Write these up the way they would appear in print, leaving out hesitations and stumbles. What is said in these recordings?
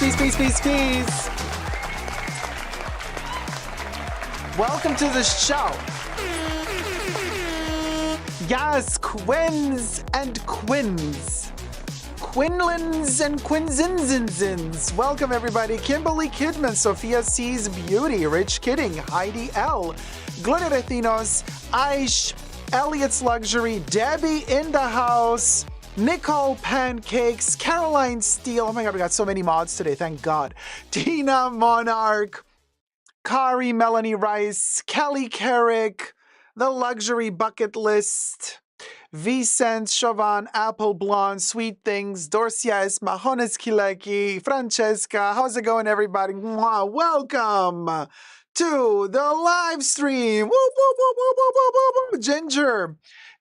Peace. Welcome to the show. Yes, Quins and Quins. Quinlins and Quinzinzinzins. Welcome, everybody. Kimberly Kidman, Sophia C's Beauty, Rich Kidding, Heidi L, Glitteretinos, Aish, Elliot's Luxury, Debbie in the house, Nicole Pancakes, Caroline Steele. Oh my God, we got so many mods today, thank God. Tina Monarch, Kari Melanie Rice, Kelly Carrick, The Luxury Bucket List, Vicent, Chauvin, Apple Blonde, Sweet Things, Dorcias, Mahones Kileki, Francesca. How's it going, everybody? Mwah. Welcome to the live stream. Woo, woo, woo, woo, woo, woo, woo, woo.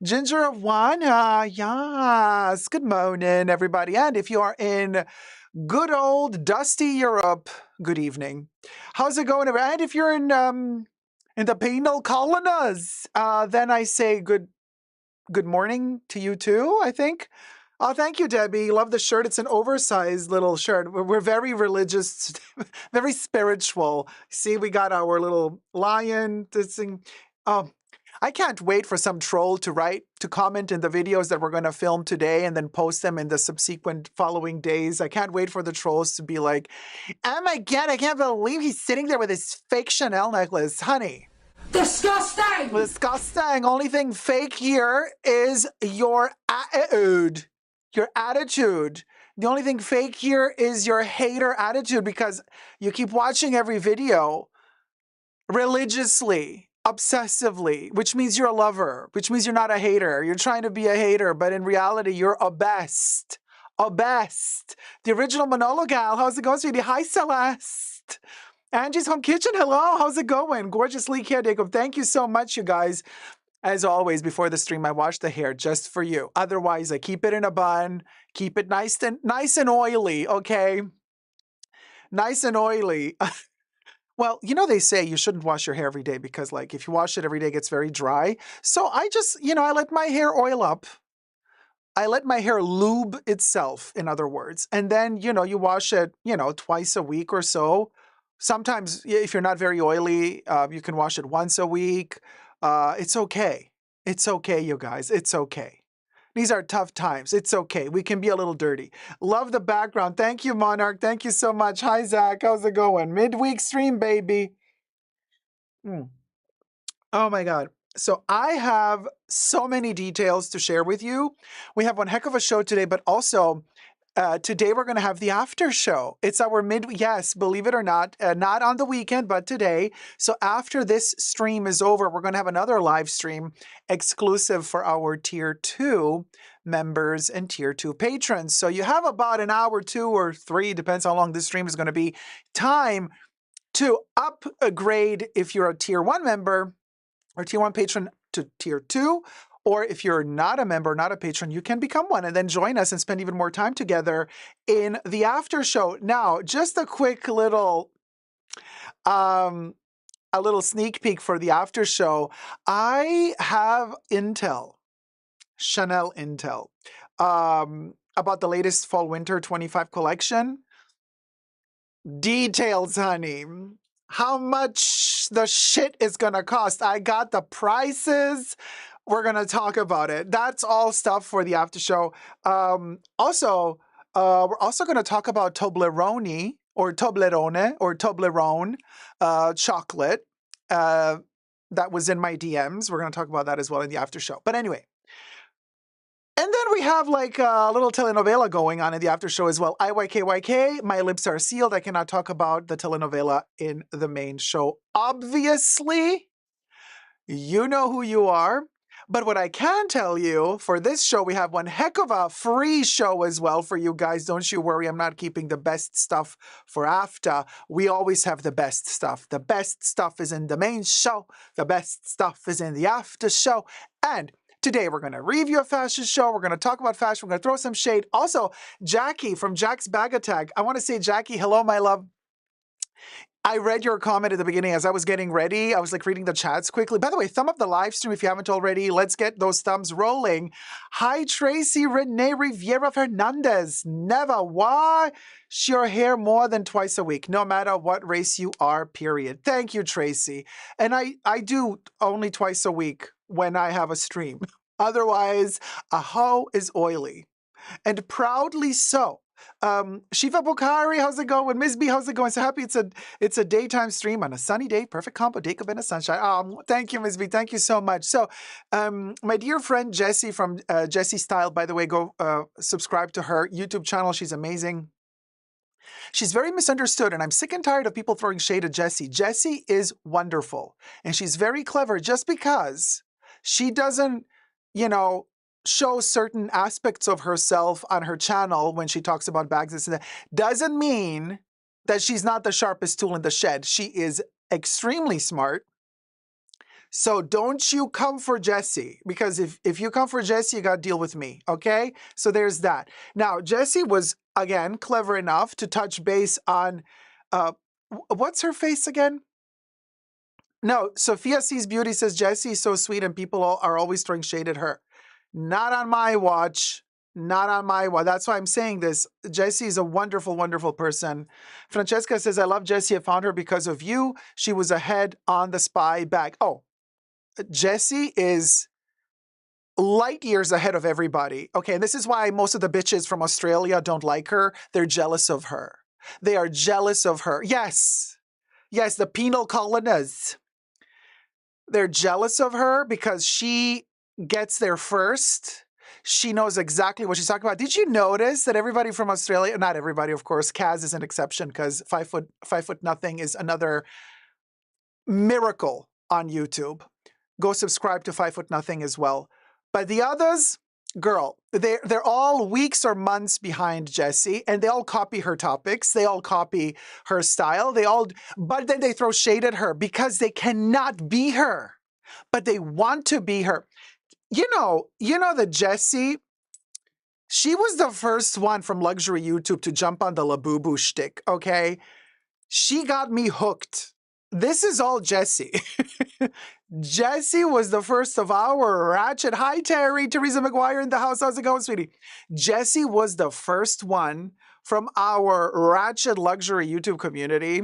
Ginger of Wana. Yes. Good morning, everybody. And if you are in good old dusty Europe, good evening. How's it going? And if you're in the penal colonies, then I say good morning to you too, I think. Oh, thank you, Debbie. Love the shirt. It's an oversized little shirt. We're very religious, very spiritual. See, we got our little lion. This thing. I can't wait for some troll to comment in the videos that we're going to film today and then post them in the subsequent following days. I can't wait for the trolls to be like, oh my God, I can't believe he's sitting there with his fake Chanel necklace. Honey. Disgusting! Disgusting. Only thing fake here is your attitude. Your attitude. The only thing fake here is your hater attitude because you keep watching every video religiously, obsessively, which means you're a lover, which means you're not a hater. You're trying to be a hater, but in reality, you're a best. A best. The original Manolo gal. How's it going, sweetie? Hi, Celeste. Angie's Home Kitchen, hello, how's it going? Gorgeous Lee hair, Dacob. Thank you so much, you guys. As always, before the stream, I wash the hair just for you. Otherwise, I keep it in a bun, keep it nice and oily, okay? Nice and oily. Well, you know, they say you shouldn't wash your hair every day because, like, if you wash it every day, it gets very dry. So I just, I let my hair oil up. I let my hair lube itself, in other words. And then, you wash it, twice a week or so. Sometimes, if you're not very oily, you can wash it once a week. It's okay. It's okay, you guys. It's okay. These are tough times. It's okay. We can be a little dirty. Love the background. Thank you, Monarch. Thank you so much. Hi, Zach. How's it going? Midweek stream, baby. Oh, my God. So I have so many details to share with you. We have one heck of a show today, but also today we're going to have the after show. It's our yes, believe it or not on the weekend, but today. So after this stream is over, we're going to have another live stream exclusive for our Tier 2 members and Tier 2 patrons. So you have about an hour, 2 or 3, depends how long this stream is going to be, time to upgrade if you're a Tier 1 member or Tier 1 patron to Tier 2. Or if you're not a member, not a patron, you can become one and then join us and spend even more time together in the after show. Now, just a quick little sneak peek for the after show. I have Chanel intel, about the latest fall winter 25 collection. Details, honey. How much the shit is gonna cost. I got the prices. We're going to talk about it. That's all stuff for the after show. Also, we're also going to talk about Toblerone or Toblerone chocolate that was in my DMs. We're going to talk about that as well in the after show. But anyway. And then we have like a little telenovela going on in the after show as well. IYKYK, my lips are sealed. I cannot talk about the telenovela in the main show. Obviously, you know who you are. But what I can tell you, for this show, we have one heck of a free show as well for you guys. Don't you worry, I'm not keeping the best stuff for after. We always have the best stuff. The best stuff is in the main show. The best stuff is in the after show. And today we're going to review a fashion show. We're going to talk about fashion. We're going to throw some shade. Also, Jackie from Jack's Bag Attack. I want to say, Jackie, hello, my love. I read your comment at the beginning as I was getting ready. I was like reading the chats quickly. By the way, thumb up the live stream if you haven't already. Let's get those thumbs rolling. Hi, Tracy Renee Riviera Fernandez. Never wash your hair more than twice a week, no matter what race you are, period. Thank you, Tracy. And I do only twice a week when I have a stream. Otherwise, a hoe is oily. And proudly so. Shiva Bukhari, how's it going? Miss B, how's it going? So happy it's a daytime stream on a sunny day. Perfect combo, Dacob and a sunshine. Thank you, Miss B. Thank you so much. So, my dear friend Jessie from Jessie Style, by the way, go subscribe to her YouTube channel. She's amazing. She's very misunderstood, and I'm sick and tired of people throwing shade at Jessie. Jessie is wonderful, and she's very clever just because she doesn't, you know, show certain aspects of herself on her channel when she talks about bags. This and that doesn't mean that she's not the sharpest tool in the shed. She is extremely smart. So don't you come for Jessie, because if you come for Jessie, you got to deal with me, okay? So there's that. Now, Jessie was, again, clever enough to touch base on, what's her face again? No, Sophia Sees Beauty says Jessie is so sweet and people are always throwing shade at her. Not on my watch. Not on my watch. That's why I'm saying this. Jessie is a wonderful, wonderful person. Francesca says, I love Jessie. I found her because of you. She was ahead on the spy bag. Oh, Jessie is light years ahead of everybody. Okay, and this is why most of the bitches from Australia don't like her. They're jealous of her. They are jealous of her. Yes. Yes, the penal colonists. They're jealous of her because she gets there first. She knows exactly what she's talking about. Did you notice that everybody from Australia, not everybody, of course, Kaz is an exception because 5 foot nothing is another miracle on YouTube. Go subscribe to 5 foot nothing as well. But the others, girl, they're all weeks or months behind Jessie, and they all copy her topics. They all copy her style. But then they throw shade at her because they cannot be her, but they want to be her. You know that Jessie, she was the first one from luxury YouTube to jump on the Labubu shtick, okay? She got me hooked. This is all Jessie. Jessie was the first of our ratchet. Hi, Terrie. Teresa McGuire in the house. How's it going, sweetie? Jessie was the first one from our ratchet luxury YouTube community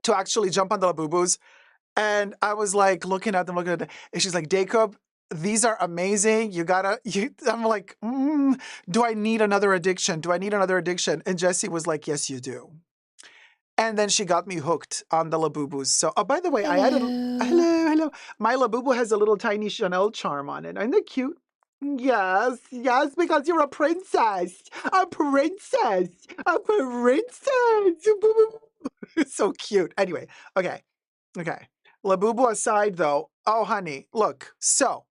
to actually jump on the Labubus. And I was like, looking at them, and she's like, Dacob, these are amazing. I'm like, do I need another addiction? Do I need another addiction? And Jessie was like, yes, you do. And then she got me hooked on the Labubus. So, oh, by the way, I added, hello. My Labubu has a little tiny Chanel charm on it. Isn't that cute? Yes, because you're a princess. A princess. A princess. So cute. Anyway, okay. Labubu aside, though, oh, honey, look, so,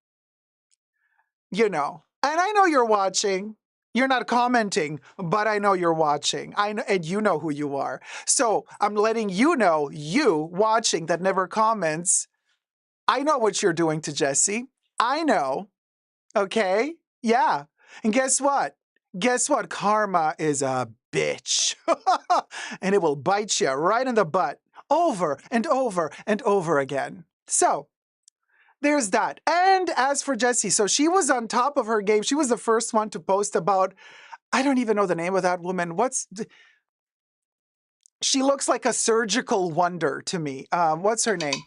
and I know you're watching. You're not commenting, but I know you're watching. I know, and you know who you are. So I'm letting you know, you watching that never comments, I know what you're doing to Jessie. I know. Okay? Yeah. And guess what? Karma is a bitch. And it will bite you right in the butt over and over and over again. So there's that. And as for Jessie, so she was on top of her game. She was the first one to post about, I don't even know the name of that woman. She looks like a surgical wonder to me. What's her name?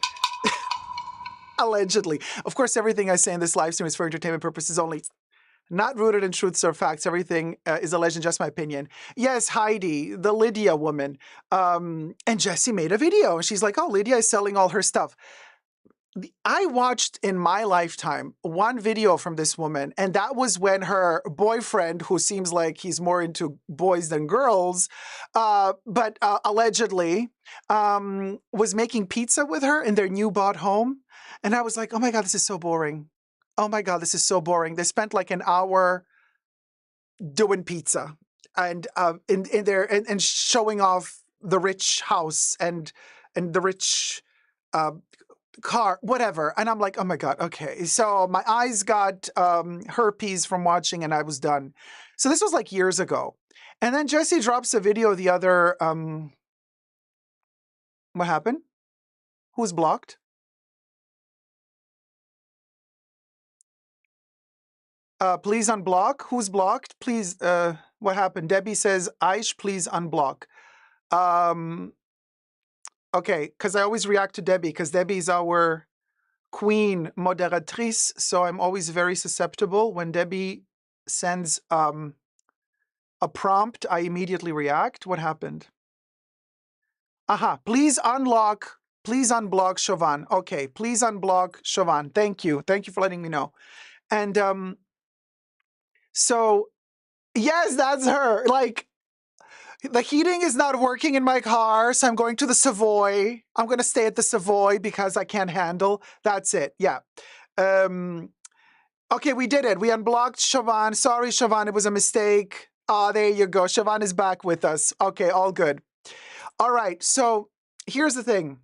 Allegedly. Of course, everything I say in this live stream is for entertainment purposes only. Not rooted in truths or facts. Everything is alleged, just my opinion. Yes, Heidi, the Lydia woman. And Jessie made a video. And she's like, oh, Lydia is selling all her stuff. I watched in my lifetime one video from this woman, and that was when her boyfriend, who seems like he's more into boys than girls, but allegedly was making pizza with her in their new bought home. And I was like, oh my God, this is so boring. Oh my God, this is so boring. They spent like an hour doing pizza and in there and showing off the rich house and the rich car, whatever. And I'm like, oh my God, okay. So my eyes got herpes from watching and I was done. So this was like years ago. And then Jessie drops a video the other What happened? Who's blocked? Please unblock. Who's blocked? Please, what happened? Debbie says, Aish, please unblock. Okay, because I always react to Debbie, because Debbie's our queen moderatrice, so I'm always very susceptible. When Debbie sends a prompt, I immediately react. What happened? Aha, please unblock Chauvin. Okay, please unblock Chauvin. Thank you. Thank you for letting me know. And so, yes, that's her. Like, the heating is not working in my car, so I'm going to the Savoy. I'm going to stay at the Savoy because I can't handle. That's it. Yeah. Okay, we did it. We unblocked Chauvin. Sorry, Chauvin, it was a mistake. There you go. Chauvin is back with us. Okay, all good. All right, so here's the thing.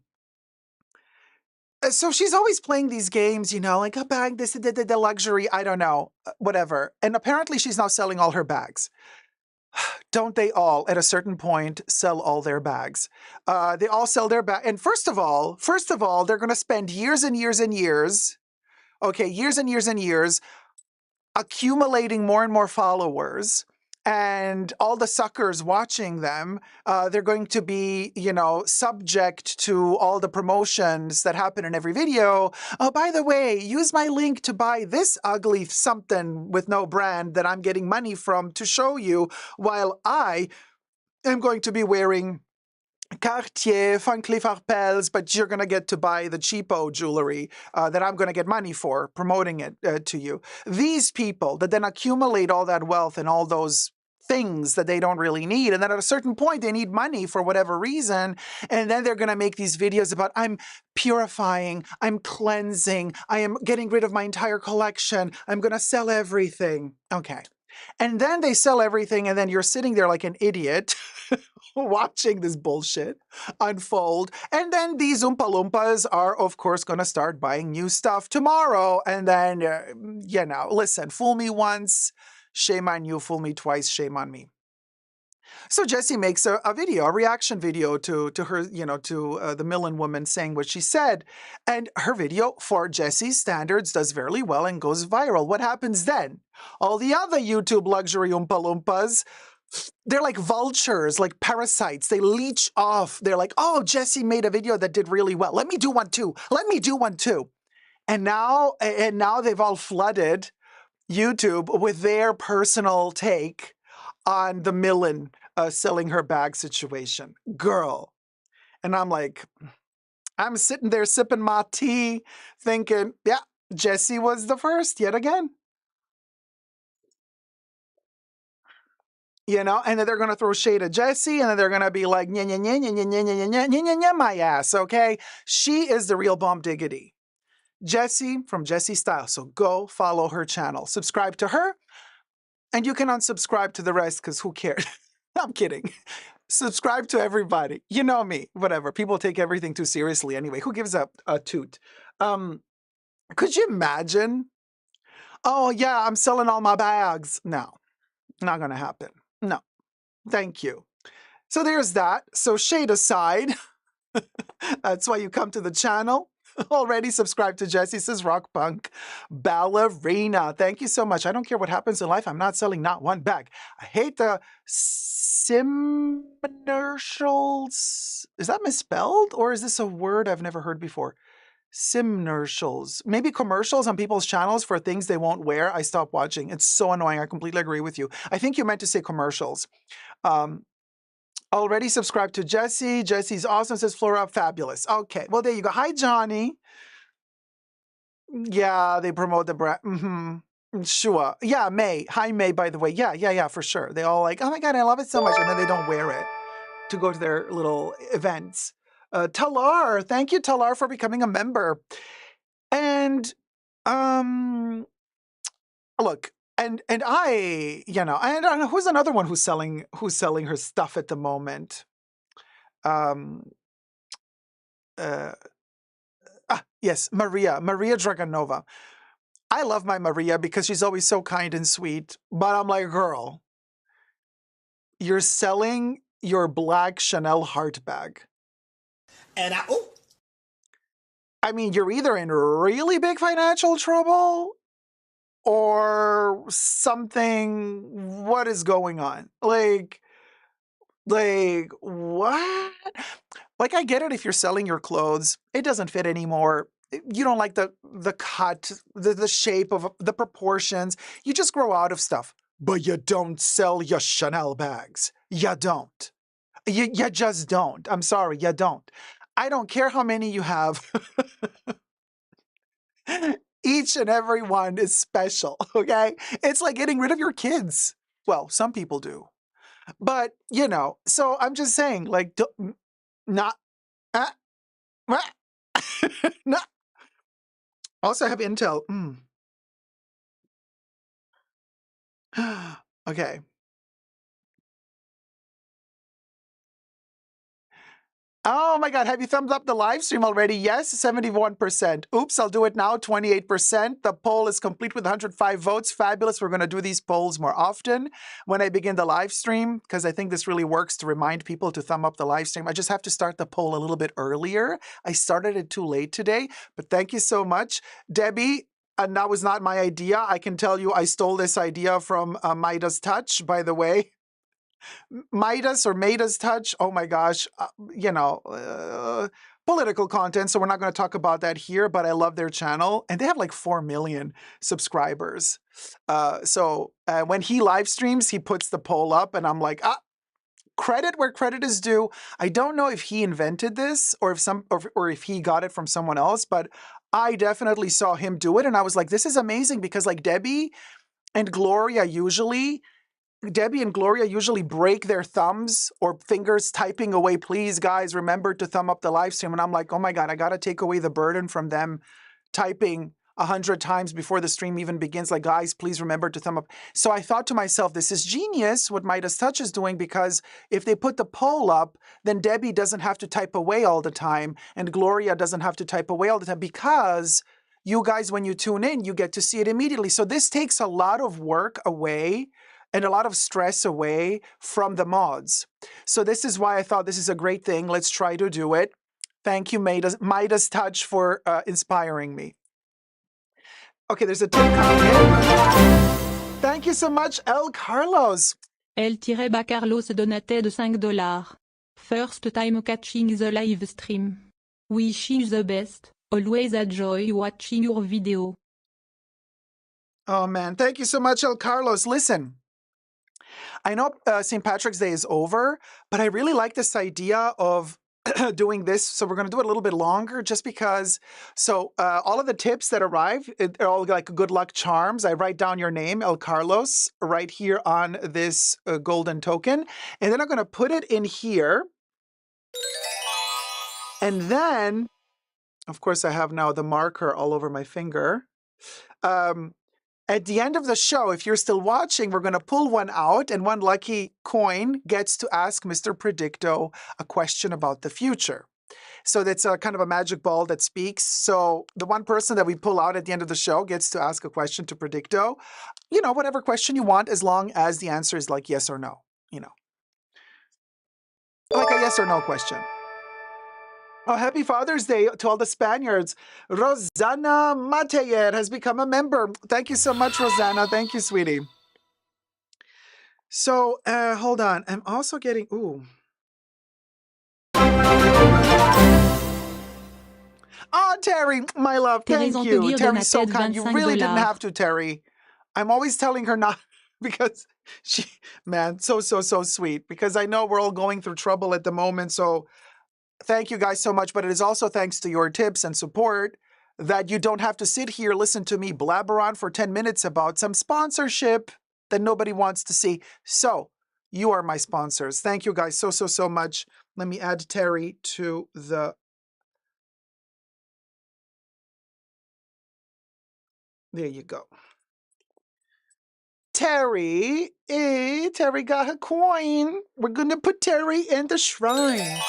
So she's always playing these games, you know, like a bag, this, the luxury, I don't know, whatever. And apparently she's now selling all her bags. Don't they all, at a certain point, sell all their bags? They all sell their bag. And first of all, they're going to spend years and years and years, okay, years and years and years, accumulating more and more followers. And all the suckers watching them, they're going to be, you know, subject to all the promotions that happen in every video. Oh, by the way, use my link to buy this ugly something with no brand that I'm getting money from to show you, while I am going to be wearing Cartier, Van Cleef Arpels, but you're going to get to buy the cheapo jewelry that I'm going to get money for, promoting it to you. These people that then accumulate all that wealth and all those things that they don't really need, and then at a certain point they need money for whatever reason, and then they're going to make these videos about, I'm purifying, I'm cleansing, I am getting rid of my entire collection, I'm going to sell everything. Okay. And then they sell everything, and then you're sitting there like an idiot watching this bullshit unfold. And then these Oompa Loompas are, of course, going to start buying new stuff tomorrow. And then, you know, listen, fool me once, shame on you. Fool me twice, shame on me. So Jessie makes a video, a reaction video to her, you know, to the Millen woman saying what she said. And her video, for Jessie's standards, does very well and goes viral. What happens then? All the other YouTube luxury Oompa Loompas, they're like vultures, like parasites. They leech off. They're like, oh, Jessie made a video that did really well. Let me do one too. Let me do one too. And now they've all flooded YouTube with their personal take on the Millen selling her bag situation. Girl. And I'm like, I'm sitting there sipping my tea thinking, yeah, Jessie was the first yet again. You know, and then they're going to throw shade at Jessie, and then they're going to be like, nya, nya, nya, nya, nya, nya, nya, nya, nya, nya, nya, my ass, okay? She is the real bomb diggity. Jessie from Jessie Style. So go follow her channel. Subscribe to her, and you can unsubscribe to the rest because who cares? I'm kidding. Subscribe to everybody. You know me. Whatever. People take everything too seriously anyway. Who gives up a toot? Could you imagine? Oh, yeah, I'm selling all my bags. No, not going to happen. No, thank you. So there's that. So shade aside, that's why you come to the channel. Already subscribed to Jessie, says Rock Punk Ballerina. Thank you so much. I don't care what happens in life. I'm not selling not one bag. I hate the simmercials. Is that misspelled? Or is this a word I've never heard before? Simmercials. Maybe commercials on people's channels for things they won't wear. I stopped watching. It's so annoying. I completely agree with you. I think you meant to say commercials. Already subscribed to Jessie. Jessie's awesome, says Flora. Fabulous. Okay, well, there you go. Hi, Johnny. Yeah, they promote the brand. Sure. Yeah, May. Hi, May, by the way. Yeah, for sure. They all like, oh my God, I love it so much. And then they don't wear it to go to their little events. Talar. Thank you, Talar, for becoming a member. And, look, and I, you know, I don't know who's another one who's selling her stuff at the moment. Yes, Maria Draganova. I love my Maria because she's always so kind and sweet. But I'm like, girl, you're selling your black Chanel heart bag. And I mean, you're either in really big financial trouble or something. What is going on? Like what? Like, I get it if you're selling your clothes, it doesn't fit anymore. You don't like the cut, the shape of the proportions. You just grow out of stuff. But you don't sell your Chanel bags. You don't. You just don't. I'm sorry, you don't. I don't care how many you have. Each and every one is special, okay? It's like getting rid of your kids. Well, some people do. But, so I'm just saying, like, not, uh, not. Also, I have Intel. Okay. Oh my God, have you thumbed up the live stream already? Yes, 71%. Oops, I'll do it now, 28%. The poll is complete with 105 votes. Fabulous. We're going to do these polls more often when I begin the live stream, because I think this really works to remind people to thumb up the live stream. I just have to start the poll a little bit earlier. I started it too late today, but thank you so much. Debbie, and that was not my idea. I can tell you I stole this idea from Midas Touch, by the way. Midas Touch. Oh my gosh, political content. So we're not going to talk about that here, but I love their channel. And they have like 4 million subscribers. So when he live streams, he puts the poll up and I'm like, credit where credit is due. I don't know if he invented this or if he got it from someone else, but I definitely saw him do it. And I was like, this is amazing because like Debbie and Gloria usually break their thumbs or fingers typing away. Please, guys, remember to thumb up the live stream. And I'm like, oh my God, I got to take away the burden from them typing 100 times before the stream even begins. Like, guys, please remember to thumb up. So I thought to myself, this is genius what Midas Touch is doing, because if they put the poll up, then Debbie doesn't have to type away all the time. And Gloria doesn't have to type away all the time, because you guys, when you tune in, you get to see it immediately. So this takes a lot of work away and a lot of stress away from the mods. So this is why I thought this is a great thing. Let's try to do it. Thank you, Midas Touch, for inspiring me. Okay, there's a tip coming in. Thank you so much, El Carlos. El-Carlos donated de $5. First time catching the live stream. Wish you the best. Always enjoy watching your video. Oh man, thank you so much, El Carlos. Listen, I know St. Patrick's Day is over, but I really like this idea of doing this. So we're going to do it a little bit longer just because. So all of the tips that arrive, they're all like good luck charms. I write down your name, El Carlos, right here on this golden token. And then I'm going to put it in here. And then, of course, I have now the marker all over my finger. At the end of the show, if you're still watching, we're going to pull one out, and one lucky coin gets to ask Mr. Predicto a question about the future. So that's a kind of a magic ball that speaks. So the one person that we pull out at the end of the show gets to ask a question to Predicto. You know, whatever question you want, as long as the answer is like yes or no. You know, like a yes or no question. Oh, happy Father's Day to all the Spaniards. Rosanna Mateyer has become a member. Thank you so much, Rosanna. Thank you, sweetie. So, hold on. I'm also getting, ooh. Oh, Terrie, my love, thank you. Terrie's so kind. You really didn't have to, Terrie. I'm always telling her not, because she, man, so sweet. Because I know we're all going through trouble at the moment, so thank you guys so much, but it is also thanks to your tips and support that you don't have to sit here, listen to me blabber on for 10 minutes about some sponsorship that nobody wants to see. So you are my sponsors. Thank you guys so much. Let me add Terrie to the... There you go. Terrie, Terrie got her coin. We're going to put Terrie in the shrine.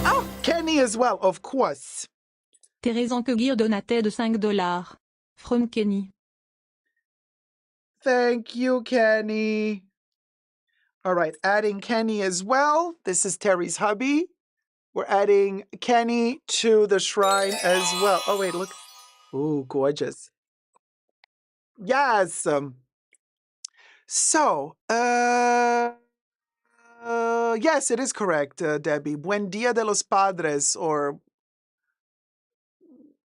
Oh, Kenny as well, of course. Terrie Kegir donated $5. From Kenny. Thank you, Kenny. All right, adding Kenny as well. This is Terrie's hubby. We're adding Kenny to the shrine as well. Oh, wait, look. Ooh, gorgeous. Yes. So, yes, it is correct, Debbie. Buen Dia de los Padres, or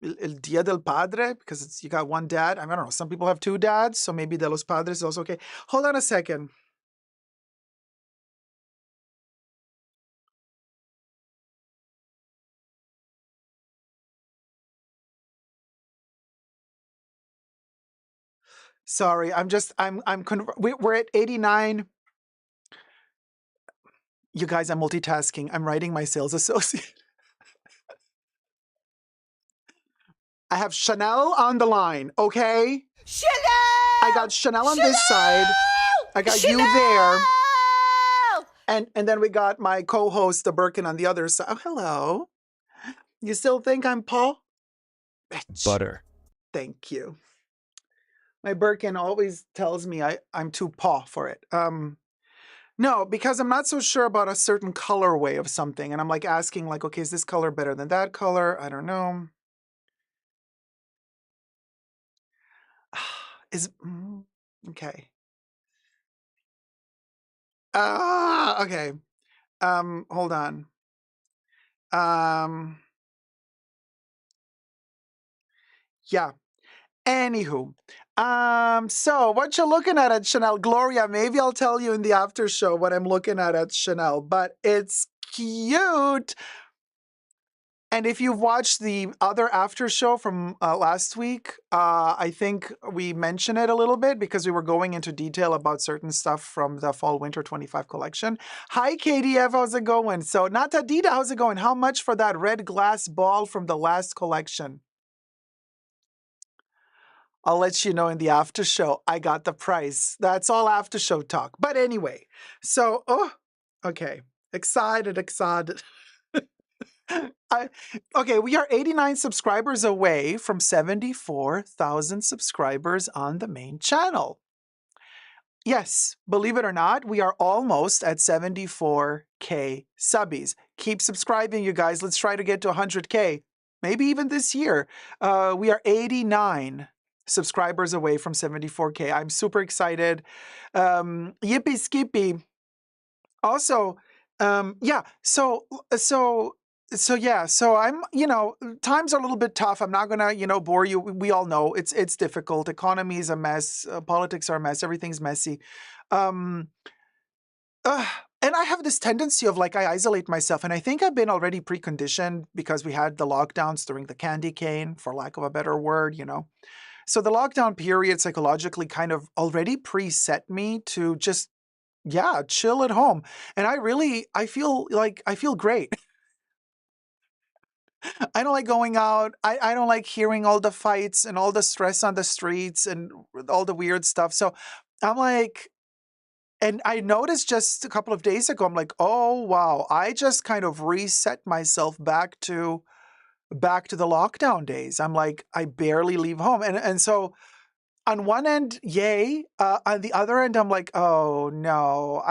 El Dia del Padre, because you got one dad. I don't know. Some people have two dads, so maybe de los Padres is also okay. Hold on a second. Sorry, we're at 89. You guys, I'm multitasking. I'm writing my sales associate. I have Chanel on the line, okay? Chanel! I got Chanel on this side. I got you there. And then we got my co-host, the Birkin, on the other side. Oh, hello. You still think I'm Paul? Bitch. Butter. Thank you. My Birkin always tells me I'm too paw for it. No, because I'm not so sure about a certain colorway of something. And I'm like asking like, okay, is this color better than that color? I don't know. Okay. Okay. Hold on. Yeah. Anywho, so what you looking at Chanel? Gloria, maybe I'll tell you in the after show what I'm looking at Chanel, but it's cute. And if you've watched the other after show from last week, I think we mentioned it a little bit because we were going into detail about certain stuff from the fall winter 25 collection. Hi, KDF, how's it going? So Natadita, how's it going? How much for that red glass ball from the last collection? I'll let you know in the after show. I got the price. That's all after show talk. But anyway, so, okay. Excited. Okay, we are 89 subscribers away from 74,000 subscribers on the main channel. Yes, believe it or not, we are almost at 74K subbies. Keep subscribing, you guys. Let's try to get to 100K. Maybe even this year. We are 89 subscribers away from 74K. I'm super excited. Yippee skippy. Also, yeah, so I'm, times are a little bit tough. I'm not gonna, bore you. We all know it's difficult. Economy is a mess. Politics are a mess. Everything's messy. Um, and I have this tendency of like, I isolate myself. And I think I've been already preconditioned because we had the lockdowns during the candy cane, for lack of a better word, So the lockdown period psychologically kind of already preset me to just, chill at home. And I feel great. I don't like going out. I don't like hearing all the fights and all the stress on the streets and all the weird stuff. So I'm like, and I noticed just a couple of days ago, I'm like, oh wow, I just kind of reset myself back to the lockdown days. I'm like, I barely leave home. And so on one end, yay. On the other end, I'm like, oh no,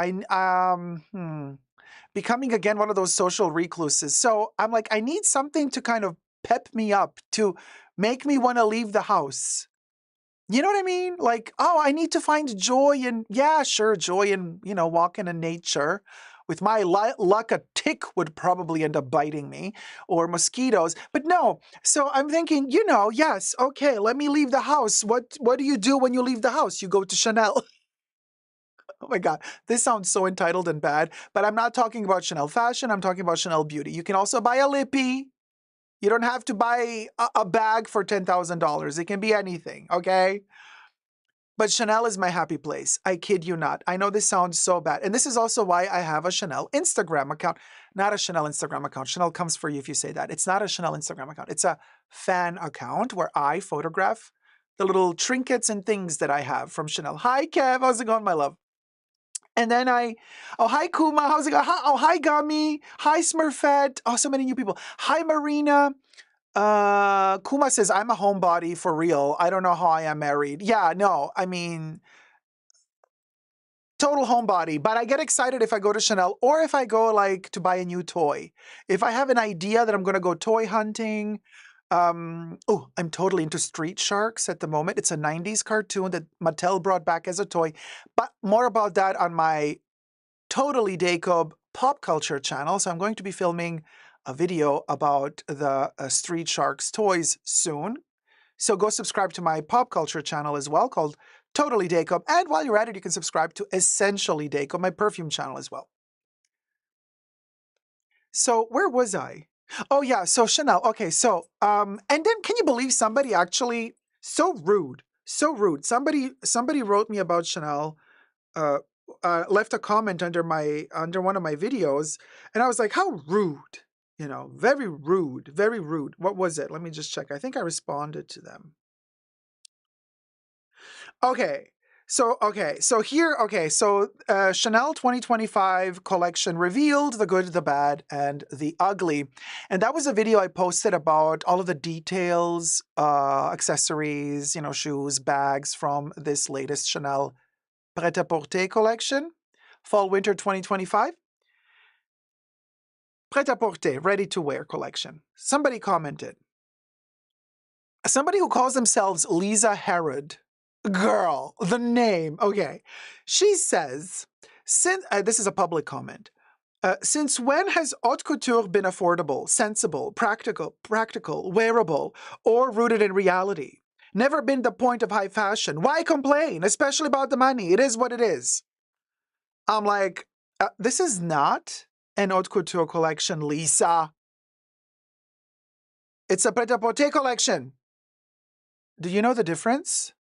becoming again one of those social recluses. So I'm like, I need something to kind of pep me up, to make me want to leave the house. You know what I mean? Like, oh, I need to find joy in, joy in, walking in nature. With my luck, a tick would probably end up biting me, or mosquitoes. But no, so I'm thinking, yes, okay, let me leave the house. What do you do when you leave the house? You go to Chanel. Oh my God, this sounds so entitled and bad, but I'm not talking about Chanel fashion. I'm talking about Chanel beauty. You can also buy a lippy. You don't have to buy a bag for $10,000. It can be anything, okay? But Chanel is my happy place. I kid you not. I know this sounds so bad. And this is also why I have a Chanel Instagram account. Not a Chanel Instagram account. Chanel comes for you if you say that. It's not a Chanel Instagram account. It's a fan account where I photograph the little trinkets and things that I have from Chanel. Hi, Kev. How's it going, my love? And then hi Kuma, how's it going? Hi Gummy, hi Smurfette. Oh, so many new people. Hi Marina. Kuma says, I'm a homebody for real. I don't know how I am married. Yeah, no, I mean, total homebody, but I get excited if I go to Chanel or if I go like to buy a new toy. If I have an idea that I'm going to go toy hunting, oh, I'm totally into Street Sharks at the moment. It's a 90s cartoon that Mattel brought back as a toy, but more about that on my totally Dacob pop culture channel. So I'm going to be filming a video about the Street Sharks toys soon. So go subscribe to my pop culture channel as well called Totally Dacob. And while you're at it, you can subscribe to Essentially Dacob, my perfume channel as well. So where was I? Oh yeah, so Chanel. Okay, so and then can you believe somebody actually so rude, so rude. Somebody wrote me about Chanel, uh, left a comment under one of my videos, and I was like, how rude, very rude, very rude. What was it? Let me just check. I think I responded to them. Okay. So here, Chanel 2025 collection revealed the good, the bad, and the ugly. And that was a video I posted about all of the details, accessories, shoes, bags from this latest Chanel Pret-a-Porter collection, Fall-Winter 2025. Pret-a-Porter, ready-to-wear collection. Somebody commented. Somebody who calls themselves Lisa Herod. Girl, the name. Okay. She says, this is a public comment. Since when has haute couture been affordable, sensible, practical, wearable, or rooted in reality? Never been the point of high fashion. Why complain, especially about the money? It is what it is. I'm like, this is not an haute couture collection, Lisa. It's a pret-a-porter collection. Do you know the difference?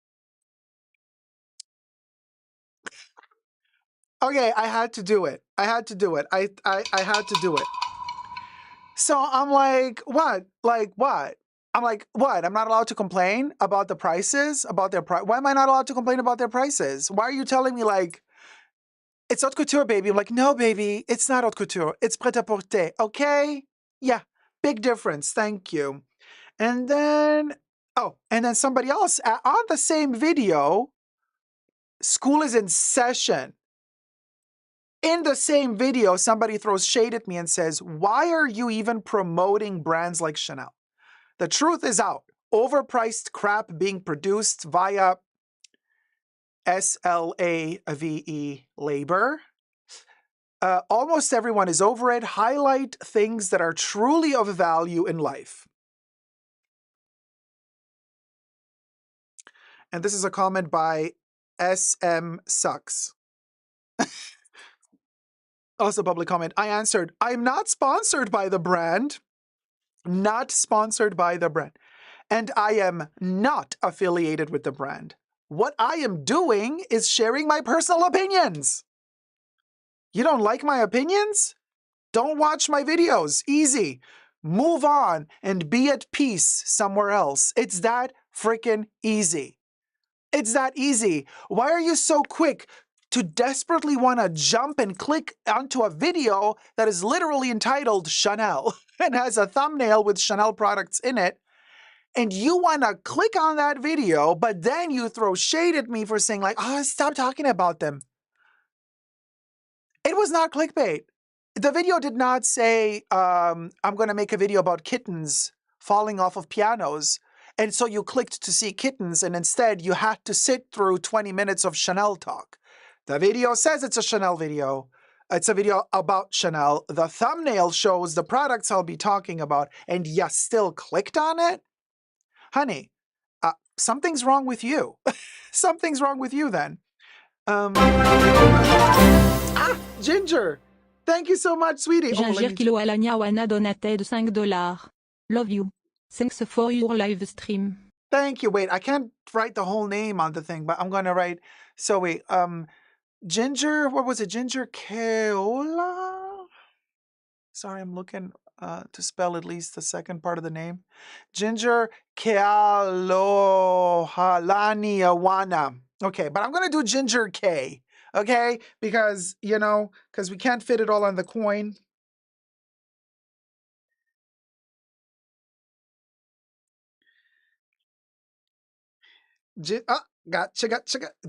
Okay, I had to do it. I had to do it. I had to do it. So I'm like, what? Like, what? I'm like, what? I'm not allowed to complain about the prices, about their price. Why am I not allowed to complain about their prices? Why are you telling me like, it's haute couture, baby? I'm like, no, baby, it's not haute couture. It's pret-a-porter, okay? Yeah, big difference. Thank you. And then, and then somebody else on the same video, school is in session. In the same video, somebody throws shade at me and says, why are you even promoting brands like Chanel? The truth is out. Overpriced crap being produced via SLAVE labor. Almost everyone is over it. Highlight things that are truly of value in life. And this is a comment by SM Sucks. Also public comment. I answered, I'm not sponsored by the brand. Not sponsored by the brand. And I am not affiliated with the brand. What I am doing is sharing my personal opinions. You don't like my opinions? Don't watch my videos. Easy. Move on and be at peace somewhere else. It's that freaking easy. It's that easy. Why are you so quick to desperately want to jump and click onto a video that is literally entitled Chanel and has a thumbnail with Chanel products in it? And you want to click on that video, but then you throw shade at me for saying like, oh, stop talking about them. It was not clickbait. The video did not say, I'm going to make a video about kittens falling off of pianos. And so you clicked to see kittens, and instead you had to sit through 20 minutes of Chanel talk. The video says it's a Chanel video. It's a video about Chanel. The thumbnail shows the products I'll be talking about, and you still clicked on it? Honey, something's wrong with you. Something's wrong with you then. Ginger! Thank you so much, sweetie. Ginger Kilo Alania Wana donated $5. Love you. Thanks for your live stream. Thank you. Wait, I can't write the whole name on the thing, but I'm gonna write. So wait, Ginger, what was it? Ginger Keola? Sorry, I'm looking to spell at least the second part of the name. Ginger Kealohalani Awana. Okay, but I'm gonna do Ginger K. Okay, because because we can't fit it all on the coin. Gotcha.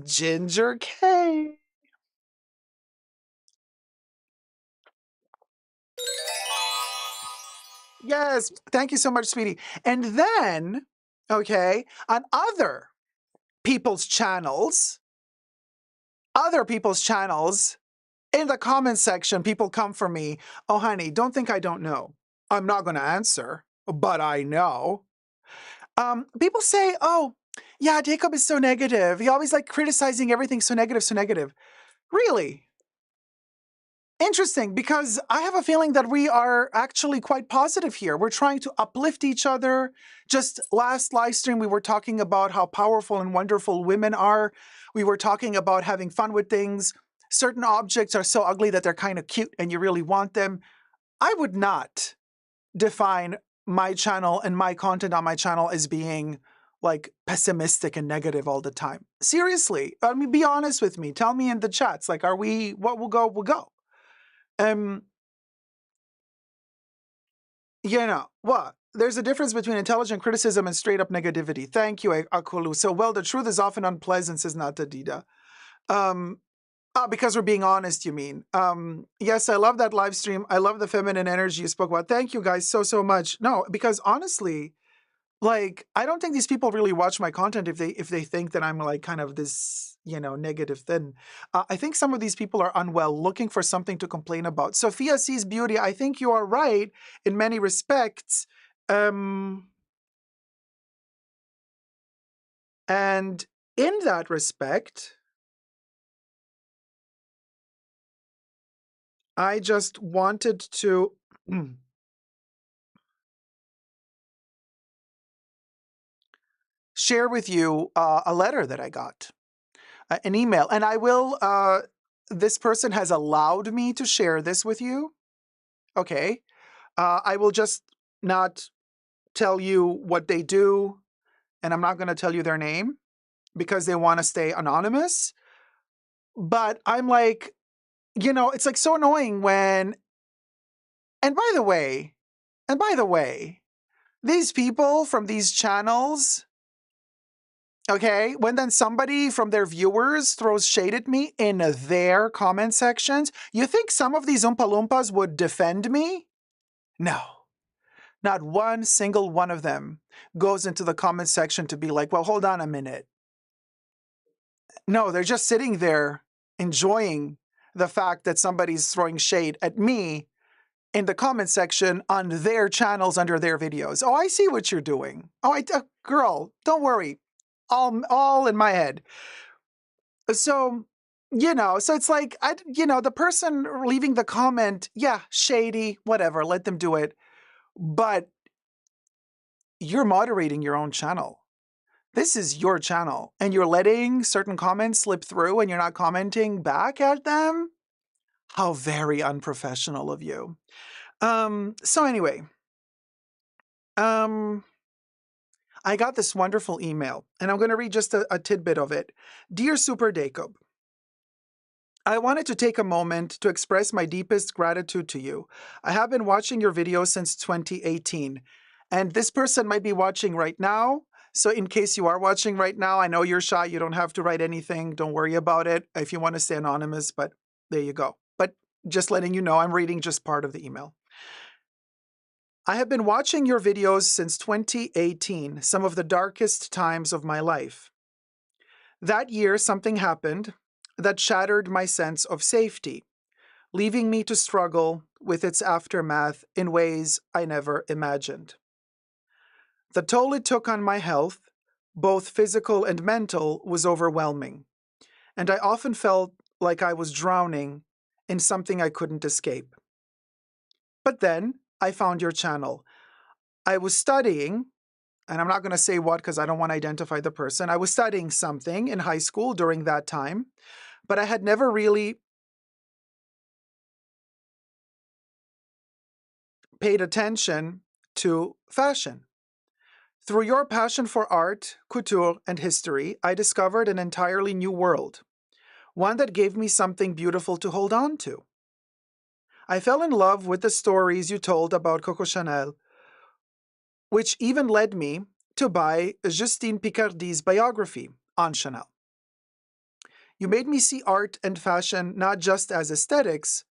Ginger K. Yes. Thank you so much, sweetie. And then, okay, on other people's channels, in the comment section, people come for me. Oh, honey, don't think I don't know. I'm not going to answer, but I know. People say, oh, yeah, Dacob is so negative. He always like criticizing everything so negative, so negative. Really? Interesting, because I have a feeling that we are actually quite positive here. We're trying to uplift each other. Just last live stream, we were talking about how powerful and wonderful women are. We were talking about having fun with things. Certain objects are so ugly that they're kind of cute and you really want them. I would not define my channel and my content on my channel as being like pessimistic and negative all the time. Seriously, I mean, be honest with me. Tell me in the chats, like, what will go, will go. What? There's a difference between intelligent criticism and straight up negativity. Thank you, Akulu. So, well, the truth is often unpleasant, says Natadida. Because we're being honest, you mean. Yes, I love that live stream. I love the feminine energy you spoke about. Thank you guys so much. No, because honestly, like, I don't think these people really watch my content if they think that I'm like kind of this, negative thing. I think some of these people are unwell, looking for something to complain about. Sophia sees beauty. I think you are right in many respects. And in that respect, I just wanted to share with you a letter that I got, an email. And I will, this person has allowed me to share this with you. Okay. I will just not tell you what they do, and I'm not going to tell you their name because they want to stay anonymous. But I'm like, it's like so annoying when, and by the way, these people from these channels, okay, when then somebody from their viewers throws shade at me in their comment sections, you think some of these Oompa Loompas would defend me? No. Not one single one of them goes into the comment section to be like, well, hold on a minute. No, they're just sitting there enjoying the fact that somebody's throwing shade at me in the comment section on their channels under their videos. Oh, I see what you're doing. Oh, girl, don't worry. All in my head. So, so it's like, the person leaving the comment, yeah, shady, whatever, let them do it. But you're moderating your own channel. This is your channel, and you're letting certain comments slip through and you're not commenting back at them? How very unprofessional of you. So anyway, I got this wonderful email, and I'm going to read just a tidbit of it. Dear Super Dacob, I wanted to take a moment to express my deepest gratitude to you. I have been watching your videos since 2018, and this person might be watching right now. So in case you are watching right now, I know you're shy. You don't have to write anything. Don't worry about it if you want to stay anonymous, but there you go. But just letting you know, I'm reading just part of the email. I have been watching your videos since 2018, some of the darkest times of my life. That year, something happened that shattered my sense of safety, leaving me to struggle with its aftermath in ways I never imagined. The toll it took on my health, both physical and mental, was overwhelming, and I often felt like I was drowning in something I couldn't escape. But then I found your channel. I was studying, and I'm not going to say what because I don't want to identify the person. I was studying something in high school during that time, but I had never really paid attention to fashion. Through your passion for art, couture, and history, I discovered an entirely new world, one that gave me something beautiful to hold on to. I fell in love with the stories you told about Coco Chanel, which even led me to buy Justine Picardie's biography on Chanel. You made me see art and fashion not just as aesthetics,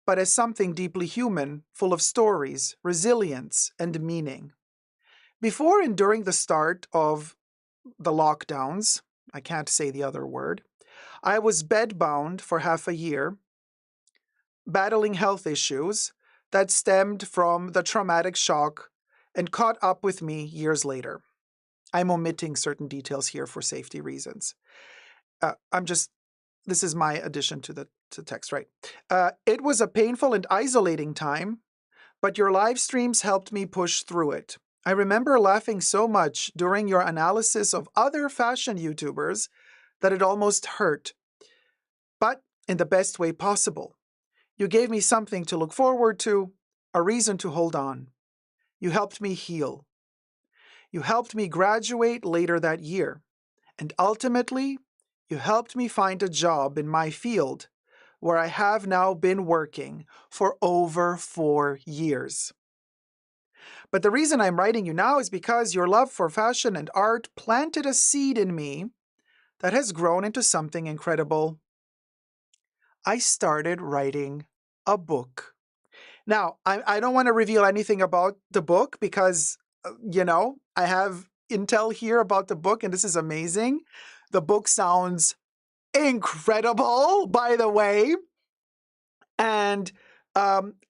but as something deeply human, full of stories, resilience, and meaning. Before and during the start of the lockdowns, I can't say the other word, I was bedbound for half a year, battling health issues that stemmed from the traumatic shock and caught up with me years later. I'm omitting certain details here for safety reasons. This is my addition to the text, right? It was a painful and isolating time, but your live streams helped me push through it. I remember laughing so much during your analysis of other fashion YouTubers that it almost hurt, but in the best way possible. You gave me something to look forward to, a reason to hold on. You helped me heal. You helped me graduate later that year. And ultimately, you helped me find a job in my field where I have now been working for over 4 years. But the reason I'm writing you now is because your love for fashion and art planted a seed in me that has grown into something incredible. I started writing a book. Now, I don't want to reveal anything about the book because, I have intel here about the book, and this is amazing. The book sounds incredible, by the way. And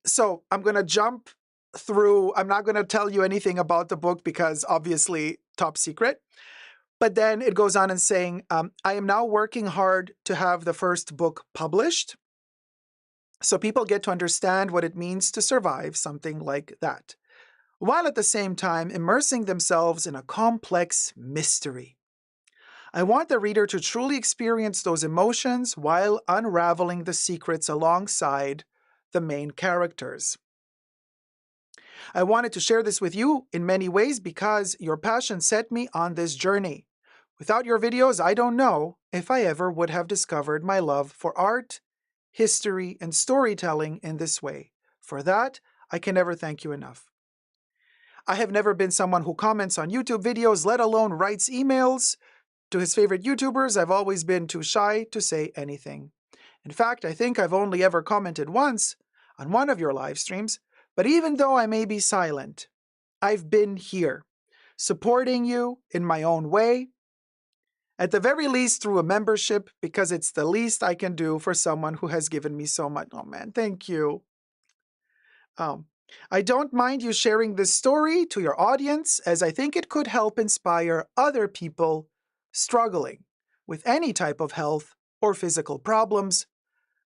so I'm going to jump through. I'm not going to tell you anything about the book because obviously top secret. But then it goes on and saying, I am now working hard to have the first book published so people get to understand what it means to survive something like that, while at the same time immersing themselves in a complex mystery. I want the reader to truly experience those emotions while unraveling the secrets alongside the main characters. I wanted to share this with you in many ways because your passion set me on this journey. Without your videos, I don't know if I ever would have discovered my love for art, history, and storytelling in this way. For that, I can never thank you enough. I have never been someone who comments on YouTube videos, let alone writes emails to his favorite YouTubers. I've always been too shy to say anything. In fact, I think I've only ever commented once on one of your live streams, but even though I may be silent, I've been here, supporting you in my own way, at the very least through a membership, because it's the least I can do for someone who has given me so much. Oh man, thank you. I don't mind you sharing this story to your audience, as I think it could help inspire other people struggling with any type of health or physical problems.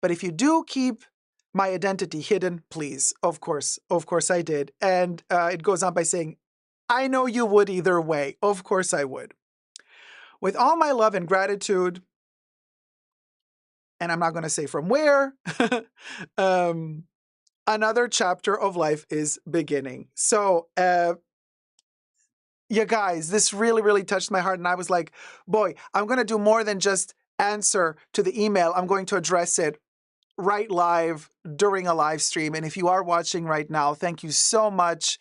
But if you do keep my identity hidden, please. Of course I did. And it goes on by saying, I know you would either way. Of course I would. With all my love and gratitude, and I'm not going to say from where, another chapter of life is beginning. So, you guys, this really, really touched my heart. And I was like, boy, I'm going to do more than just answer to the email. I'm going to address it right live during a live stream. And if you are watching right now, thank you so much.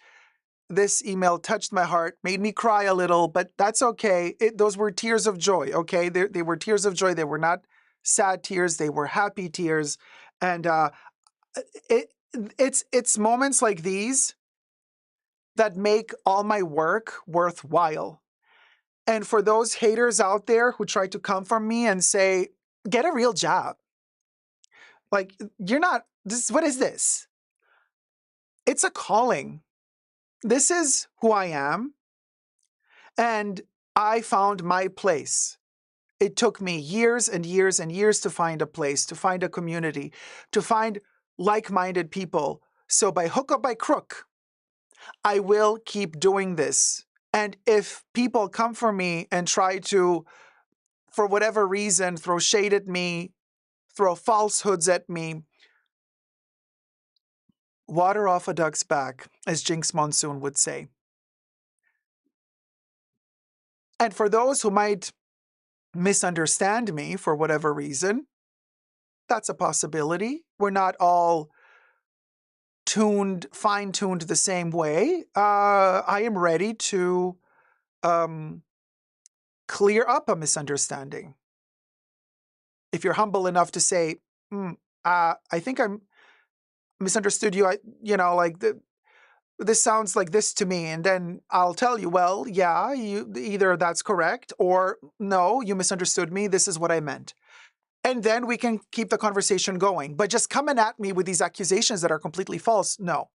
This email touched my heart, made me cry a little, but that's okay. Those were tears of joy, okay? They were tears of joy. They were not sad tears. They were happy tears. And it's moments like these that make all my work worthwhile. And for those haters out there who try to come for me and say, get a real job. Like, you're not, what is this? It's a calling. This is who I am. And I found my place. It took me years and years and years to find a place, to find a community, to find like-minded people. So by hook or by crook, I will keep doing this. And if people come for me and try to, for whatever reason, throw shade at me, throw falsehoods at me, water off a duck's back, as Jinx Monsoon would say. And for those who might misunderstand me for whatever reason, that's a possibility. We're not all fine-tuned the same way. I am ready to clear up a misunderstanding. If you're humble enough to say, I think misunderstood you. This sounds like this to me. And then I'll tell you, well, yeah, either that's correct or no, you misunderstood me. This is what I meant. And then we can keep the conversation going. But just coming at me with these accusations that are completely false, no.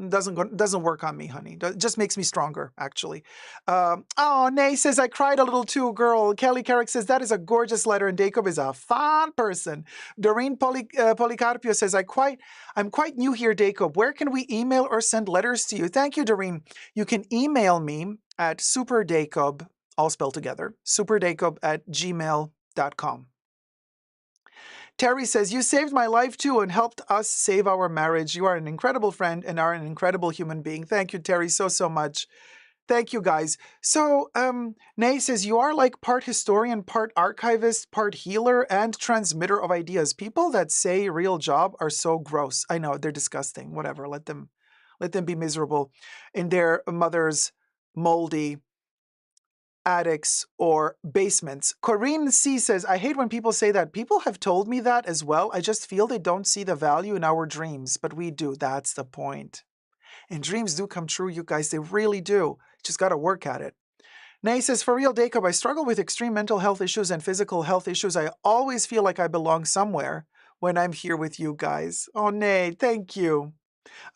Doesn't work on me, honey. Just makes me stronger, actually. Nay says, I cried a little too, girl. Kelly Carrick says, that is a gorgeous letter, and Dacob is a fun person. Doreen Policarpio says, I'm quite new here, Dacob. Where can we email or send letters to you? Thank you, Doreen. You can email me at superdacob, all spelled together, superdacob@gmail.com. Terrie says, you saved my life too and helped us save our marriage. You are an incredible friend and are an incredible human being. Thank you, Terrie, so much. Thank you, guys. So, Nay says, you are like part historian, part archivist, part healer, and transmitter of ideas. People that say real job are so gross. I know, they're disgusting. Whatever, let them be miserable in their mother's moldy attics or basements. Corinne C says, I hate when people say that. People have told me that as well. I just feel they don't see the value in our dreams, but we do. That's the point. And dreams do come true, you guys. They really do. Just got to work at it. Nay says, for real, Dacob, I struggle with extreme mental health issues and physical health issues. I always feel like I belong somewhere when I'm here with you guys. Oh, Nay, thank you.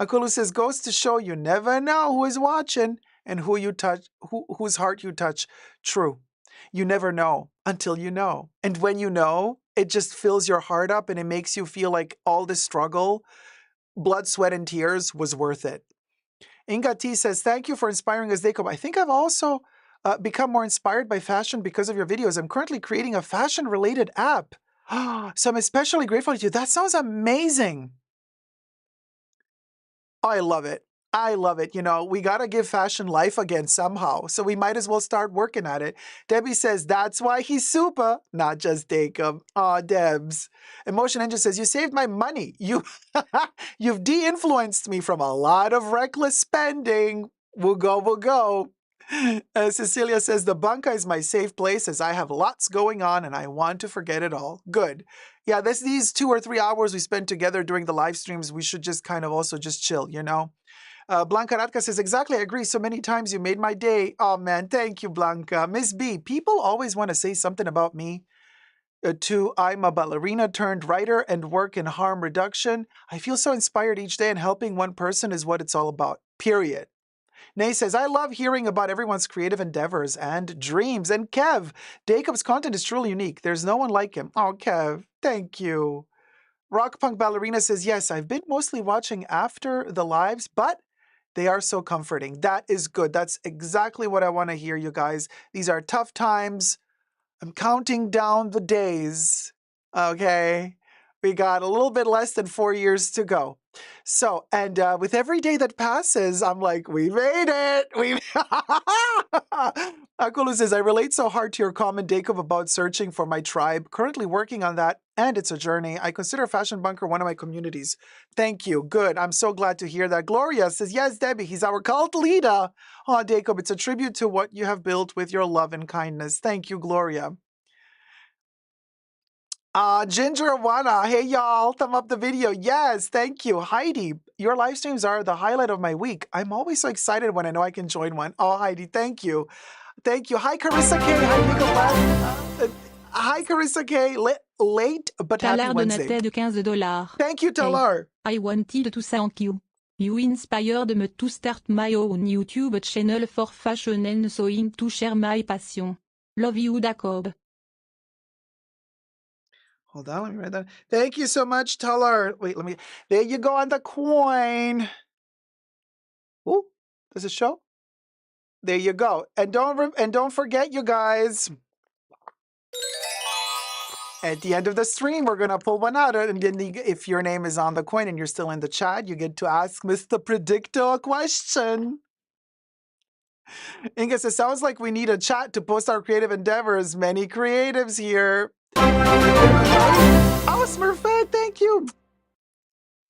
Akulu says, goes to show you never know who is watching and who you touch, whose heart you touch. True. You never know until you know. And when you know, it just fills your heart up and it makes you feel like all this struggle, blood, sweat, and tears was worth it. Inga T says, thank you for inspiring us, Dacob. I think I've also become more inspired by fashion because of your videos. I'm currently creating a fashion-related app. So I'm especially grateful to you. That sounds amazing. Oh, I love it. I love it. You know, we got to give fashion life again somehow. So we might as well start working at it. Debbie says, that's why he's super, not just Dacob. Aw, Debs. Emotion Engine says, you saved my money. You've de-influenced me from a lot of reckless spending. We'll go. Cecilia says, the bunker is my safe place as I have lots going on and I want to forget it all. Good. Yeah, these 2 or 3 hours we spend together during the live streams, we should just kind of also just chill, you know? Blanca Radka says, exactly, I agree. So many times you made my day. Oh, man, thank you, Blanca. Miss B, people always want to say something about me. Too, I'm a ballerina turned writer and work in harm reduction. I feel so inspired each day, and helping one person is what it's all about, period. Nay says, I love hearing about everyone's creative endeavors and dreams. And Kev, Dacob's content is truly unique. There's no one like him. Oh, Kev, thank you. Rock Punk Ballerina says, yes, I've been mostly watching after the lives, but they are so comforting. That is good. That's exactly what I want to hear, you guys. These are tough times. I'm counting down the days. Okay. We got a little bit less than 4 years to go. So, and with every day that passes, I'm like, we made it. Akulu says, I relate so hard to your comment, Dacob, about searching for my tribe. Currently working on that, and it's a journey. I consider Fashion Bunker one of my communities. Thank you. Good. I'm so glad to hear that. Gloria says, yes, Debbie, he's our cult leader. Oh, Dacob, it's a tribute to what you have built with your love and kindness. Thank you, Gloria. Ginger Wana, hey y'all, thumb up the video. Yes, thank you. Heidi, your live streams are the highlight of my week. I'm always so excited when I know I can join one. Oh, Heidi, thank you. Thank you. Hi, Carissa K. Hi, Nicolette. Hi, Carissa K. Late, but happy Talar Wednesday. donatait de $15. Thank you, Talar. Hey, I wanted to thank you. You inspired me to start my own YouTube channel for fashion and sewing to share my passion. Love you, Dacob. Hold on, let me write that. Thank you so much, Talar. Wait, there you go on the coin. Ooh, does it show? There you go. And don't forget, you guys, at the end of the stream, we're going to pull one out. And then if your name is on the coin and you're still in the chat, you get to ask Mr. Predicto a question. Inga says, sounds like we need a chat to post our creative endeavors. Many creatives here. Oh, Smurfette, thank you.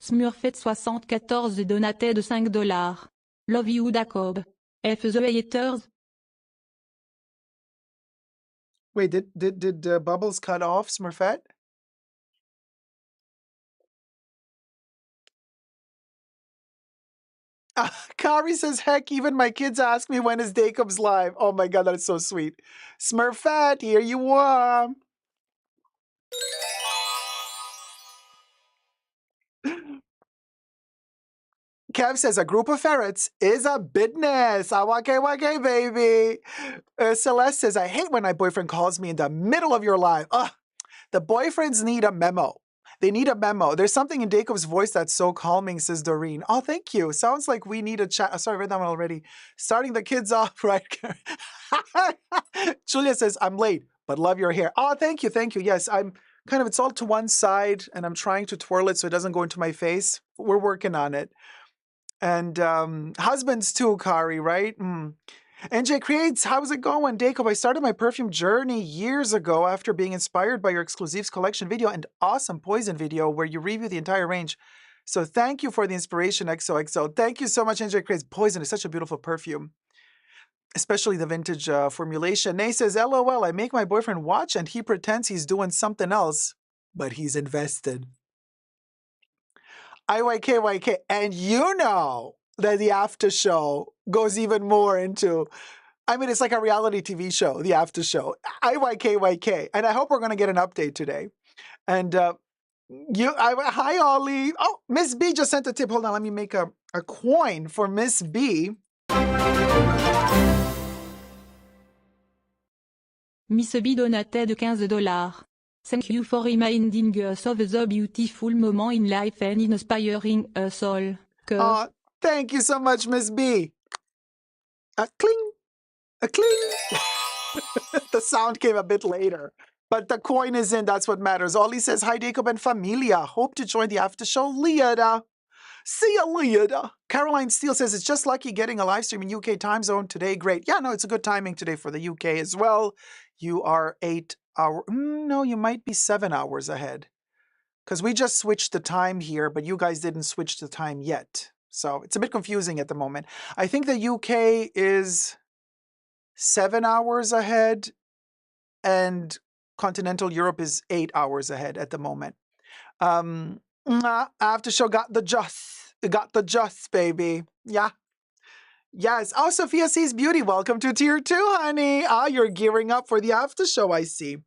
Smurfette74 donatait de $5. Love you, Dacob. F the haters. Wait, did Bubbles cut off, Smurfette? Kari says, heck, even my kids ask me when is Dacob's live. Oh my God, that is so sweet. Smurfette, here you are. Kev says, a group of ferrets is a business. Awake wake, baby. Celeste says, I hate when my boyfriend calls me in the middle of your live. Ugh, the boyfriends need a memo. They need a memo. There's something in Dacob's voice that's so calming, says Doreen. Oh, thank you. Sounds like we need a chat. Oh, sorry, I read that one already. Starting the kids off, right? Julia says, I'm late, but love your hair. Oh, thank you. Thank you. Yes, I'm kind of, it's all to one side, and I'm trying to twirl it so it doesn't go into my face. We're working on it. And husbands too, Kari, right? NJ Creates, how's it going? Dacob, I started my perfume journey years ago after being inspired by your Exclusives collection video and awesome Poison video where you review the entire range. So thank you for the inspiration, XOXO. Thank you so much, NJ Creates. Poison is such a beautiful perfume, especially the vintage formulation. Nay says, LOL, I make my boyfriend watch and he pretends he's doing something else, but he's invested. IYKYK, and you know that the after show goes even more into, I mean, it's like a reality TV show, the after show. IYKYK, and I hope we're going to get an update today. And hi, Ollie. Oh, Miss B just sent a tip. Hold on, let me make a coin for Miss B. Miss B donated de $15. Thank you for reminding us of the beautiful moment in life and inspiring us all. Oh, thank you so much, Miss B. A cling, a cling. The sound came a bit later, but the coin is in. That's what matters. Ollie says, hi, Dacob and Familia. Hope to join the after show. Lydia. See ya, Lydia. Caroline Steele says, it's just lucky getting a live stream in UK time zone today. Great. Yeah, no, it's a good timing today for the UK as well. You are 8 hours. No, you might be 7 hours ahead. Because we just switched the time here, but you guys didn't switch the time yet. So it's a bit confusing at the moment. I think the UK is 7 hours ahead and continental Europe is 8 hours ahead at the moment. After show got the just, baby. Yeah. Yes. Oh, Sophia sees beauty. Welcome to tier 2, honey. You're gearing up for the after show, I see.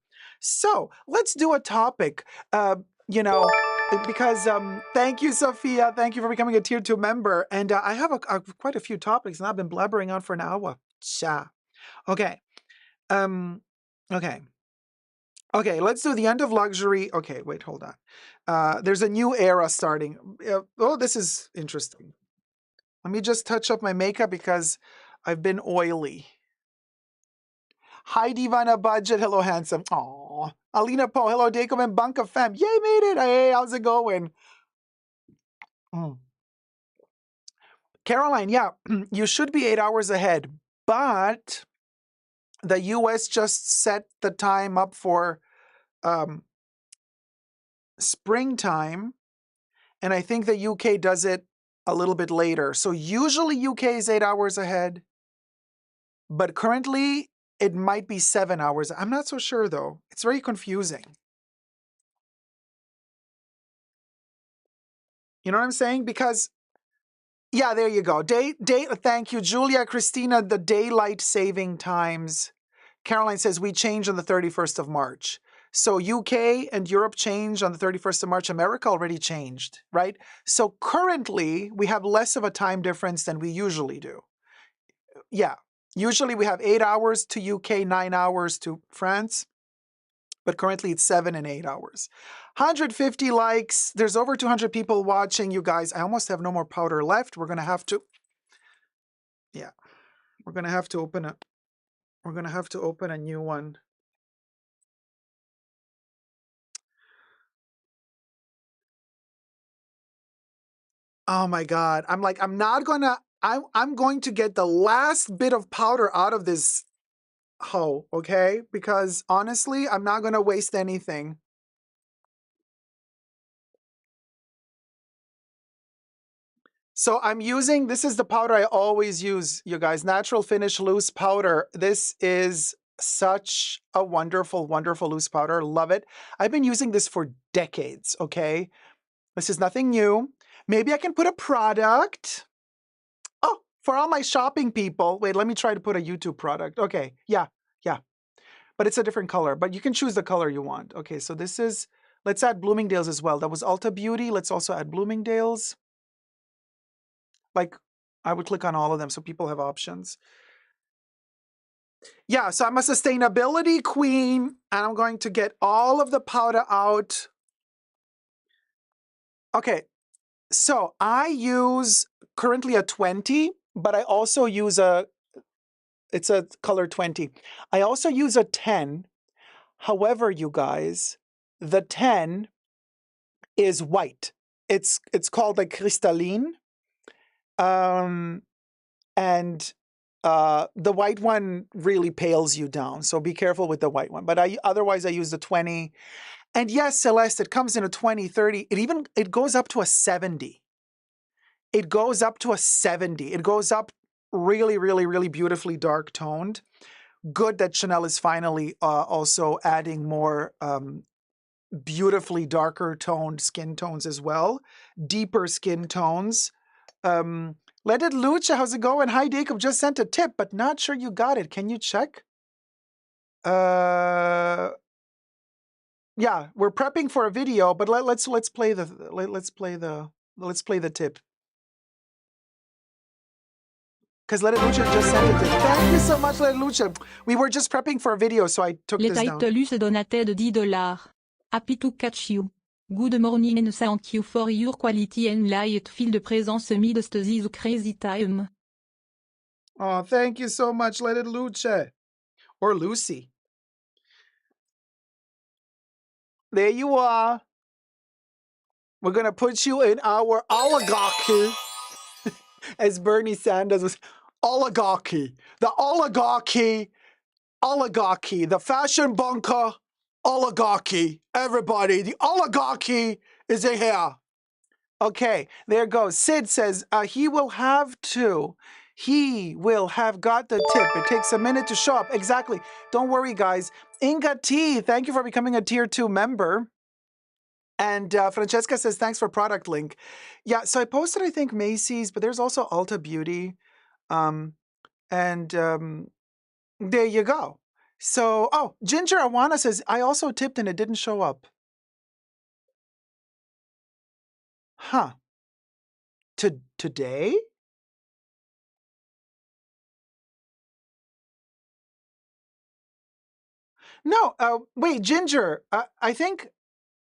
So let's do a topic. Because thank you, Sophia. Thank you for becoming a tier 2 member. And I have quite a few topics, and I've been blabbering on for an hour. Cha. Okay. Okay, let's do the end of luxury. Okay, wait, hold on. There's a new era starting. Oh, this is interesting. Let me just touch up my makeup because I've been oily. Hi, Divana Budget. Hello, handsome. Aw. Alina Poe. Hello, Dacob and Bunka Fam. Yay, made it. Hey, how's it going? Caroline, yeah, you should be 8 hours ahead, but the US just set the time up for springtime, and I think the UK does it a little bit later. So usually UK is 8 hours ahead, but currently it might be 7 hours. I'm not so sure though. It's very confusing. You know what I'm saying? Because, yeah, there you go. Thank you, Julia, Christina, the daylight saving times. Caroline says we change on the 31st of March. So UK and Europe change on the 31st of March. America already changed, right? So currently we have less of a time difference than we usually do. Yeah, usually we have 8 hours to UK, 9 hours to France, but currently it's 7 and 8 hours. 150 likes. There's over 200 people watching, you guys. I almost have no more powder left. We're going to have to, yeah, we're going to have to open a new one. Oh my God. I'm going to get the last bit of powder out of this hoe, okay? Because honestly, I'm not going to waste anything. So I'm using, this is the powder I always use, you guys, Natural Finish Loose Powder. This is such a wonderful, wonderful loose powder. Love it. I've been using this for decades, okay? This is nothing new. Maybe I can put a product. For all my shopping people, wait, let me try to put a YouTube product. Okay, yeah, yeah. But it's a different color, but you can choose the color you want. Okay, so this is, let's add Bloomingdale's as well. That was Ulta Beauty. Let's also add Bloomingdale's. Like, I would click on all of them so people have options. Yeah, so I'm a sustainability queen, and I'm going to get all of the powder out. Okay, so I use currently a 20, but I also use it's a color 20. I also use a 10. However, you guys, the 10 is white. It's called like crystalline. And the white one really pales you down. So be careful with the white one. But otherwise I use the 20. And yes, Celeste, it comes in a 20, 30. It goes up to a 70. It goes up to a 70. It goes up really, really, really beautifully dark toned. Good that Chanel is finally also adding more beautifully darker toned skin tones as well. Deeper skin tones. Let it Lucha, how's it going? Hi, Dacob, just sent a tip, but not sure you got it. Can you check? Yeah, we're prepping for a video, but let's play the tip. Because Let It Lucha just sent it. Thank you so much, Let It Lucha. We were just prepping for a video, so I took this down. Les se donated de $10. Happy to catch you. Good morning and thank you for your quality and light feel de présence amidst this crazy time. Oh, thank you so much, Let It Lucha. Or Lucy. There you are. We're going to put you in our oligarchy. As Bernie Sanders was, oligarchy. The oligarchy, the fashion bunker, oligarchy. Everybody, the oligarchy is in here. Okay, there goes. Sid says he will have got the tip. It takes a minute to show up. Exactly. Don't worry, guys. Inga T, thank you for becoming a tier 2 member. And Francesca says, thanks for product link. Yeah, so I posted, I think, Macy's, but there's also Ulta Beauty. There you go. So, oh, Ginger Awana says, I also tipped and it didn't show up. Huh. Today? No, wait, Ginger, I think,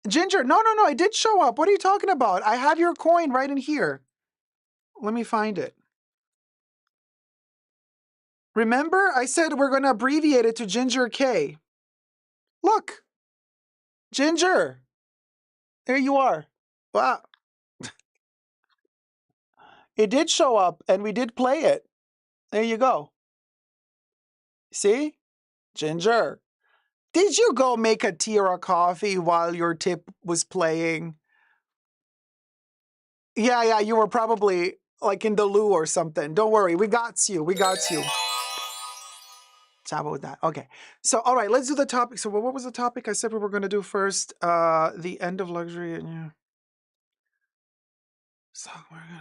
Ginger, no, it did show up. What are you talking about? I have your coin right in here. Let me find it. Remember, I said we're going to abbreviate it to Ginger K. Look, Ginger, there you are. Wow. It did show up and we did play it. There you go. See? Ginger. Did you go make a tea or a coffee while your tip was playing? Yeah, you were probably like in the loo or something. Don't worry, we got you. Chat with that. Okay. So, all right, let's do the topic. So, what was the topic I said we were going to do first? The end of luxury. Yeah. Stock market.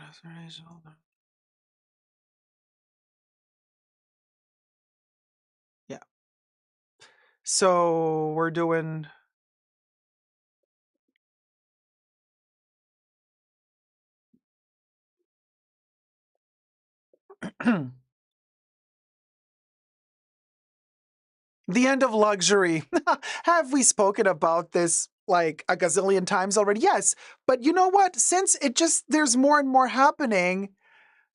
Yeah. So, we're doing... The end of luxury. Have we spoken about this like a gazillion times already? Yes. But you know what? Since there's more and more happening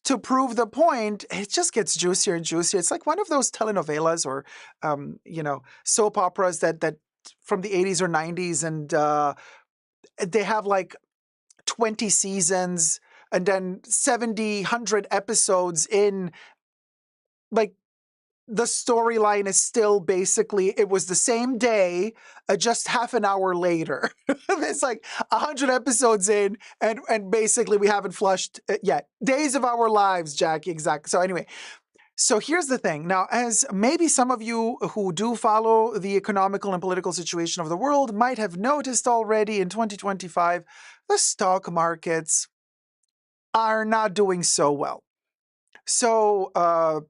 to prove the point, it just gets juicier and juicier. It's like one of those telenovelas or, soap operas that from the 80s or 90s. And they have like 20 seasons and then 70, 100 episodes in, like, the storyline is still basically, it was the same day, just half an hour later. It's like 100 episodes in, and basically we haven't flushed it yet. Days of our lives, Jackie, exactly. So anyway, so here's the thing. Now, as maybe some of you who do follow the economical and political situation of the world might have noticed already, in 2025, the stock markets are not doing so well. So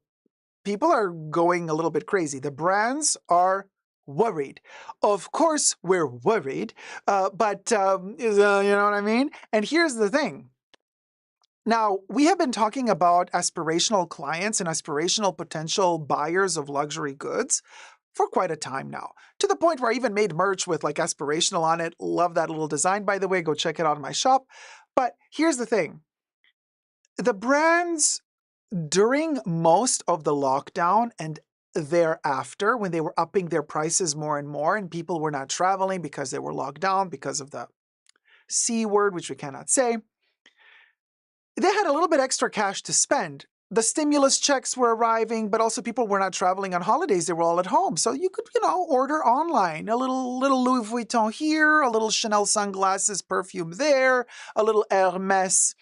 people are going a little bit crazy. The brands are worried. Of course, we're worried, but you know what I mean? And here's the thing. Now, we have been talking about aspirational clients and aspirational potential buyers of luxury goods for quite a time now, to the point where I even made merch with like aspirational on it. Love that little design, by the way. Go check it out in my shop. But here's the thing. The brands, during most of the lockdown and thereafter, when they were upping their prices more and more and people were not traveling because they were locked down because of the C word, which we cannot say, they had a little bit extra cash to spend. The stimulus checks were arriving, but also people were not traveling on holidays. They were all at home. So you could, order online. A little Louis Vuitton here, a little Chanel sunglasses, perfume there, a little Hermes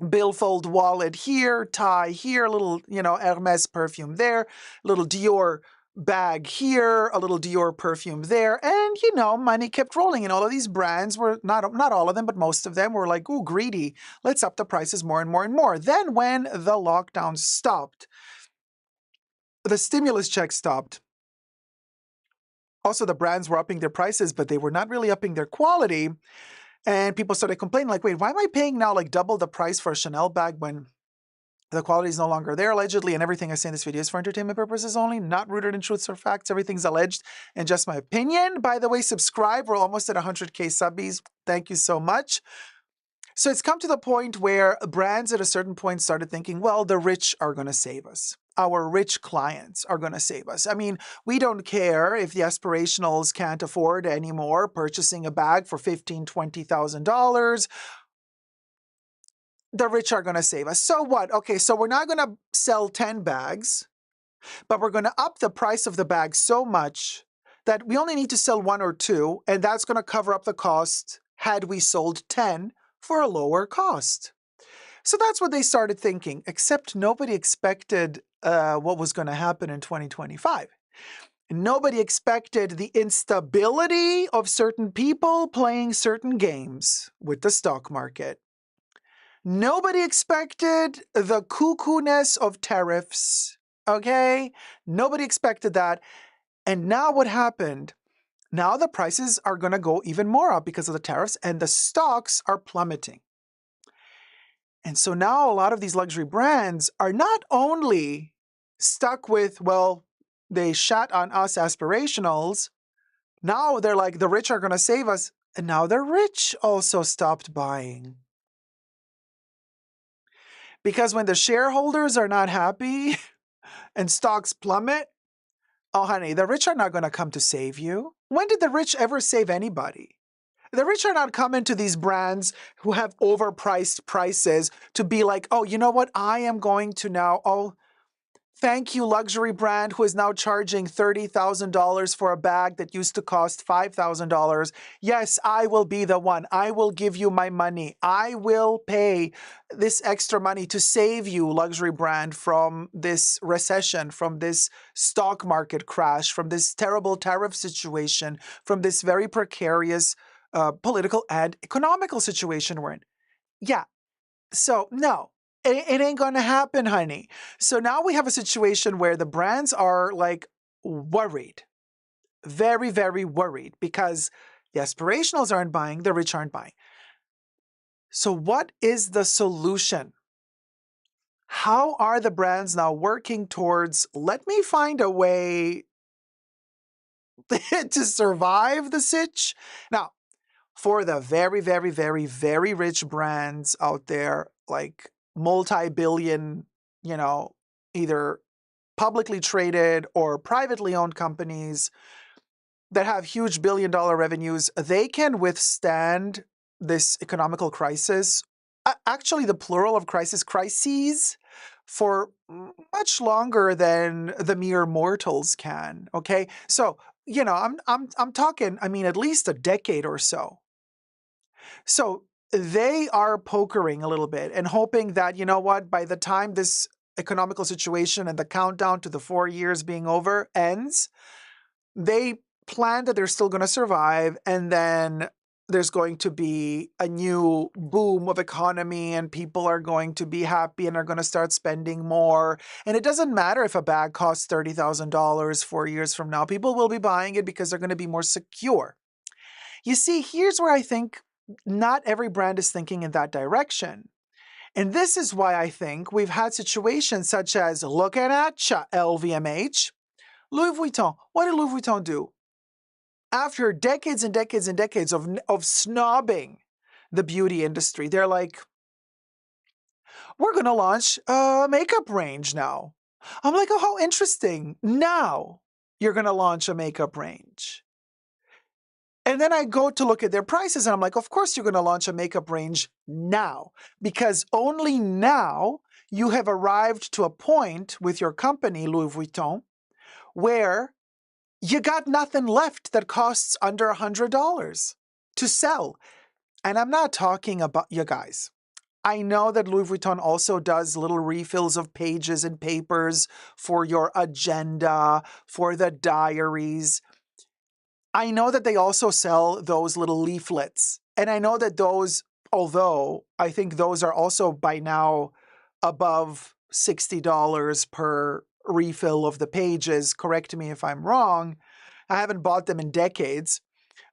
billfold wallet here, tie here, a little, Hermes perfume there, a little Dior bag here, a little Dior perfume there, and money kept rolling. And all of these brands were not all of them, but most of them were like, ooh, greedy. Let's up the prices more and more and more. Then when the lockdown stopped, the stimulus check stopped. Also, the brands were upping their prices, but they were not really upping their quality. And people started complaining, like, wait, why am I paying now like double the price for a Chanel bag when the quality is no longer there, allegedly, and everything I say in this video is for entertainment purposes only, not rooted in truths or facts. Everything's alleged and just my opinion. By the way, subscribe. We're almost at 100K subbies. Thank you so much. So it's come to the point where brands at a certain point started thinking, well, the rich are going to save us. Our rich clients are going to save us. I mean, we don't care if the aspirationals can't afford anymore purchasing a bag for $15,000, $20,000. The rich are going to save us. So what? Okay, so we're not going to sell 10 bags, but we're going to up the price of the bag so much that we only need to sell 1 or 2, and that's going to cover up the cost had we sold 10 for a lower cost. So that's what they started thinking, except nobody expected what was going to happen in 2025. Nobody expected the instability of certain people playing certain games with the stock market. Nobody expected the cuckoo-ness of tariffs, okay? Nobody expected that. And now what happened? Now the prices are going to go even more up because of the tariffs, and the stocks are plummeting. And so now a lot of these luxury brands are not only stuck with, well, they shat on us aspirationals. Now they're like, the rich are going to save us. And now the rich also stopped buying. Because when the shareholders are not happy and stocks plummet, oh, honey, the rich are not going to come to save you. When did the rich ever save anybody? The rich are not coming to these brands who have overpriced prices to be like, oh, you know what? I am going to now, oh, thank you, luxury brand who is now charging $30,000 for a bag that used to cost $5,000. Yes, I will be the one. I will give you my money. I will pay this extra money to save you, luxury brand, from this recession, from this stock market crash, from this terrible tariff situation, from this very precarious political and economical situation we're in. Yeah. So, no. It ain't going to happen, honey. So now we have a situation where the brands are like worried, very, very worried because the aspirationals aren't buying, the rich aren't buying. So what is the solution? How are the brands now working towards, let me find a way to survive the sitch? Now, for the very, very, very, very rich brands out there, like multi-billion, either publicly traded or privately owned companies that have huge billion-dollar revenues, they can withstand this economical crisis, actually the plural of crises, for much longer than the mere mortals can, okay? So, I'm talking, at least a decade or so. So they are pokering a little bit and hoping that, by the time this economical situation and the countdown to the 4 years being over ends, they plan that they're still going to survive. And then there's going to be a new boom of economy and people are going to be happy and are going to start spending more. And it doesn't matter if a bag costs $30,000 4 years from now. People will be buying it because they're going to be more secure. You see, here's where I think not every brand is thinking in that direction. And this is why I think we've had situations such as, looking at ya, LVMH, Louis Vuitton. What did Louis Vuitton do? After decades and decades and decades of snobbing the beauty industry, they're like, we're going to launch a makeup range now. I'm like, oh, how interesting. Now you're going to launch a makeup range. And then I go to look at their prices and I'm like, of course you're going to launch a makeup range now, because only now you have arrived to a point with your company, Louis Vuitton, where you got nothing left that costs under $100 to sell. And I'm not talking about you guys. I know that Louis Vuitton also does little refills of pages and papers for your agenda, for the diaries. I know that they also sell those little leaflets. And I know that those, although I think those are also by now above $60 per refill of the pages, correct me if I'm wrong. I haven't bought them in decades.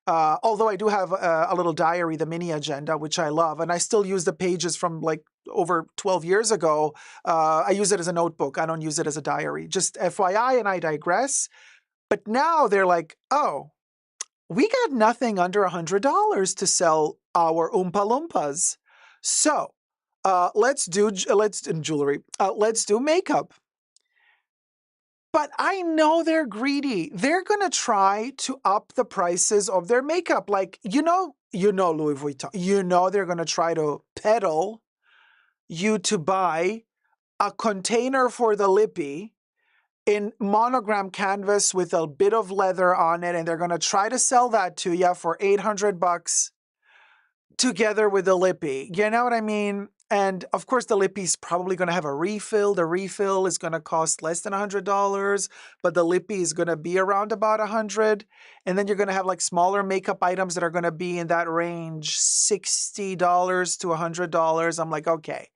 Although I do have a little diary, the mini agenda, which I love. And I still use the pages from like over 12 years ago. I use it as a notebook. I don't use it as a diary. Just FYI, and I digress. But now they're like, oh, we got nothing under $100 to sell our Oompa Loompas. So let's do jewelry. Let's do makeup. But I know they're greedy. They're going to try to up the prices of their makeup. Like, you know Louis Vuitton. You know they're going to try to peddle you to buy a container for the lippy in monogram canvas with a bit of leather on it, and they're going to try to sell that to you for $800 together with the lippy. You know what I mean? And of course, the lippy's probably going to have a refill. The refill is going to cost less than $100, but the lippy is going to be around about $100. And then you're going to have like smaller makeup items that are going to be in that range, $60 to $100. I'm like, okay.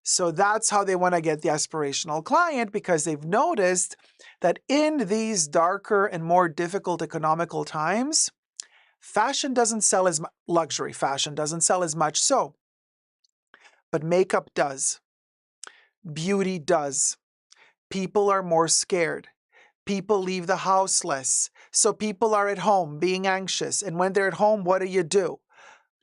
So that's how they want to get the aspirational client, because they've noticed that in these darker and more difficult economical times, fashion doesn't sell as much, luxury fashion doesn't sell as much. So, but makeup does. Beauty does. People are more scared. People leave the house less. So people are at home being anxious. And when they're at home, what do?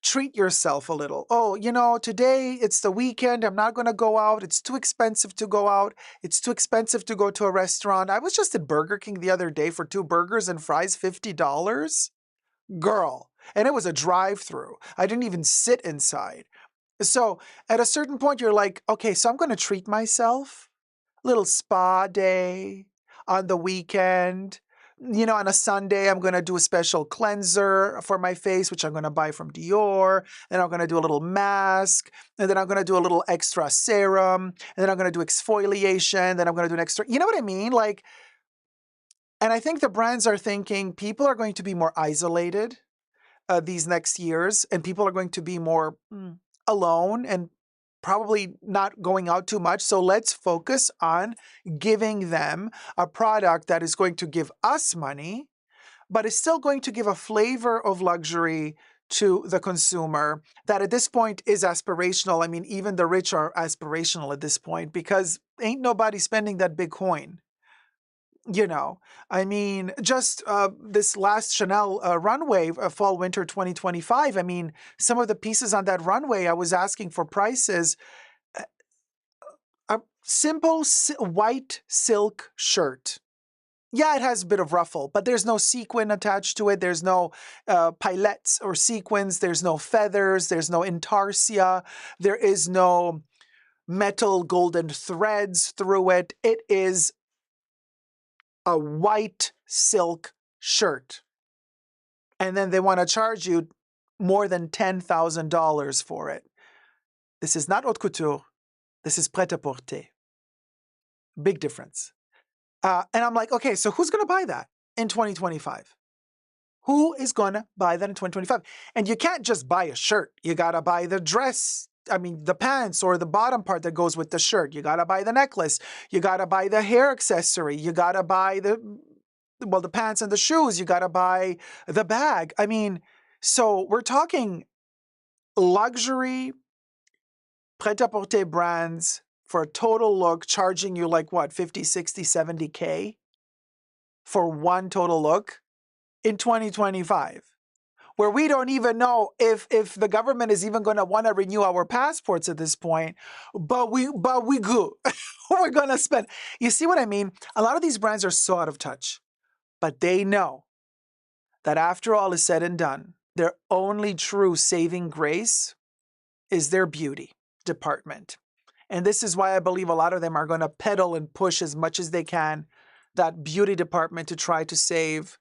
Treat yourself a little. Oh, today it's the weekend. I'm not going to go out. It's too expensive to go out. It's too expensive to go to a restaurant. I was just at Burger King the other day for 2 burgers and fries, $50. Girl. And it was a drive-through. I didn't even sit inside. So at a certain point, you're like, okay, so I'm going to treat myself. Little spa day on the weekend. On a Sunday, I'm going to do a special cleanser for my face, which I'm going to buy from Dior. Then I'm going to do a little mask. And then I'm going to do a little extra serum. And then I'm going to do exfoliation. Then I'm going to do an extra, you know what I mean? Like, and I think the brands are thinking people are going to be more isolated these next years, and people are going to be more alone and probably not going out too much. So let's focus on giving them a product that is going to give us money, but is still going to give a flavor of luxury to the consumer that at this point is aspirational. I mean, even the rich are aspirational at this point, because ain't nobody spending that big coin. I mean, just this last Chanel runway, fall winter 2025. I mean, some of the pieces on that runway, I was asking for prices. A simple white silk shirt. Yeah, it has a bit of ruffle, but there's no sequin attached to it. There's no paillettes or sequins. There's no feathers. There's no intarsia. There is no metal golden threads through it. It is a white silk shirt. And then they want to charge you more than $10,000 for it. This is not haute couture. This is prêt-à-porter. Big difference. And I'm like, okay, so who's going to buy that in 2025? Who is going to buy that in 2025? And you can't just buy a shirt. You got to buy the dress. I mean, the pants or the bottom part that goes with the shirt. You got to buy the necklace. You got to buy the hair accessory. You got to buy the pants and the shoes. You got to buy the bag. I mean, so we're talking luxury pret-a-porter brands for a total look charging you like what, 50, 60, 70K for one total look in 2025, where we don't even know if the government is even going to want to renew our passports at this point, but we go. We're going to spend. You see what I mean? A lot of these brands are so out of touch, but they know that after all is said and done, their only true saving grace is their beauty department. And this is why I believe a lot of them are going to pedal and push as much as they can that beauty department to try to save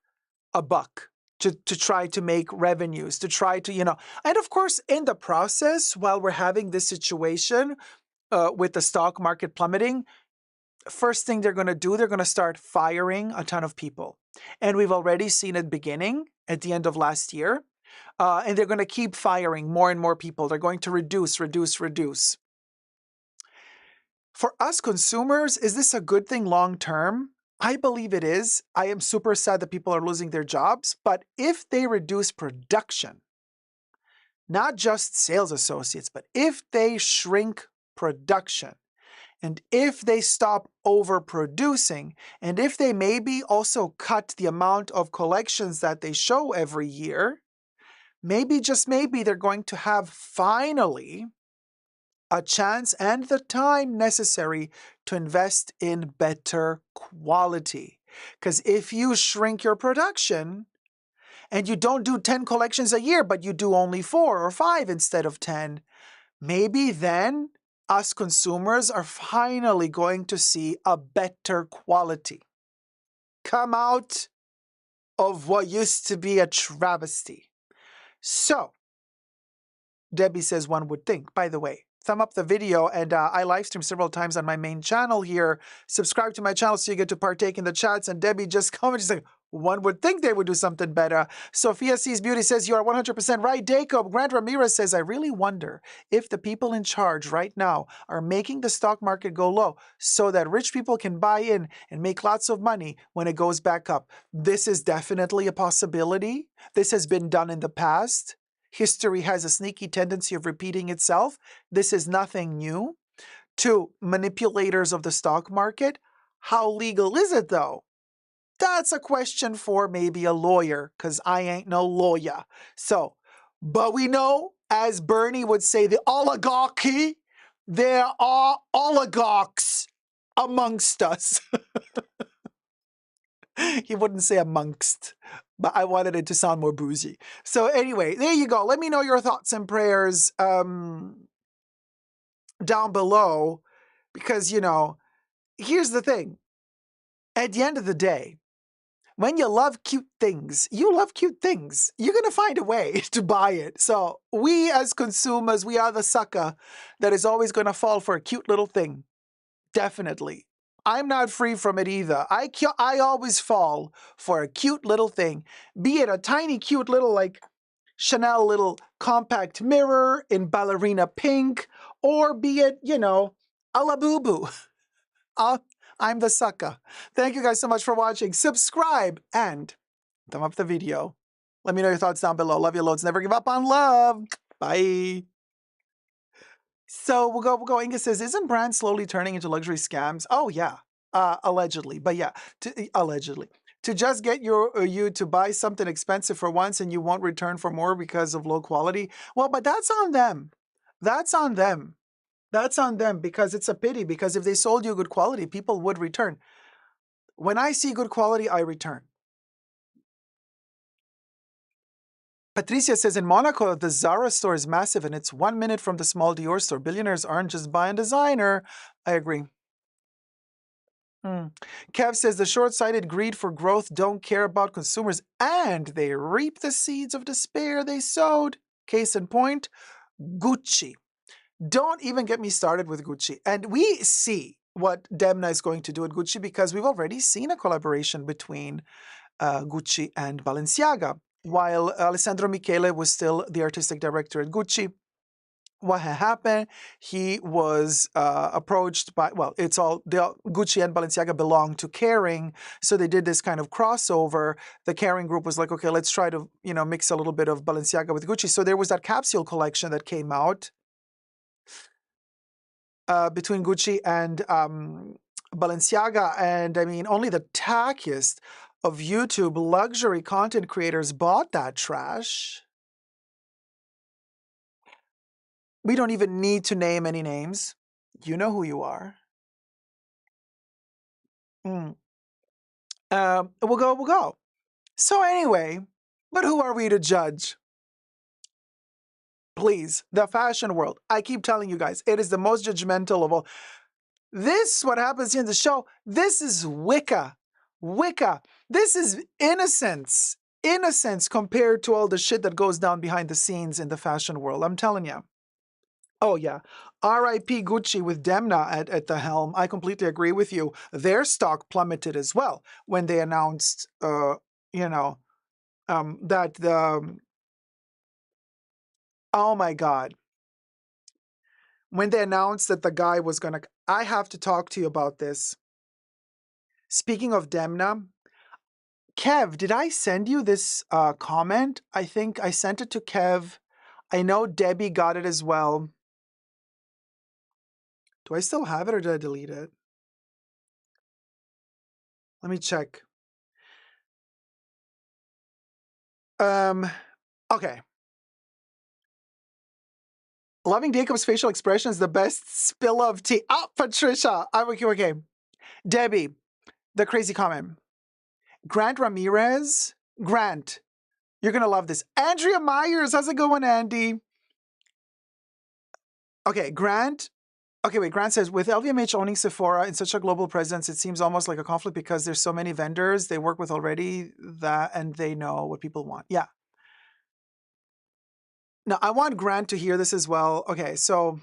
a buck, to try to make revenues, to try to, and of course, in the process, while we're having this situation with the stock market plummeting, first thing they're going to do, they're going to start firing a ton of people. And we've already seen it beginning at the end of last year. And they're going to keep firing more and more people. They're going to reduce. For us consumers, is this a good thing long term? I believe it is. I am super sad that people are losing their jobs. But if they reduce production, not just sales associates, but if they shrink production, and if they stop overproducing, and if they maybe also cut the amount of collections that they show every year, maybe, just maybe, they're going to have finally a chance and the time necessary to invest in better quality. Because if you shrink your production and you don't do 10 collections a year, but you do only 4 or 5 instead of 10, maybe then us consumers are finally going to see a better quality come out of what used to be a travesty. So, Debbie says one would think. By the way, thumb up the video, and I live stream several times on my main channel here. Subscribe to my channel so you get to partake in the chats. And Debbie just commented, she's like, one would think they would do something better. Sophia Sees Beauty says, you are 100% right. Dacob. Grant Ramirez says, I really wonder if the people in charge right now are making the stock market go low so that rich people can buy in and make lots of money when it goes back up. This is definitely a possibility. This has been done in the past. History has a sneaky tendency of repeating itself. This is nothing new. To manipulators of the stock market, how legal is it though? That's a question for maybe a lawyer, because I ain't no lawyer. So, but we know, as Bernie would say, the oligarchy, there are oligarchs amongst us. He wouldn't say amongst, but I wanted it to sound more bougie. So anyway, there you go. Let me know your thoughts and prayers down below, because, here's the thing. At the end of the day, when you love cute things, you love cute things. You're going to find a way to buy it. So we as consumers, we are the sucker that is always going to fall for a cute little thing. Definitely. I'm not free from it either. I always fall for a cute little thing, be it a tiny cute little like Chanel little compact mirror in ballerina pink, or be it, a Labubu. I'm the sucker. Thank you guys so much for watching. Subscribe and thumb up the video. Let me know your thoughts down below. Love you loads. Never give up on love. Bye. So we'll go. Inga says, isn't brand slowly turning into luxury scams? Oh, yeah. Allegedly. But yeah, allegedly. To just get you to buy something expensive for once and you won't return for more because of low quality. Well, but that's on them. That's on them. That's on them, because it's a pity, because if they sold you good quality, people would return. When I see good quality, I return. Patricia says, in Monaco, the Zara store is massive and it's 1 minute from the small Dior store. Billionaires aren't just buying designer. I agree. Kev says, the short-sighted greed for growth don't care about consumers and they reap the seeds of despair they sowed. Case in point, Gucci. Don't even get me started with Gucci. And we see what Demna is going to do at Gucci, because we've already seen a collaboration between Gucci and Balenciaga. while Alessandro Michele was still the artistic director at Gucci. What had happened? He was approached by, well, Gucci and Balenciaga belong to Kering, so they did this kind of crossover. The Kering group was like, okay, let's try to, mix a little bit of Balenciaga with Gucci. So there was that capsule collection that came out between Gucci and Balenciaga. And I mean, only the tackiest of YouTube luxury content creators bought that trash. We don't even need to name any names. You know who you are. We'll go. So anyway, but who are we to judge? Please, the fashion world. I keep telling you guys, it is the most judgmental of all. This, what happens here in the show, this is Wicca. Wicca. This is innocence. Innocence compared to all the shit that goes down behind the scenes in the fashion world. I'm telling you. Oh, yeah. R.I.P. Gucci with Demna at the helm. I completely agree with you. Their stock plummeted as well when they announced, that the... Oh, my God. When they announced that the guy was going to... I have to talk to you about this. Speaking of Demna, Kev, did I send you this comment? I think I sent it to Kev. I know Debbie got it as well. Do I still have it or did I delete it? Let me check. Okay. Loving Dacob's facial expression is the best spill of tea. Oh, Patricia. Okay. Debbie, the crazy comment. Grant Ramirez. Grant, you're going to love this. Andrea Myers. How's it going, Andy? Okay, Grant. Okay, wait. Grant says, with LVMH owning Sephora in such a global presence, it seems almost like a conflict because there's so many vendors they work with already and they know what people want. Yeah. Now, I want Grant to hear this as well. Okay, so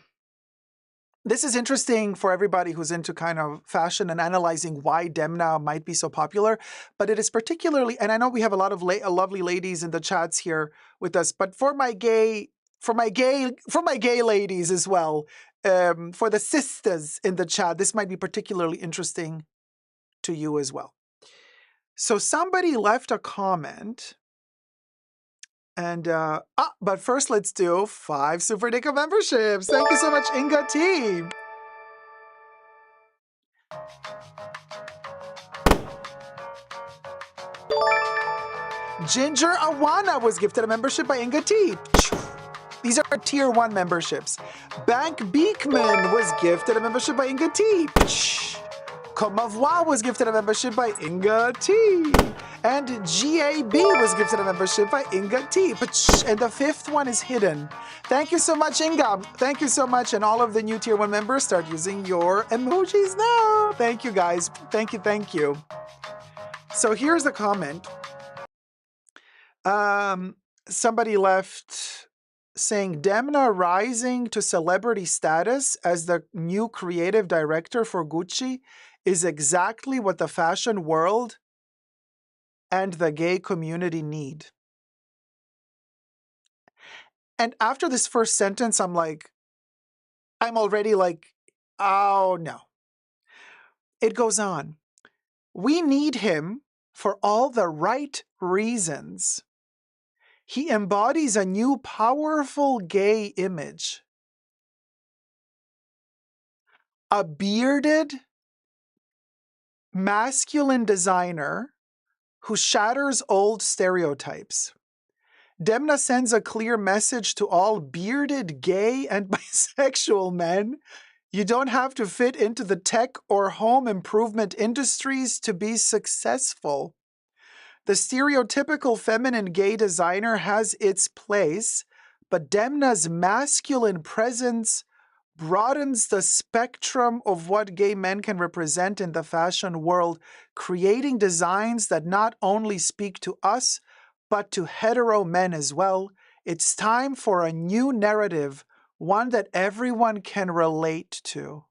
this is interesting for everybody who's into kind of fashion and analyzing why Demna might be so popular, but it is particularly, and I know we have a lot of lovely ladies in the chats here with us, but for my gay ladies as well, for the sisters in the chat, this might be particularly interesting to you as well. So somebody left a comment. And, but first let's do 5 Super Dacob memberships. Thank you so much, Inga T. Ginger Awana was gifted a membership by Inga T. These are tier 1 memberships. Bank Beekman was gifted a membership by Inga T. Comme Avoir was gifted a membership by Inga T. And GAB was gifted a membership by Inga T. And the 5th one is hidden. Thank you so much, Inga. Thank you so much. And all of the new tier 1 members, start using your emojis now. Thank you, guys. Thank you. So here's the comment. Somebody left saying, Demna rising to celebrity status as the new creative director for Gucci is exactly what the fashion world and the gay community need. And after this first sentence, I'm already like, oh no. It goes on. We need him for all the right reasons. He embodies a new powerful gay image. A bearded, masculine designer who shatters old stereotypes. Demna sends a clear message to all bearded, gay, and bisexual men. You don't have to fit into the tech or home improvement industries to be successful. The stereotypical feminine gay designer has its place, but Demna's masculine presence broadens the spectrum of what gay men can represent in the fashion world, creating designs that not only speak to us, but to hetero men as well. It's time for a new narrative, one that everyone can relate to.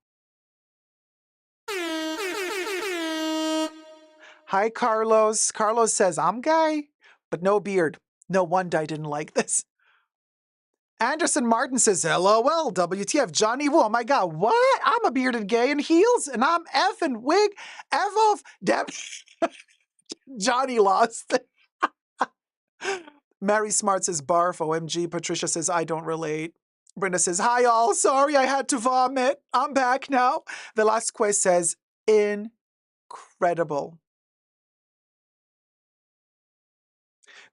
Hi, Carlos. Carlos says, I'm gay, but no beard. No wonder I didn't like this. Anderson Martin says, LOL, WTF, Johnny Woo. Oh my God, what? I'm a bearded gay in heels and I'm effing wig. F off. Johnny lost. Mary Smart says, barf, OMG. Patricia says, I don't relate. Brenda says, hi all, sorry I had to vomit. I'm back now. Velasquez says, incredible.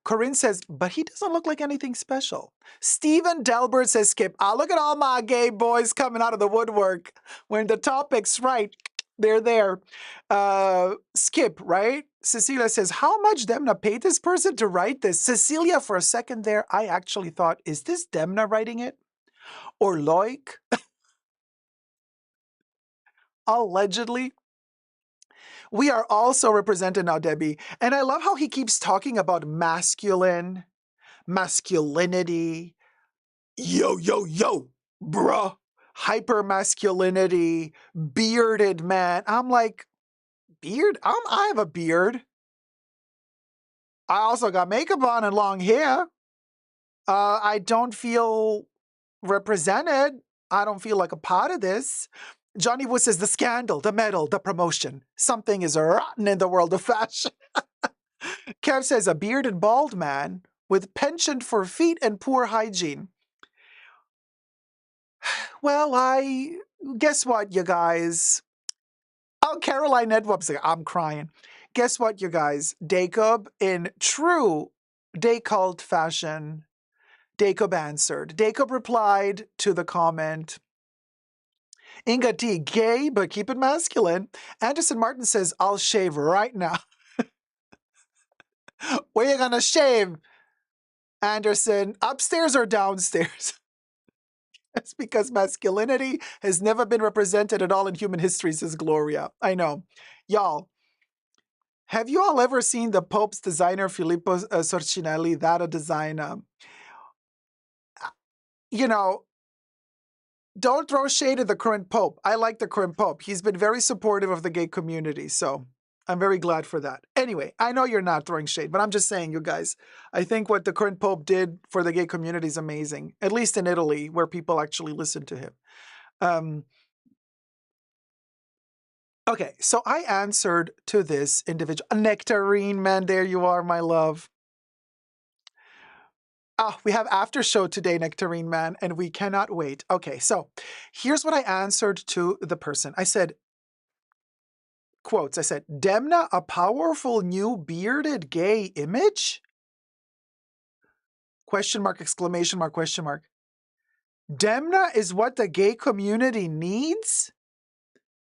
Corinne says, but he doesn't look like anything special. Stephen Delbert says, Skip, look at all my gay boys coming out of the woodwork. When the topic's right, they're there. Skip, right? Cecilia says, how much Demna paid this person to write this? Cecilia, for a second there, I actually thought, is this Demna writing it? Or Loic? Allegedly. We are also represented now, Debbie. And I love how he keeps talking about masculinity. Yo, yo, yo, bruh. Hyper masculinity, bearded man. I'm like, beard? I have a beard. I also got makeup on and long hair. I don't feel represented. I don't feel like a part of this. Johnny Wood says the scandal, the medal, the promotion. Something is rotten in the world of fashion. Kev says a bearded bald man with penchant for feet and poor hygiene. Well, guess what, you guys? Oh, Caroline Edwab's like, I'm crying. Guess what, you guys? Dacob, in true Descult fashion, Dacob answered. Dacob replied to the comment, Inga T, gay, but keep it masculine. Anderson Martin says, I'll shave right now. Where you gonna shave, Anderson? Upstairs or downstairs? That's because masculinity has never been represented at all in human history, says Gloria. I know. Y'all, have you all ever seen the Pope's designer, Filippo Sorcinelli, that a designer? You know, don't throw shade at the current Pope. I like the current Pope. He's been very supportive of the gay community, so I'm very glad for that. Anyway, I know you're not throwing shade, but I'm just saying, you guys, I think what the current Pope did for the gay community is amazing, at least in Italy, where people actually listen to him. Okay, so I answered to this individual. Nectarine, man, there you are, my love. We have after show today, Nectarine Man, and we cannot wait. Okay, so here's what I answered to the person. I said, quotes, I said, Demna, a powerful new bearded gay image? Question mark, exclamation mark, question mark. Demna is what the gay community needs?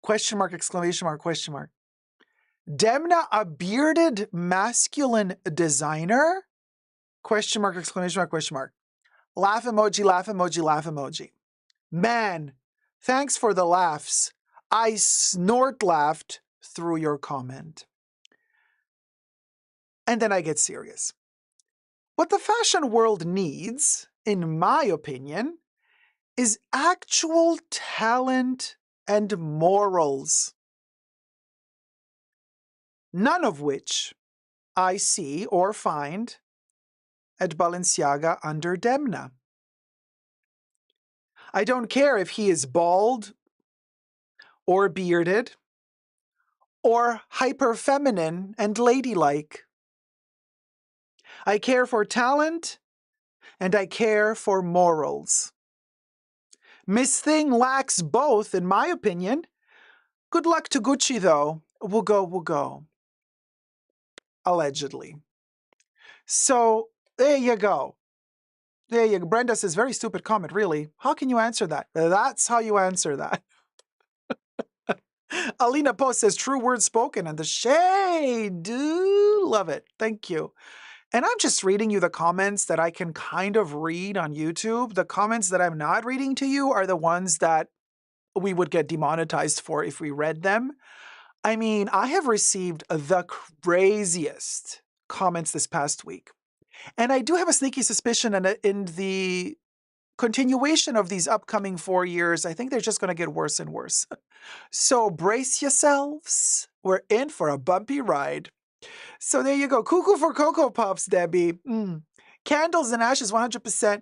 Question mark, exclamation mark, question mark. Demna, a bearded masculine designer? Question mark, exclamation mark, question mark. Laugh emoji, laugh emoji, laugh emoji. Man, thanks for the laughs. I snort laughed through your comment. And then I get serious. What the fashion world needs, in my opinion, is actual talent and morals. None of which I see or find at Balenciaga under Demna. I don't care if he is bald or bearded or hyper-feminine and ladylike. I care for talent and I care for morals. Miss Thing lacks both, in my opinion. Good luck to Gucci, though. We'll go. Allegedly. So, there you go. There you go. Brenda says, very stupid comment, really. How can you answer that? That's how you answer that. Alina Post says, true words spoken and the shade. Do love it. Thank you. And I'm just reading you the comments that I can kind of read on YouTube. The comments that I'm not reading to you are the ones that we would get demonetized for if we read them. I mean, I have received the craziest comments this past week. And I do have a sneaky suspicion in the continuation of these upcoming 4 years, I think they're just going to get worse and worse. So brace yourselves. We're in for a bumpy ride. So there you go. Cuckoo for Cocoa Puffs, Debbie. Candles and Ashes, 100%.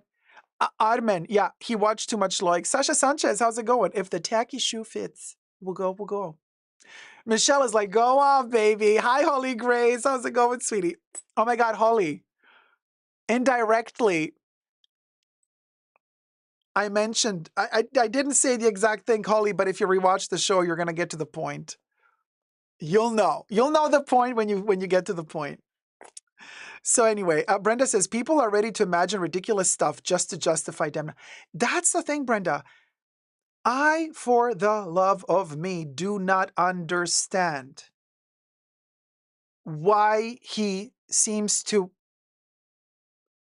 Armen, yeah, he watched too much like. Sasha Sanchez, how's it going? If the tacky shoe fits, we'll go. Michelle is like, go off, baby. Hi, Holly Grace. How's it going, sweetie? Oh my God, Holly. Indirectly, I mentioned, I didn't say the exact thing, Holly, but if you rewatch the show, you're going to get to the point. You'll know. You'll know the point when you get to the point. So anyway, Brenda says, people are ready to imagine ridiculous stuff just to justify Demna. That's the thing, Brenda. I, for the love of me, do not understand why he seems to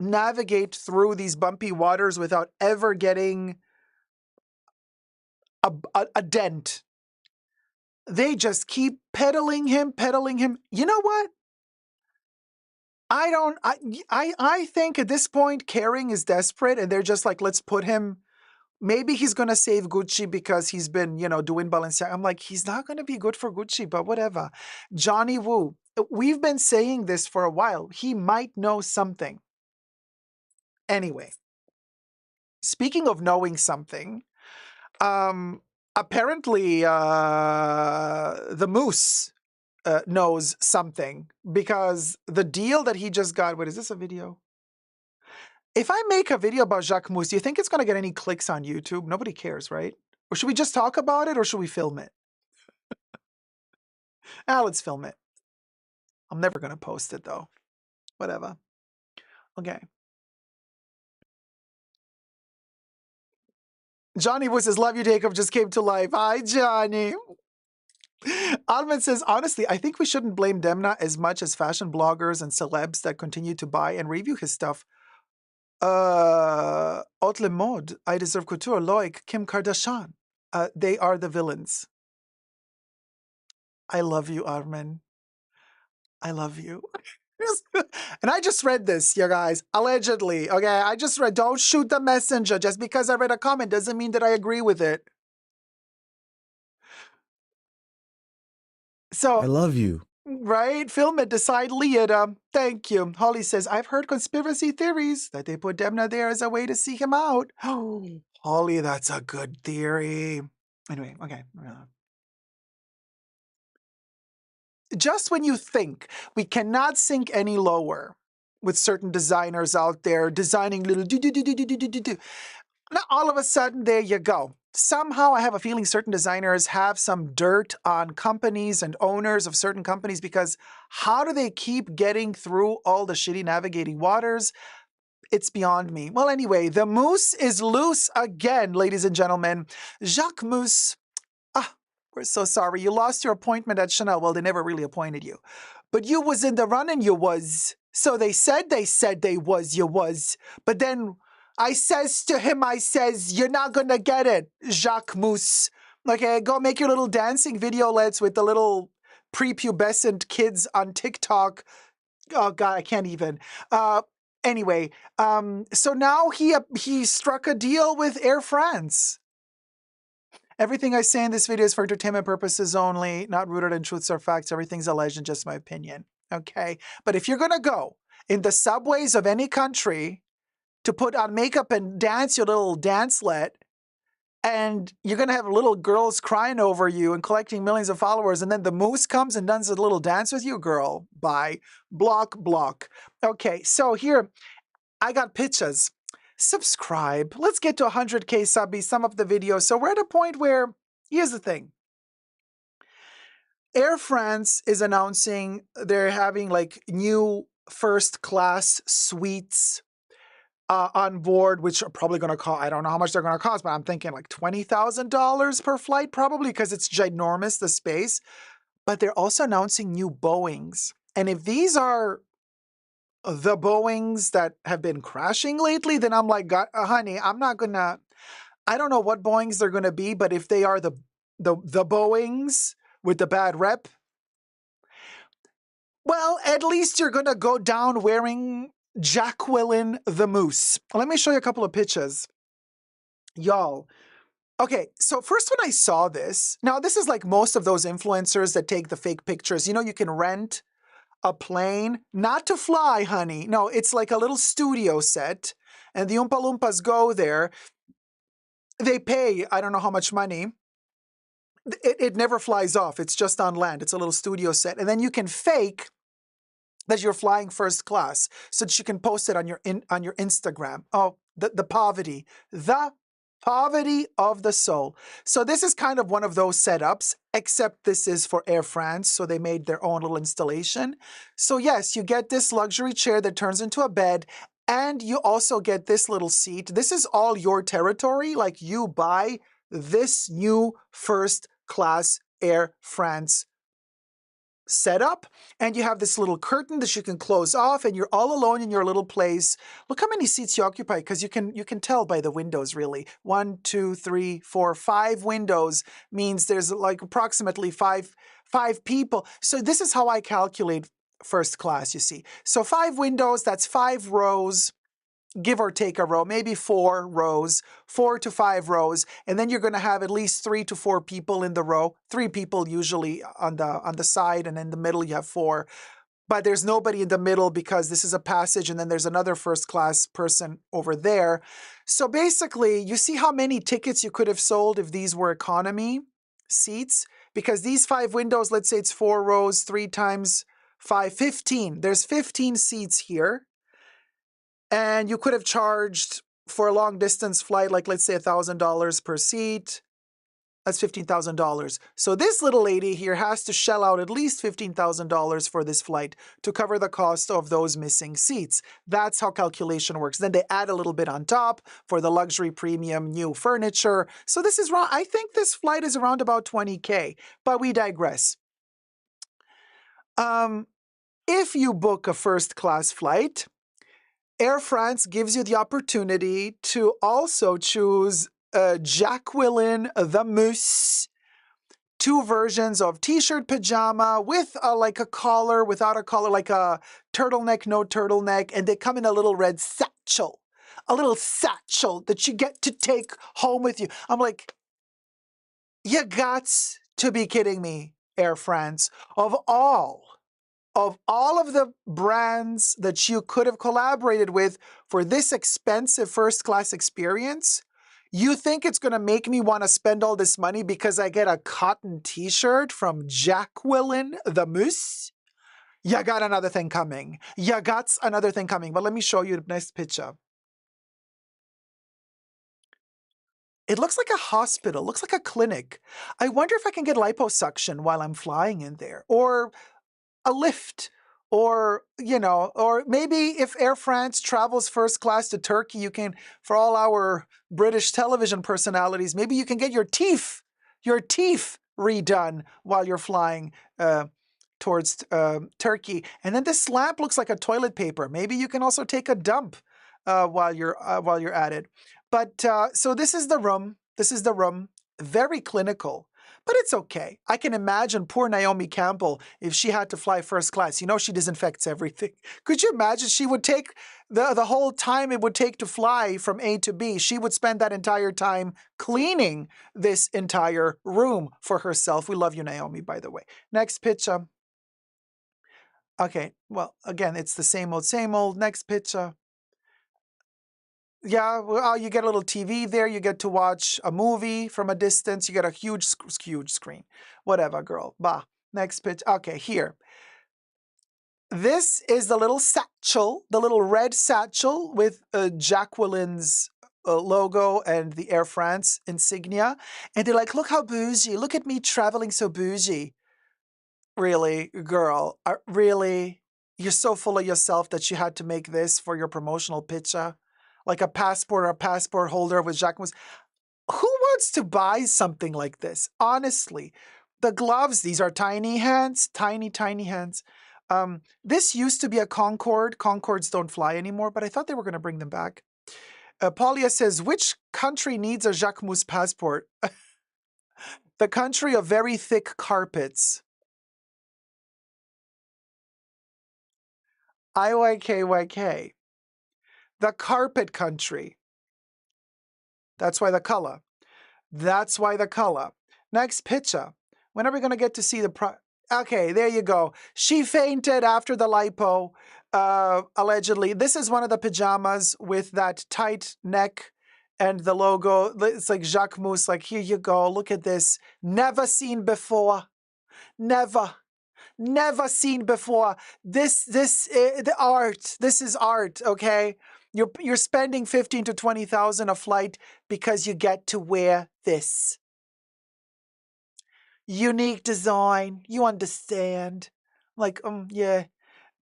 navigate through these bumpy waters without ever getting a dent. They just keep peddling him. You know what? I think at this point, Kering is desperate and they're just like, let's put him, maybe he's going to save Gucci because he's been, doing Balenciaga. I'm like, he's not going to be good for Gucci, but whatever. Johnny Wu, we've been saying this for a while. He might know something. Anyway, speaking of knowing something, apparently the Moose knows something because the deal that he just got, wait, is this a video? If I make a video about Jacquemus, do you think it's going to get any clicks on YouTube? Nobody cares, right? Or should we just talk about it or should we film it? Let's film it. I'm never going to post it though. Whatever. Okay. Johnny Wu says, love you, Dacob, just came to life. Hi, Johnny. Alman says, honestly, I think we shouldn't blame Demna as much as fashion bloggers and celebs that continue to buy and review his stuff. Haute le mode, I Deserve Couture, Loic, Kim Kardashian. They are the villains. I love you, Armen. I love you. And I just read this, you guys, allegedly. Okay, I just read, don't shoot the messenger. Just because I read a comment doesn't mean that I agree with it. So I love you. Right? Film it, decide Lydia. Thank you. Holly says, I've heard conspiracy theories that they put Demna there as a way to see him out. Oh, Holly, that's a good theory. Anyway, okay. Just when you think we cannot sink any lower with certain designers out there designing little do. Now, all of a sudden, there you go. Somehow, I have a feeling certain designers have some dirt on companies and owners of certain companies because how do they keep getting through all the shitty navigating waters? It's beyond me. Well, anyway, the moose is loose again, ladies and gentlemen. Jacquemus, we're so sorry. You lost your appointment at Chanel. Well, they never really appointed you. But you was in the running, you was. So they said you was. But then I says to him, you're not going to get it, Jacquemus. Okay, go make your little dancing videolets with the little prepubescent kids on TikTok. Oh, God, I can't even. Anyway, so now he struck a deal with Air France. Everything I say in this video is for entertainment purposes only, not rooted in truths or facts. Everything's a legend, just my opinion. Okay? But if you're going to go in the subways of any country to put on makeup and dance your little dancelet, and you're going to have little girls crying over you and collecting millions of followers, and then the moose comes and does a little dance with you, girl, bye. Block. Okay, so here, I got pictures. Subscribe. Let's get to 100K subbies, sum up the video. So we're at a point where, here's the thing. Air France is announcing they're having like new first class suites on board, which are probably going to cost, I don't know how much they're going to cost, but I'm thinking like $20,000 per flight, probably because it's ginormous, the space. But they're also announcing new Boeings. And if these are the Boeings that have been crashing lately, then I'm like, God, honey, I'm not gonna, I don't know what Boeings they're gonna be, but if they are the Boeings with the bad rep, well, at least you're gonna go down wearing Jacqueline the Moose. Let me show you a couple of pictures. Y'all. Okay, so first when I saw this, now this is like most of those influencers that take the fake pictures. You know, you can rent a plane, not to fly, honey. No, it's like a little studio set, and the Oompa Loompas go there. They pay, I don't know how much money. It never flies off. It's just on land. It's a little studio set. And then you can fake that you're flying first class so that you can post it on your Instagram. Oh, the poverty. The poverty of the soul. So this is kind of one of those setups, except this is for Air France, so they made their own little installation. So yes, you get this luxury chair that turns into a bed, and you also get this little seat. This is all your territory, like you buy this new first class Air France setup, and you have this little curtain that you can close off, and you're all alone in your little place. Look how many seats you occupy, because you can tell by the windows, really. 1, 2, 3, 4, 5 windows means there's like approximately five people. So this is how I calculate first class, you see. So 5 windows, that's 5 rows, give or take a row, maybe 4 rows, 4 to 5 rows, and then you're going to have at least 3 to 4 people in the row. 3 people usually on the side, and in the middle you have 4. But there's nobody in the middle because this is a passage, and then there's another first class person over there. So basically, you see how many tickets you could have sold if these were economy seats? Because these 5 windows, let's say it's 4 rows, 3 times 5, 15. There's 15 seats here. And you could have charged for a long distance flight, like let's say $1,000 per seat. That's $15,000. So this little lady here has to shell out at least $15,000 for this flight to cover the cost of those missing seats. That's how calculation works. Then they add a little bit on top for the luxury premium new furniture. So this is wrong. I think this flight is around about $20K, but we digress. If you book a first class flight, Air France gives you the opportunity to also choose Jacquemus, the Mousse, 2 versions of t-shirt pajama with like a collar, without a collar, like a turtleneck, no turtleneck, and they come in a little red satchel, that you get to take home with you. I'm like, you gots to be kidding me, Air France. Of all of the brands that you could have collaborated with for this expensive first class experience, you think it's going to make me want to spend all this money because I get a cotton t-shirt from Jacquemus, the Mousse? You got another thing coming. You got another thing coming. But let me show you the next picture. It looks like a hospital, looks like a clinic. I wonder if I can get liposuction while I'm flying in there, or a lift, or, you know, or maybe if Air France travels first class to Turkey, you can, for all our British television personalities, maybe you can get your teeth redone while you're flying towards Turkey. And then this lamp looks like a toilet paper. Maybe you can also take a dump while you're at it. But so this is the room. This is the room. Very clinical. But it's okay. I can imagine poor Naomi Campbell, if she had to fly first class. You know, she disinfects everything. Could you imagine? She would take the whole time it would take to fly from A to B. She would spend that entire time cleaning this entire room for herself. We love you, Naomi, by the way. Next picture. Okay, well, again, it's the same old, same old. Next picture. Yeah, well, you get a little TV there. You get to watch a movie from a distance. You get a huge screen. Whatever, girl. Bah. Next pitch. Okay, here. This is the little satchel, the little red satchel with Jacqueline's logo and the Air France insignia. And they're like, look how bougie. Look at me traveling so bougie. Really, girl? Really? You're so full of yourself that you had to make this for your promotional picture? Like a passport or a passport holder with Jacquemus. Who wants to buy something like this? Honestly, the gloves, these are tiny hands, tiny, tiny hands. This used to be a Concorde. Concordes don't fly anymore, but I thought they were going to bring them back. Paulia says, which country needs a Jacquemus passport? The country of very thick carpets. IYKYK. The carpet country. That's why the color. That's why the color. Next picture. When are we going to get to see the Okay, there you go. She fainted after the lipo, allegedly. This is one of the pajamas with that tight neck and the logo. It's like Jacquemus, like, here you go. Look at this. Never seen before. Never. Never seen before. The art. This is art, okay? You're spending 15 to 20,000 a flight because you get to wear this. Unique design. You understand. Like, yeah.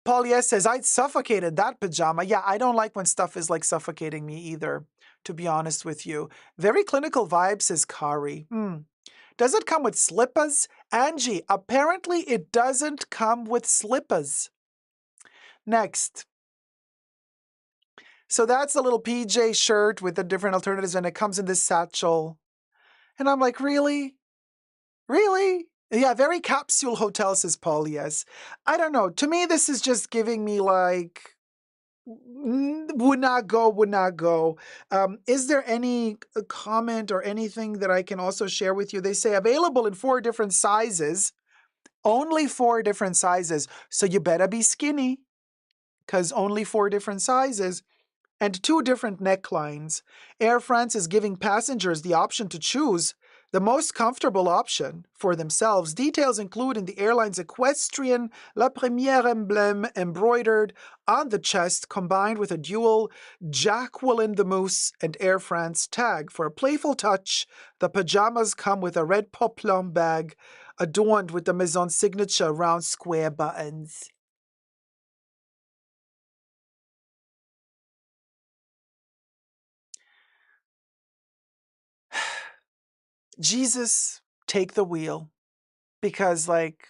Paul Yes says, I'd suffocated that pajama. Yeah, I don't like when stuff is like suffocating me either, to be honest with you. Very clinical vibe, says Kari. Does it come with slippers? Angie, apparently it doesn't come with slippers. Next. So that's a little PJ shirt with the different alternatives, and it comes in this satchel. And I'm like, really? Really? Yeah, very capsule hotel, says Paul, yes. I don't know. To me, this is just giving me like, would not go, would not go. Is there any comment or anything that I can also share with you? They say available in 4 different sizes, only 4 different sizes. So you better be skinny, because only 4 different sizes. And 2 different necklines. Air France is giving passengers the option to choose the most comfortable option for themselves. Details include in the airline's equestrian La Première emblem embroidered on the chest, combined with a dual Jacqueline the Moose and Air France tag. For a playful touch, the pajamas come with a red poplin bag adorned with the Maison signature round square buttons. Jesus, take the wheel, because like,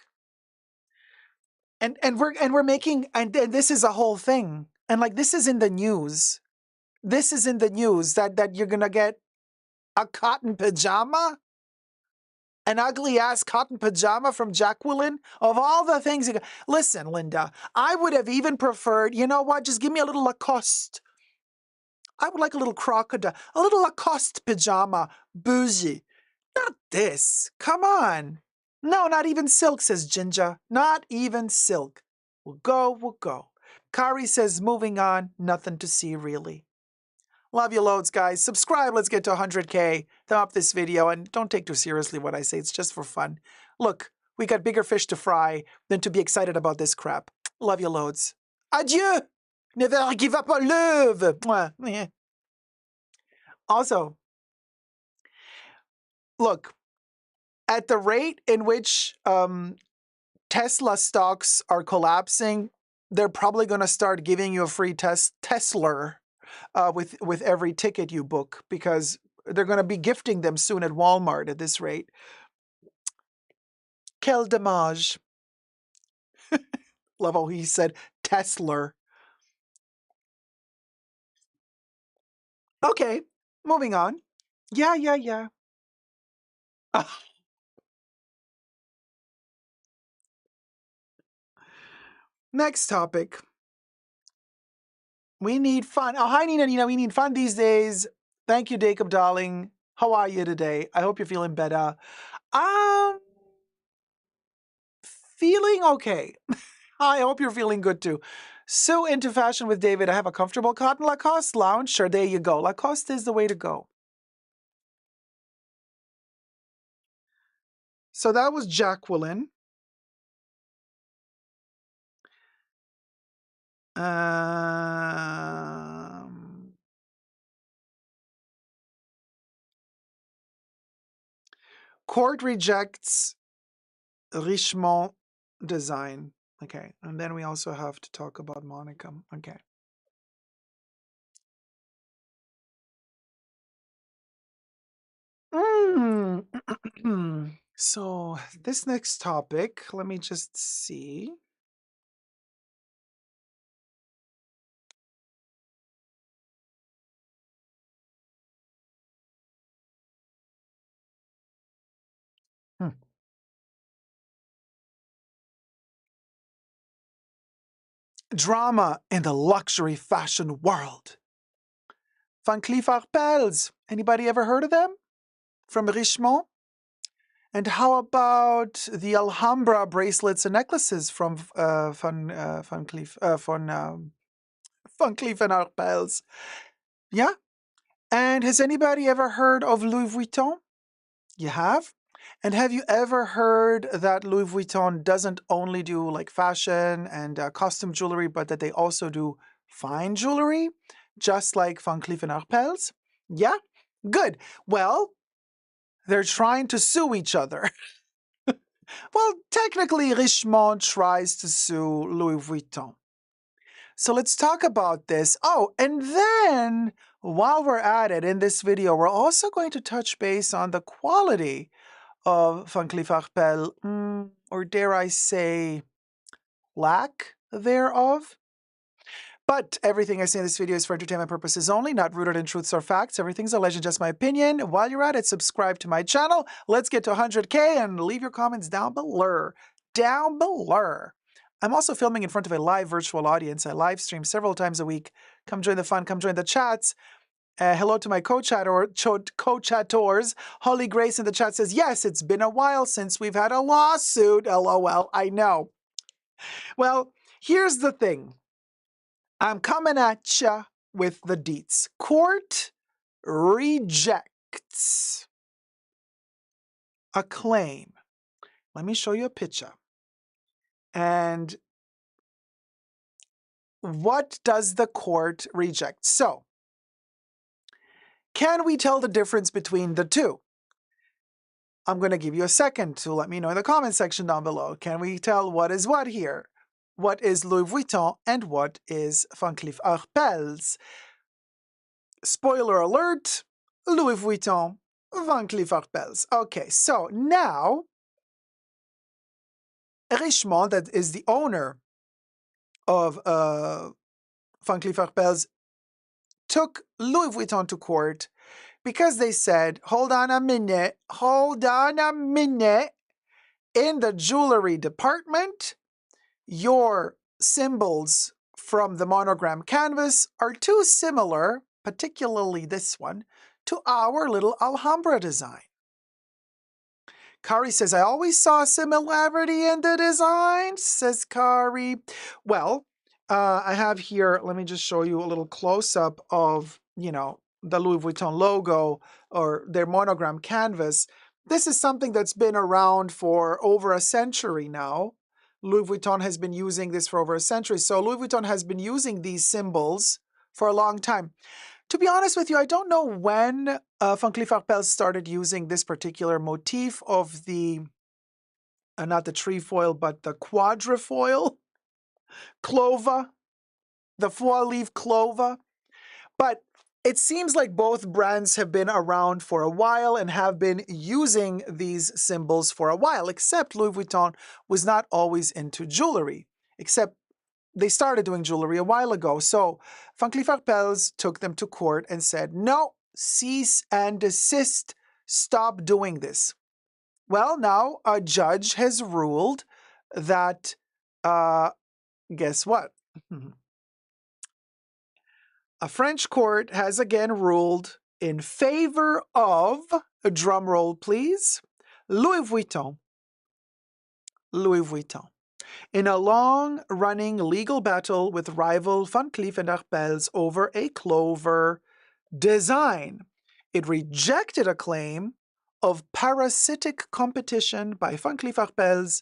and we're making, and this is a whole thing, and like, this is in the news. This is in the news that you're gonna get a cotton pajama, an ugly ass cotton pajama from Jacqueline. Of all the things, listen, Linda, I would have even preferred. You know what? Just give me a little Lacoste. I would like a little crocodile, a little Lacoste pajama, bougie. Not this. Come on. No, not even silk, says Ginger. Not even silk. We'll go, we'll go. Kari says, moving on, nothing to see really. Love you loads, guys. Subscribe, let's get to 100K. Thumb up this video, and don't take too seriously what I say. It's just for fun. Look, we got bigger fish to fry than to be excited about this crap. Love you loads. Adieu! Never give up on love! Mwah. Also, look, at the rate in which Tesla stocks are collapsing, they're probably going to start giving you a free Tesla with every ticket you book, because they're going to be gifting them soon at Walmart at this rate. Quel dommage. Love how he said Tesla. Okay, moving on. Yeah. Next topic. We need fun. Oh, hi, Nina. We need fun these days. Thank you, Dacob, darling. How are you today? I hope you're feeling better. Feeling okay. I hope you're feeling good too. So into fashion with David. I have a comfortable cotton Lacoste lounge. Sure, there you go. Lacoste is the way to go. So that was Jacqueline. Court rejects Richemont design. Okay, and then we also have to talk about Monica. Okay. So this next topic, let me just see. Drama in the luxury fashion world. Van Cleef Arpels. Anybody ever heard of them? From Richemont? And how about the Alhambra bracelets and necklaces from Van Cleef, Van Cleef and Arpels? Yeah. And has anybody ever heard of Louis Vuitton? You have? And have you ever heard that Louis Vuitton doesn't only do like fashion and costume jewelry, but that they also do fine jewelry, just like Van Cleef and Arpels? Yeah? Good. Well, they're trying to sue each other. Well, technically, Richemont tries to sue Louis Vuitton. So let's talk about this. Oh, and then while we're at it in this video, we're also going to touch base on the quality of Van Cleef Arpels, or dare I say, lack thereof. But everything I say in this video is for entertainment purposes only, not rooted in truths or facts. Everything's a legend, just my opinion. While you're at it, subscribe to my channel. Let's get to 100K and leave your comments down below. Down below. I'm also filming in front of a live virtual audience. I live stream several times a week. Come join the fun. Come join the chats. Hello to my co-chatters. Holly Grace in the chat says, yes, it's been a while since we've had a lawsuit. LOL, I know. Well, here's the thing. I'm coming at ya with the deets. Court rejects a claim. Let me show you a picture. And what does the court reject? So, can we tell the difference between the two? I'm going to give you a second to let me know in the comment section down below. Can we tell what is what here? What is Louis Vuitton and what is Van Cleef Arpels? Spoiler alert, Louis Vuitton, Van Cleef Arpels. Okay, so now, Richemont, that is the owner of Van Cleef Arpels, took Louis Vuitton to court because they said, hold on a minute, in the jewelry department, your symbols from the monogram canvas are too similar, particularly this one, to our little Alhambra design. Kari says, I always saw similarity in the design, says Kari. Well, I have here, let me just show you a little close-up of, the Louis Vuitton logo or their monogram canvas. This is something that's been around for over a century now. Louis Vuitton has been using this for over a century. So Louis Vuitton has been using these symbols for a long time. To be honest with you, I don't know when Van Cleef Arpels started using this particular motif of the, not the trefoil, but the quadrifoil clova, the four-leaf clova. But it seems like both brands have been around for a while and have been using these symbols for a while, except Louis Vuitton was not always into jewelry, except they started doing jewelry a while ago. So Van Cleef Arpels took them to court and said, no, cease and desist, stop doing this. Well, now a judge has ruled that, guess what? A French court has again ruled in favor of, drum roll please, Louis Vuitton. Louis Vuitton. In a long-running legal battle with rival Van Cleef and Arpels over a clover design, it rejected a claim of parasitic competition by Van Cleef Arpels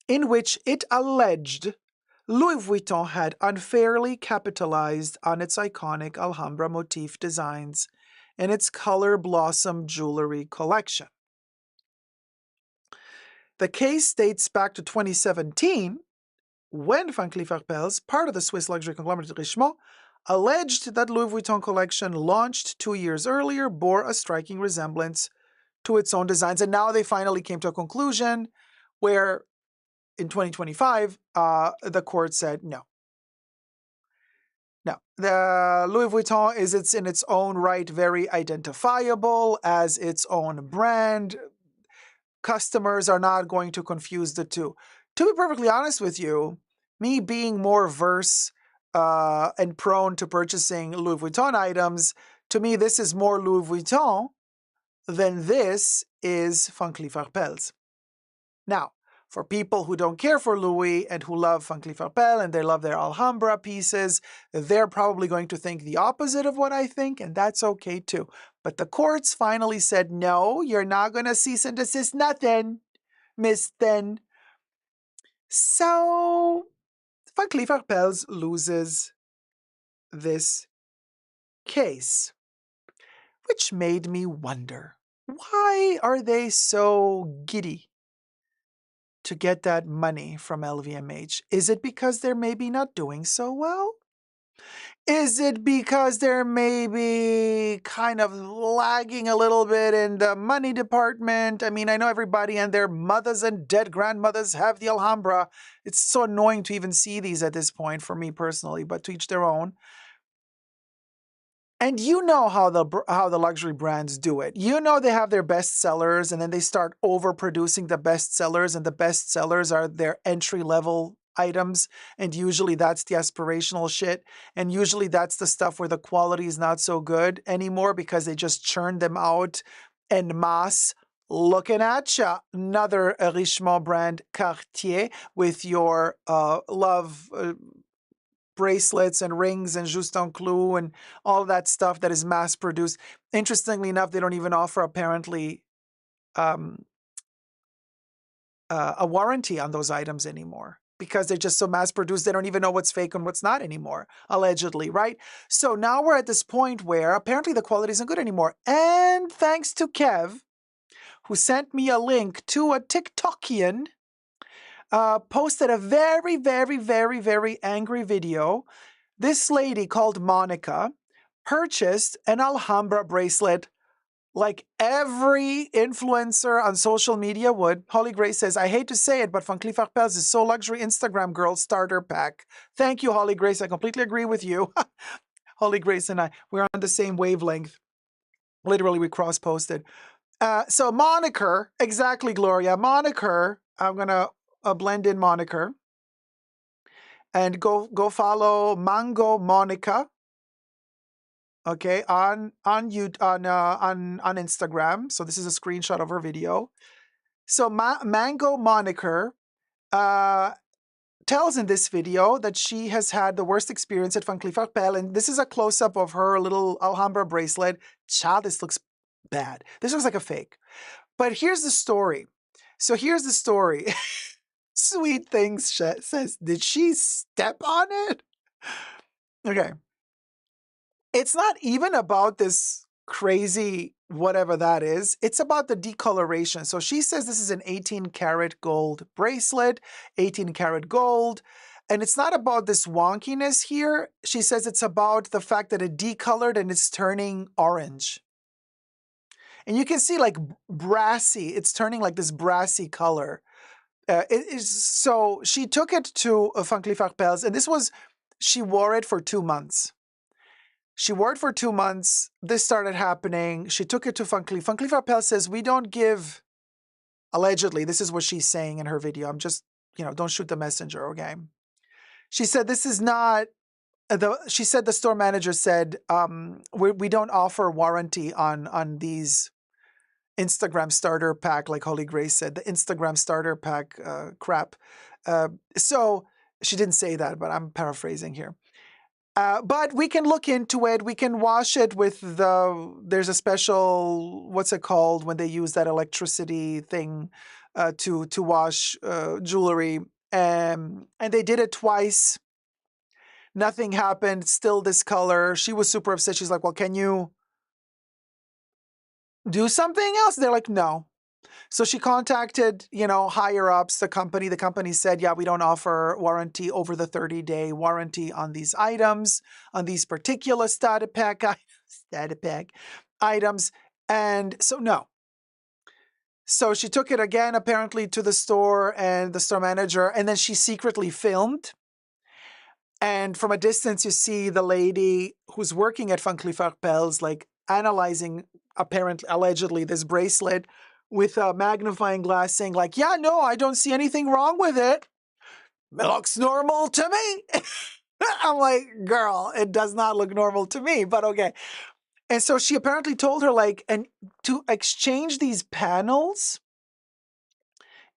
in which it alleged Louis Vuitton had unfairly capitalized on its iconic Alhambra motif designs in its Color Blossom jewelry collection. The case dates back to 2017, when Van Cleef Arpels, part of the Swiss luxury conglomerate Richemont, alleged that Louis Vuitton collection launched 2 years earlier bore a striking resemblance to its own designs. And now they finally came to a conclusion where in 2025, the court said no. Now, the Louis Vuitton is in its own right very identifiable as its own brand. Customers are not going to confuse the two. To be perfectly honest with you, me being more verse and prone to purchasing Louis Vuitton items, to me this is more Louis Vuitton then this is Van Cleef Arpels. Now, for people who don't care for Louis and who love Van Cleef Arpels and they love their Alhambra pieces, they're probably going to think the opposite of what I think, and that's okay too. But the courts finally said, no, you're not going to cease and desist nothing, Miss Then. So, Van Cleef Arpels loses this case, which made me wonder, why are they so giddy to get that money from LVMH? Is it because they're maybe not doing so well? Is it because they're maybe kind of lagging a little bit in the money department? I mean, I know everybody and their mothers and dead grandmothers have the Alhambra. It's so annoying to even see these at this point for me personally, but to each their own. And you know how the luxury brands do it. You know they have their best sellers and then they start overproducing the best sellers, and the best sellers are their entry-level items, and usually that's the aspirational shit, and usually that's the stuff where the quality is not so good anymore because they just churn them out en masse. Looking at ya, another Richemont brand, Cartier, with your love bracelets and rings and Justin Clou and all that stuff that is mass produced. Interestingly enough, they don't even offer apparently a warranty on those items anymore because they're just so mass produced. They don't even know what's fake and what's not anymore, allegedly, right? So now we're at this point where apparently the quality isn't good anymore. And thanks to Kev, who sent me a link to a TikTokian, posted a very, very, very, very angry video. This lady called Monica purchased an Alhambra bracelet like every influencer on social media would. Holly Grace says, I hate to say it, but Van Cleef Arpels is so luxury Instagram girl starter pack. Thank you, Holly Grace. I completely agree with you. Holly Grace and I, we're on the same wavelength. Literally, we cross-posted. So moniker, exactly, Gloria. Moniker, I'm going to blend in moniker. And go follow Mango Monica, okay, on Instagram. So this is a screenshot of her video. So Mango Moniker tells in this video that she has had the worst experience at Van Cleef Arpels, and this is a close-up of her little Alhambra bracelet. Child, this looks bad. This looks like a fake. But here's the story. So here's the story. Sweet Things says, did she step on it? Okay. It's not even about this crazy whatever that is. It's about the decoloration. So she says this is an 18 karat gold bracelet, 18 karat gold. And it's not about this wonkiness here. She says it's about the fact that it decolored and it's turning orange. And you can see like brassy, it's turning like this brassy color. So she took it to Van Cleef Arpels, and she wore it for 2 months. She wore it for 2 months. This started happening. She took it to Van Cleef. Van Cleef Arpels says, we don't give, allegedly, this is what she's saying in her video. I'm just, don't shoot the messenger, okay? She said, this is not, she said the store manager said, we don't offer warranty on these Instagram starter pack, like Holy Grace said, the Instagram starter pack crap. So she didn't say that, but I'm paraphrasing here. But we can look into it. We can wash it with there's a special, what's it called when they use that electricity thing to wash jewelry. And they did it twice. Nothing happened. Still this color. She was super upset. She's like, well, can you do something else? They're like, no. So she contacted, higher ups, the company. The company said, yeah, we don't offer warranty over the 30-day warranty on these items, on these particular starter pack items. And so, no. So she took it again, apparently, to the store and the store manager, and then she secretly filmed. And from a distance, you see the lady who's working at Van Cleef Arpels, like analyzing, allegedly, this bracelet with a magnifying glass saying like, yeah, no, I don't see anything wrong with it. It looks normal to me. I'm like, girl, it does not look normal to me, but okay. And so she apparently told her, like, and to exchange these panels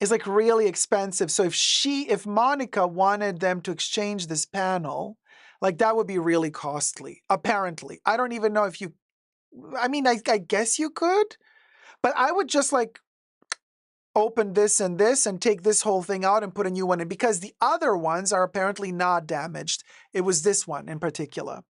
is like really expensive. So if Monica wanted them to exchange this panel, like that would be really costly, apparently. I don't even know if you, I mean, I guess you could, but I would just like open this and take this whole thing out and put a new one in, because the other ones are apparently not damaged. It was this one in particular.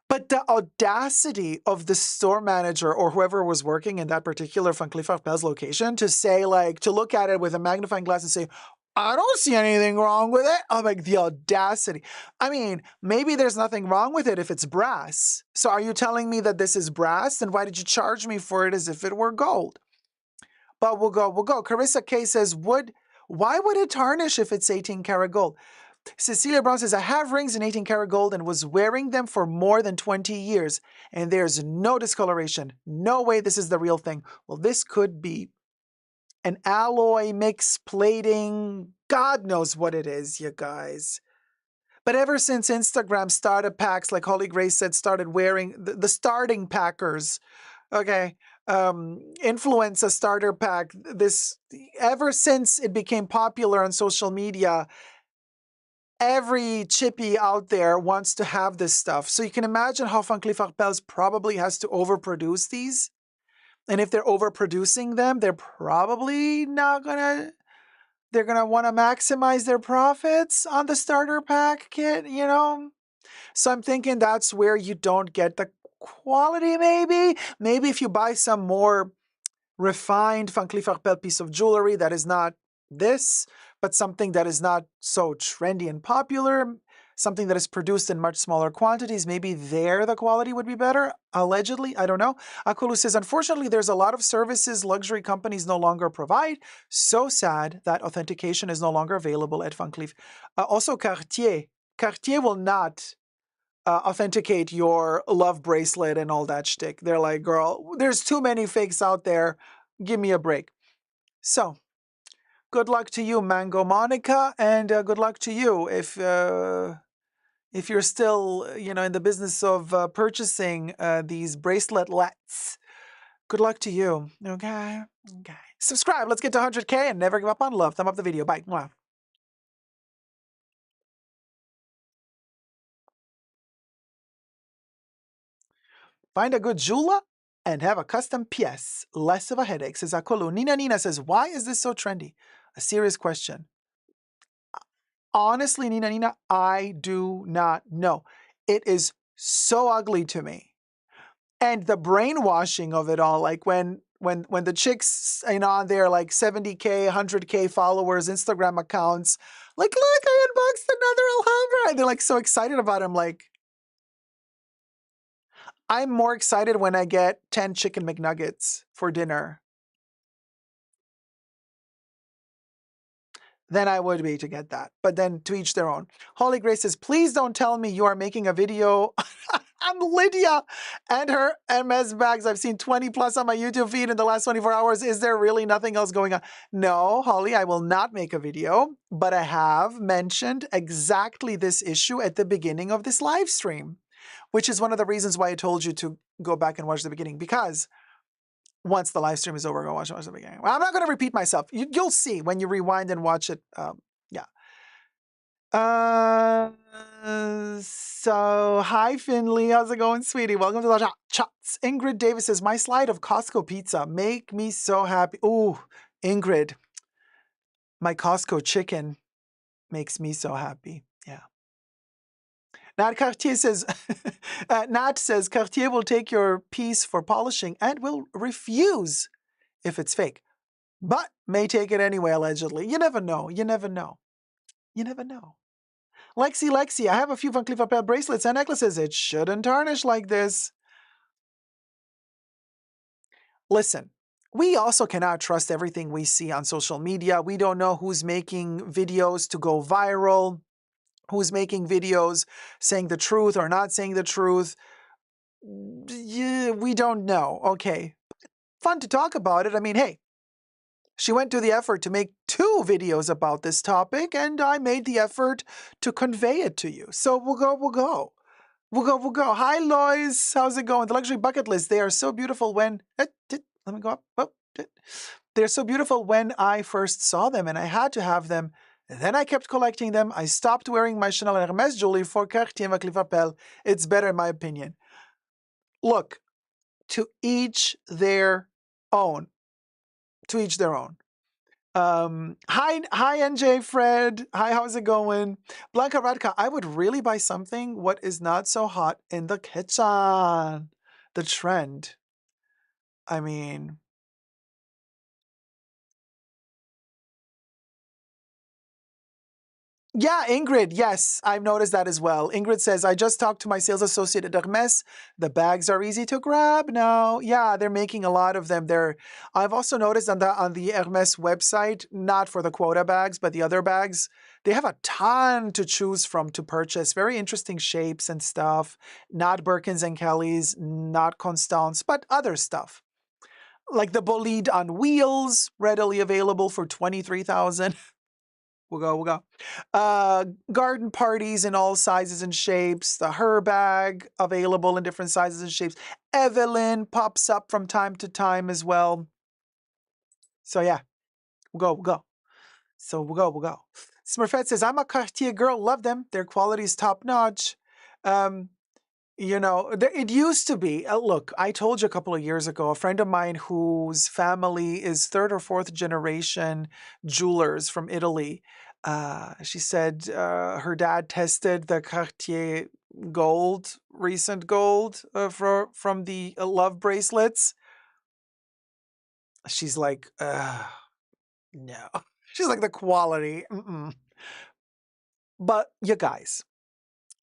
But the audacity of the store manager or whoever was working in that particular Van Cleef Arpels location to say, like, to look at it with a magnifying glass and say, I don't see anything wrong with it. I'm like, the audacity. I mean, maybe there's nothing wrong with it if it's brass. So are you telling me that this is brass? Then why did you charge me for it as if it were gold? But we'll go. Carissa K says, why would it tarnish if it's 18 karat gold? Cecilia Brown says, I have rings in 18 karat gold and was wearing them for more than 20 years, and there's no discoloration. No way this is the real thing. Well, this could be an alloy mix plating. God knows what it is, you guys. But ever since Instagram starter packs, like Holly Grace said, started wearing the starting packers, okay, influencer starter pack, ever since it became popular on social media, every chippy out there wants to have this stuff. So you can imagine how Van Cleef Arpels probably has to overproduce these. And if they're overproducing them, they're probably not gonna, they're gonna want to maximize their profits on the starter pack kit, you know? So I'm thinking that's where you don't get the quality, maybe. Maybe if you buy some more refined Van Cleef Arpels piece of jewelry that is not this, but something that is not so trendy and popular, something that is produced in much smaller quantities, maybe there the quality would be better, allegedly, I don't know. Akulu says, unfortunately, there's a lot of services luxury companies no longer provide. So sad that authentication is no longer available at Van Cleef. Also, Cartier will not authenticate your love bracelet and all that shtick. They're like, girl, there's too many fakes out there. Give me a break. So, good luck to you, Mango Monica, and good luck to you if you're still, in the business of purchasing these bracelet-lets. Good luck to you. Okay. Subscribe. Let's get to 100K and never give up on love. Thumb up the video. Bye. Mwah. Find a good jeweler and have a custom pièce. Less of a headache, says Akolu. Nina says, why is this so trendy? A serious question. Honestly, Nina, I do not know. It is so ugly to me. And the brainwashing of it all, like when the chicks, on their like 70K, 100K followers, Instagram accounts, like, look, I unboxed another Alhambra. And they're like so excited about it. I'm like, I'm more excited when I get 10 chicken McNuggets for dinner than I would be to get that. But then to each their own. Holy Grace says, please don't tell me you are making a video on Lydia and her MS bags. I've seen 20 plus on my YouTube feed in the last 24 hours. Is there really nothing else going on? No, Holly, I will not make a video, but I have mentioned exactly this issue at the beginning of this live stream, which is one of the reasons why I told you to go back and watch the beginning, because once the live stream is over, go watch the beginning. Well, I'm not going to repeat myself. You'll see when you rewind and watch it. Yeah. So, hi, Finley. How's it going, sweetie? Welcome to the chats. Ingrid Davis says, my slide of Costco pizza make me so happy. Ooh, Ingrid, my Costco chicken makes me so happy. Yeah. Nat Cartier says, Nat says, Cartier will take your piece for polishing and will refuse if it's fake, but may take it anyway, allegedly. You never know. You never know. You never know. Lexi, I have a few Van Cleef Arpels bracelets and necklaces. It shouldn't tarnish like this. Listen, we also cannot trust everything we see on social media. We don't know who's making videos to go viral, who's making videos saying the truth or not saying the truth. Yeah, we don't know. Okay. Fun to talk about it. I mean, hey, she went to the effort to make 2 videos about this topic, and I made the effort to convey it to you. So we'll go. We'll go, we'll go. Hi, Lois. How's it going? The luxury bucket list. They are so beautiful when... Let me go up. Oh, they're so beautiful when I first saw them, and I had to have them. And then I kept collecting them. I stopped wearing my Chanel and Hermes jewelry for Cartier and Cleef Arpels. It's better in my opinion. Look, to each their own. To each their own. Hi, NJ Fred. Hi, how's it going? Blanca Radka, I would really buy something what is not so hot in the kitchen. The trend. I mean, yeah, Ingrid. Yes, I've noticed that as well. Ingrid says, I just talked to my sales associate at Hermes. The bags are easy to grab now. Yeah, they're making a lot of them. I've also noticed on the Hermes website, not for the quota bags, but the other bags, they have a ton to choose from to purchase. Very interesting shapes and stuff. Not Birkins and Kellys, not Constance, but other stuff. Like the Bolide on wheels, readily available for $23,000. We'll go. Garden parties in all sizes and shapes. The Her bag available in different sizes and shapes. Evelyn pops up from time to time as well. So yeah, we'll go. So we'll go. Smurfette says, I'm a Cartier girl. Love them. Their quality is top notch. You know, it used to be, look, I told you a couple of years ago, a friend of mine whose family is third or fourth generation jewelers from Italy. She said her dad tested the Cartier gold, recent gold from the love bracelets. She's like, no. She's like, the quality. But you guys,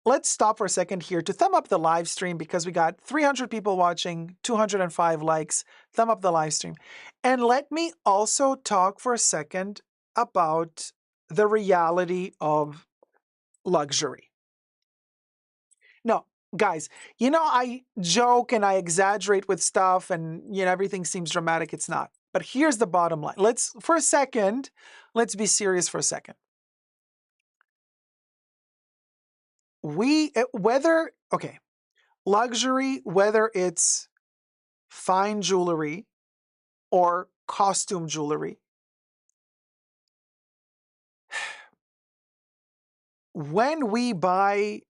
let's stop for a second here to thumb up the live stream because we got 300 people watching, 205 likes. Thumb up the live stream. And let me also talk for a second about the reality of luxury. No, guys, you know, I joke and I exaggerate with stuff and, you know, everything seems dramatic. It's not. But here's the bottom line. Let's be serious for a second. Luxury, whether it's fine jewelry or costume jewelry, when we buy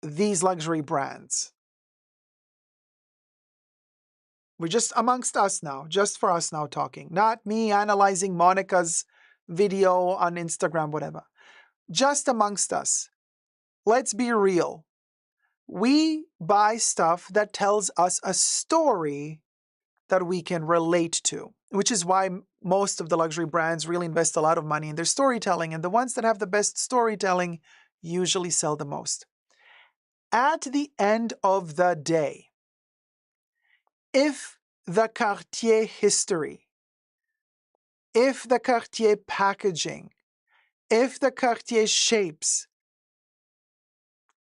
these luxury brands, we're just amongst us now, just for us now talking, not me analyzing Monica's video on Instagram, whatever. Just amongst us. Let's be real. We buy stuff that tells us a story that we can relate to, which is why most of the luxury brands really invest a lot of money in their storytelling, and the ones that have the best storytelling usually sell the most. At the end of the day, if the Cartier history, if the Cartier packaging, if the Cartier shapes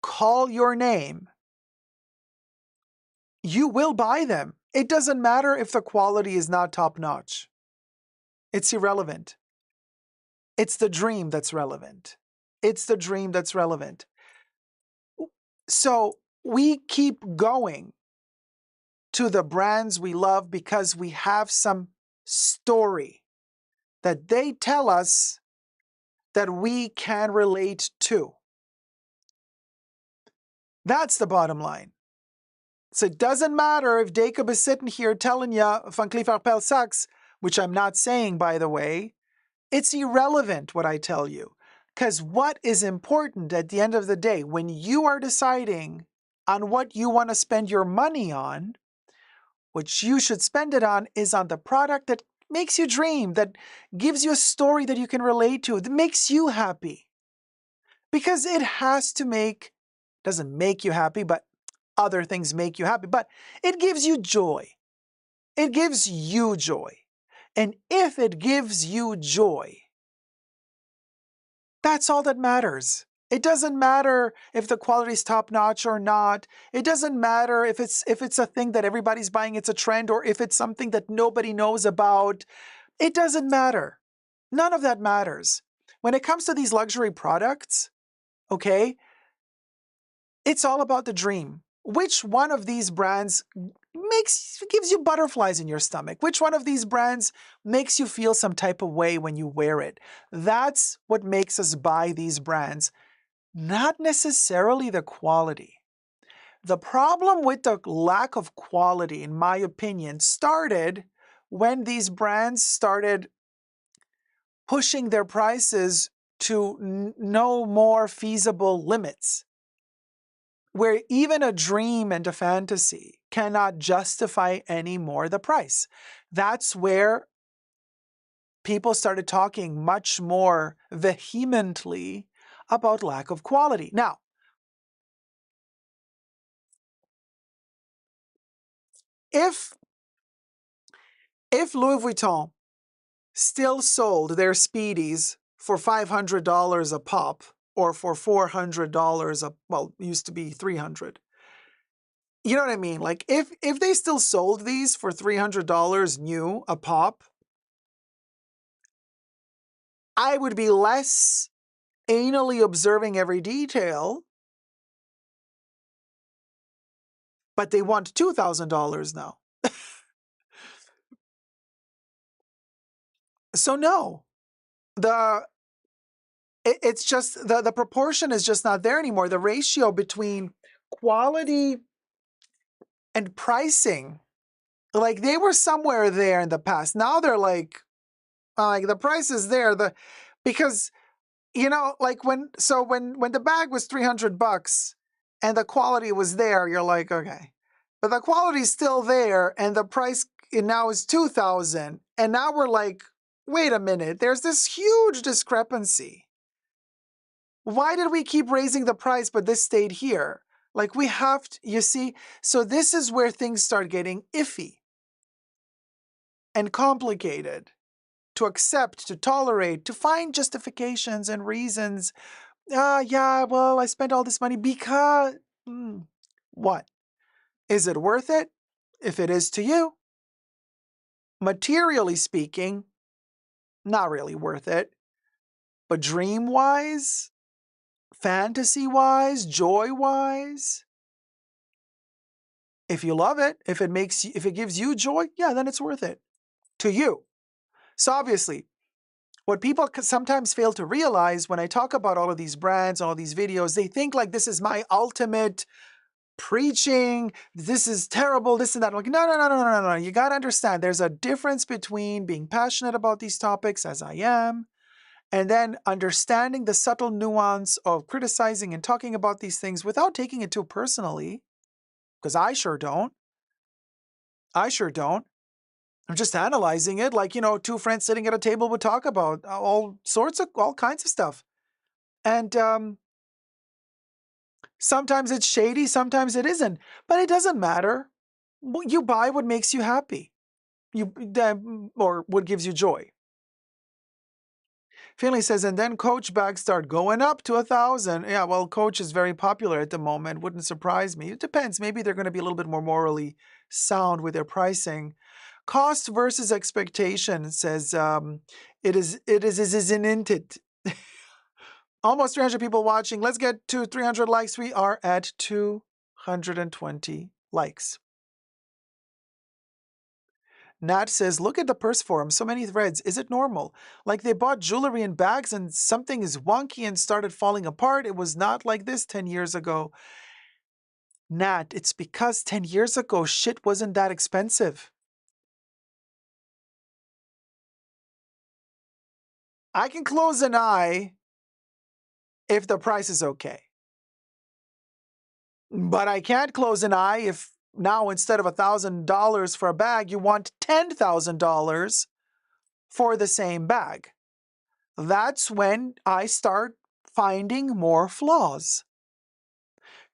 call your name, you will buy them. It doesn't matter if the quality is not top notch. It's irrelevant. It's the dream that's relevant. It's the dream that's relevant. So we keep going to the brands we love because we have some story that they tell us that we can relate to. That's the bottom line. So it doesn't matter if Dacob is sitting here telling you Van Cleef Arpels sucks, which I'm not saying, by the way. It's irrelevant what I tell you. Because what is important at the end of the day, when you are deciding on what you want to spend your money on, what you should spend it on is on the product that makes you dream, that gives you a story that you can relate to, that makes you happy. Because it doesn't make you happy, but other things make you happy, but it gives you joy. It gives you joy. And if it gives you joy, that's all that matters. It doesn't matter if the quality is top notch or not. It doesn't matter if it's a thing that everybody's buying, it's a trend, or if it's something that nobody knows about. It doesn't matter. None of that matters. When it comes to these luxury products, okay, It's all about the dream. Which one of these brands gives you butterflies in your stomach? Which one of these brands makes you feel some type of way when you wear it? That's what makes us buy these brands, not necessarily the quality. The problem with the lack of quality, in my opinion, started when these brands started pushing their prices to no more feasible limits, where even a dream and a fantasy cannot justify anymore the price. That's where people started talking much more vehemently about lack of quality. Now, if Louis Vuitton still sold their Speedies for $500 a pop or for $400 a, well, it used to be $300. You know what I mean? Like if they still sold these for $300 new a pop, I would be less anally observing every detail, but they want $2,000 now. So no, it's just the proportion is just not there anymore. The ratio between quality and pricing, like they were somewhere there in the past. Now they're like the price is there. Because you know, like when the bag was $300 and the quality was there, you're like, okay. But the quality's still there and the price now is $2,000. And now we're like, wait a minute, there's this huge discrepancy. Why did we keep raising the price, but this stayed here? Like we have to, you see? So this is where things start getting iffy and complicated to accept, to tolerate, to find justifications and reasons. Yeah, well, I spent all this money because... What? Is it worth it? If it is to you. Materially speaking, not really worth it. But dream-wise, fantasy-wise, joy-wise, if you love it, if it gives you joy, yeah, then it's worth it. To you. So obviously, what people sometimes fail to realize when I talk about all of these brands, all of these videos, they think like this is my ultimate preaching, this is terrible, this and that. Like, no. You got to understand there's a difference between being passionate about these topics, as I am, and then understanding the subtle nuance of criticizing and talking about these things without taking it too personally, because I sure don't. I'm just analyzing it like, two friends sitting at a table would talk about all kinds of stuff. And sometimes it's shady, sometimes it isn't. But it doesn't matter. You buy what makes you happy. Or what gives you joy. Finley says, and then Coach bags start going up to 1,000. Yeah, well, Coach is very popular at the moment. Wouldn't surprise me. It depends. Maybe they're going to be a little bit more morally sound with their pricing. Cost versus expectation says it is in it. Almost 300 people watching. Let's get to 300 likes. We are at 220 likes. Nat says, look at the purse form. So many threads. Is it normal? Like they bought jewelry and bags and something is wonky and started falling apart. It was not like this 10 years ago. Nat, it's because 10 years ago, shit wasn't that expensive. I can close an eye if the price is okay. But I can't close an eye if now instead of $1,000 for a bag, you want $10,000 for the same bag. That's when I start finding more flaws.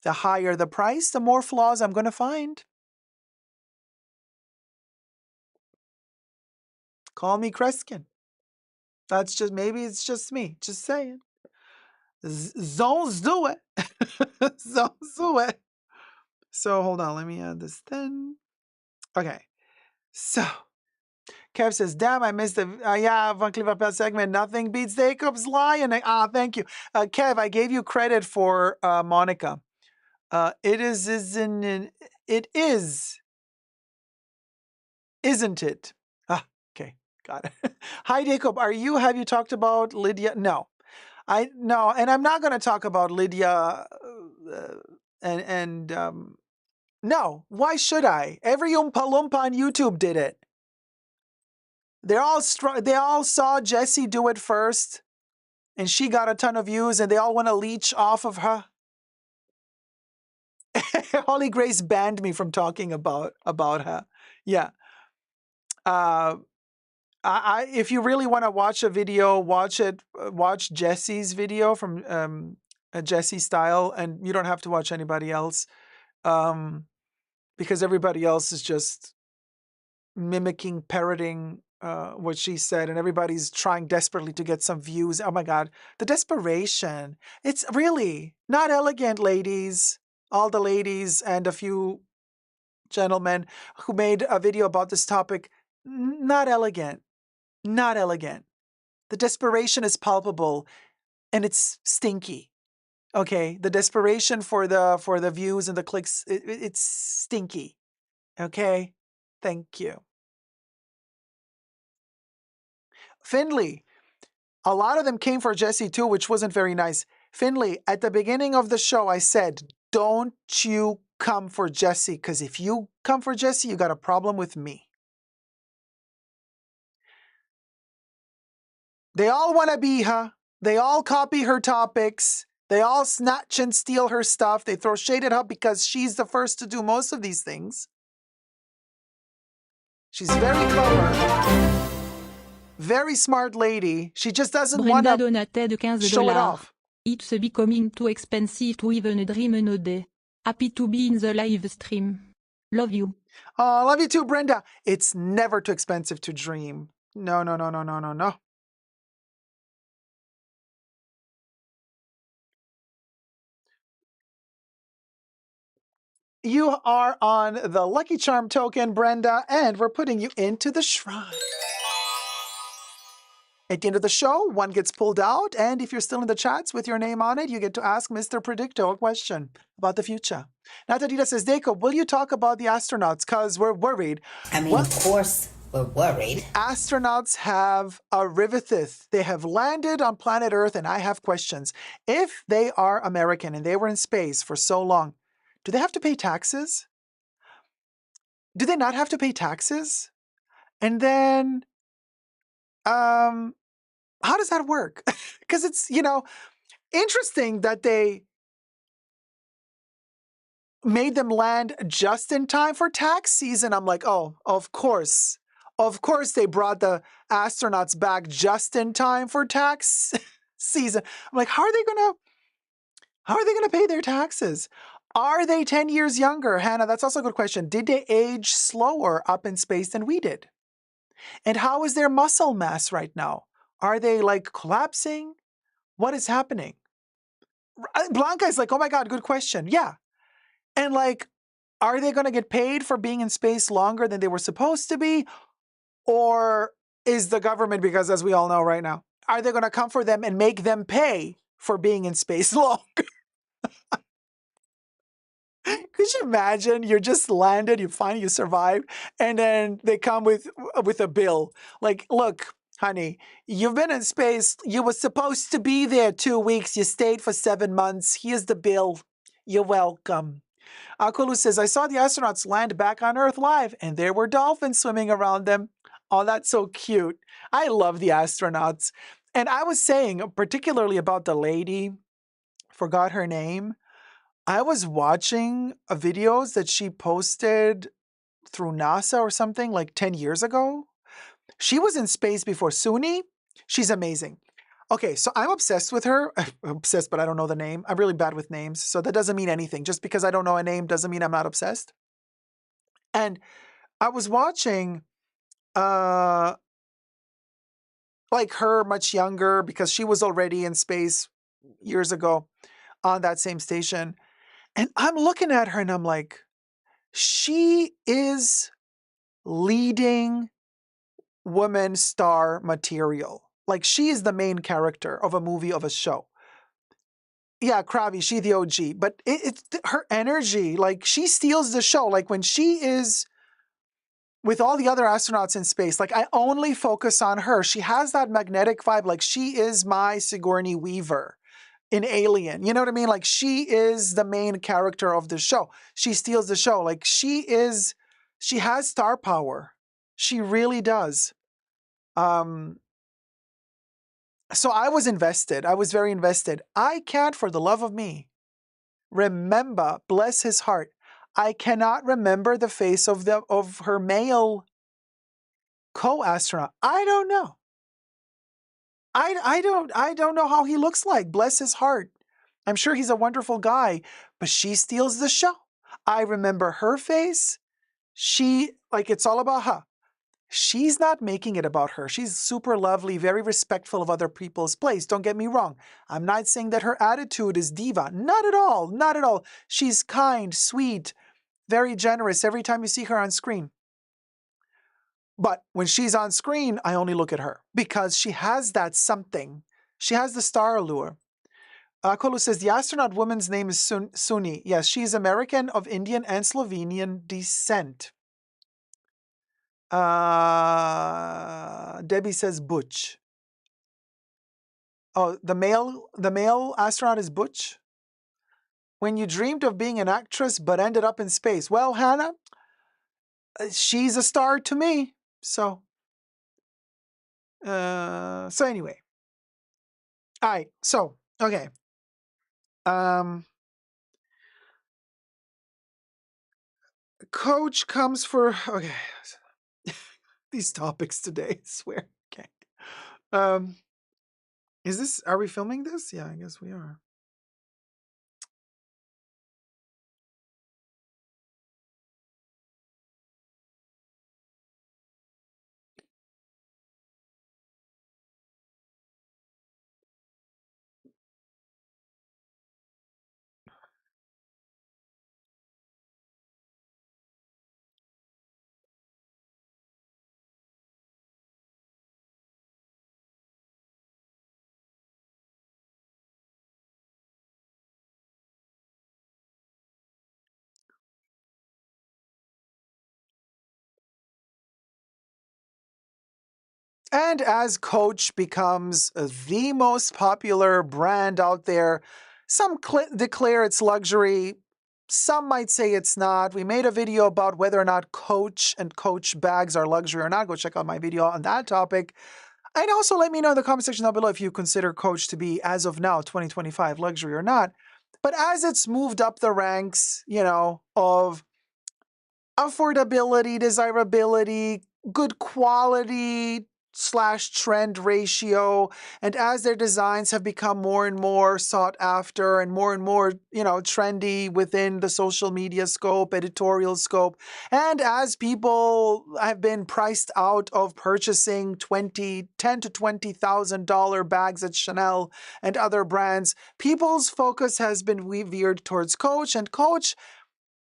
The higher the price, the more flaws I'm going to find. Call me Kreskin. That's just, maybe it's just me. Just saying. Zones do it. Zones do it. So hold on, let me add this then. Okay. So Kev says, damn, I missed the Van Cleef Arpels segment. Nothing beats Dacob's lie. And thank you. Kev, I gave you credit for Monica. It is, it is, isn't it? Ah, okay, got it. Hi, Dacob. Have you talked about Lydia? No, no, and I'm not going to talk about Lydia. And no, why should I? Every Oompa Loompa on YouTube did it. They all saw Jessie do it first, and she got a ton of views, and they all want to leech off of her. Holly Grace banned me from talking about her. Yeah. If you really want to watch a video, watch it. Watch Jessie's video from Jessie style, and you don't have to watch anybody else, because everybody else is just mimicking, parroting what she said, and everybody's trying desperately to get some views. Oh my God, the desperation! It's really not elegant, ladies. All the ladies and a few gentlemen who made a video about this topic. Not elegant. Not elegant. The desperation is palpable, and it's stinky. Okay, the desperation for the views and the clicks, it's stinky. Okay, thank you. Finley, a lot of them came for Jessie too, which wasn't very nice. Finley, at the beginning of the show, I said, don't you come for Jessie, because if you come for Jessie, you got a problem with me. They all want to be her. They all copy her topics. They all snatch and steal her stuff. They throw shade at her because she's the first to do most of these things. She's very clever. Very smart lady. She just doesn't want Brenda to donated de show it $15. off. It's becoming too expensive to even dream a day. Happy to be in the live stream. Love you. Oh, love you too, Brenda. It's never too expensive to dream. No, no, no, no, no, no, no. You are on the Lucky Charm token, Brenda, and we're putting you into the shrine. At the end of the show, one gets pulled out, and if you're still in the chats with your name on it, you get to ask Mr. Predicto a question about the future. Natadita says, Dacob, will you talk about the astronauts? Because we're worried. I mean, of course, we're worried. Astronauts have arrived. They have landed on planet Earth, and I have questions. If they are American and they were in space for so long, do they have to pay taxes? Do they not have to pay taxes? And then, how does that work? Because it's, interesting that they made them land just in time for tax season. I'm like, oh, of course. Of course they brought the astronauts back just in time for tax season. I'm like, how are they gonna pay their taxes? Are they 10 years younger? Hannah, that's also a good question. Did they age slower up in space than we did? And how is their muscle mass right now? Are they like collapsing? What is happening? Blanca is like, oh my God, good question. Yeah. And like, are they going to get paid for being in space longer than they were supposed to be? Or is the government, because as we all know right now, are they going to come for them and make them pay for being in space longer? Could you imagine? You're just landed, you survived, and then they come with a bill. Like, look, honey, you've been in space. You were supposed to be there 2 weeks. You stayed for 7 months. Here's the bill. You're welcome. Akulu says, I saw the astronauts land back on Earth live, and there were dolphins swimming around them. Oh, that's so cute. I love the astronauts. And I was saying, particularly about the lady, forgot her name. I was watching videos that she posted through NASA or something like 10 years ago. She was in space before Suni. She's amazing. Okay, so I'm obsessed with her. I'm obsessed, but I don't know the name. I'm really bad with names, so that doesn't mean anything. Just because I don't know a name doesn't mean I'm not obsessed. And I was watching like her much younger, because she was already in space years ago on that same station. And I'm looking at her and I'm like, she is leading woman star material. Like, she is the main character of a movie, of a show. Yeah, Krabi, she the OG. But it's her energy. Like, she steals the show. Like, when she is with all the other astronauts in space, like, I only focus on her. She has that magnetic vibe. Like, she is my Sigourney Weaver in Alien. You know what I mean? Like, she is the main character of the show. She steals the show. Like, she has star power. She really does. So I was invested. I was very invested. I can't, for the love of me, remember, bless his heart, I cannot remember the face of her male co-astronaut. I don't know. I don't know how he looks like. Bless his heart. I'm sure he's a wonderful guy, but she steals the show. I remember her face. It's all about her. She's not making it about her. She's super lovely, very respectful of other people's place. Don't get me wrong. I'm not saying that her attitude is diva. Not at all. Not at all. She's kind, sweet, very generous every time you see her on screen. But when she's on screen, I only look at her because she has that something. She has the star allure. Kolu says, the astronaut woman's name is Suni. Yes, she's American of Indian and Slovenian descent. Debbie says Butch. Oh, the male astronaut is Butch? When you dreamed of being an actress but ended up in space. Well, Hannah, she's a star to me. So anyway. All right. So, okay. Coach comes for, okay. These topics today, I swear. Okay. Are we filming this? Yeah, I guess we are. And as Coach becomes the most popular brand out there, some declare it's luxury. Some might say it's not. We made a video about whether or not Coach and Coach bags are luxury or not. Go check out my video on that topic. And also let me know in the comment section down below if you consider Coach to be, as of now, 2025 luxury or not. But as it's moved up the ranks, of affordability, desirability, good quality / trend ratio, and as their designs have become more and more sought after and more, trendy within the social media scope, editorial scope, and as people have been priced out of purchasing $10,000 to $20,000 bags at Chanel and other brands, people's focus has been veered towards Coach, and Coach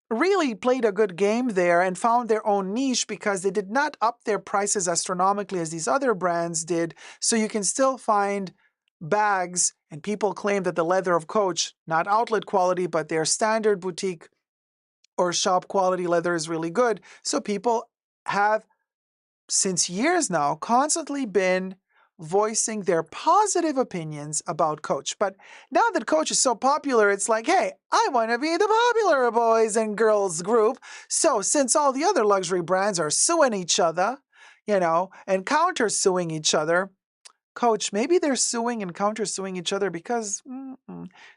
really played a good game there and found their own niche because they did not up their prices astronomically as these other brands did. So you can still find bags, and people claim that the leather of Coach, not outlet quality, but their standard boutique or shop quality leather is really good. So people have, since years now, constantly been voicing their positive opinions about Coach. But now that Coach is so popular, it's like, hey, I want to be the popular boys and girls group. So since all the other luxury brands are suing each other, and counter-suing each other, Coach, maybe they're suing and counter-suing each other because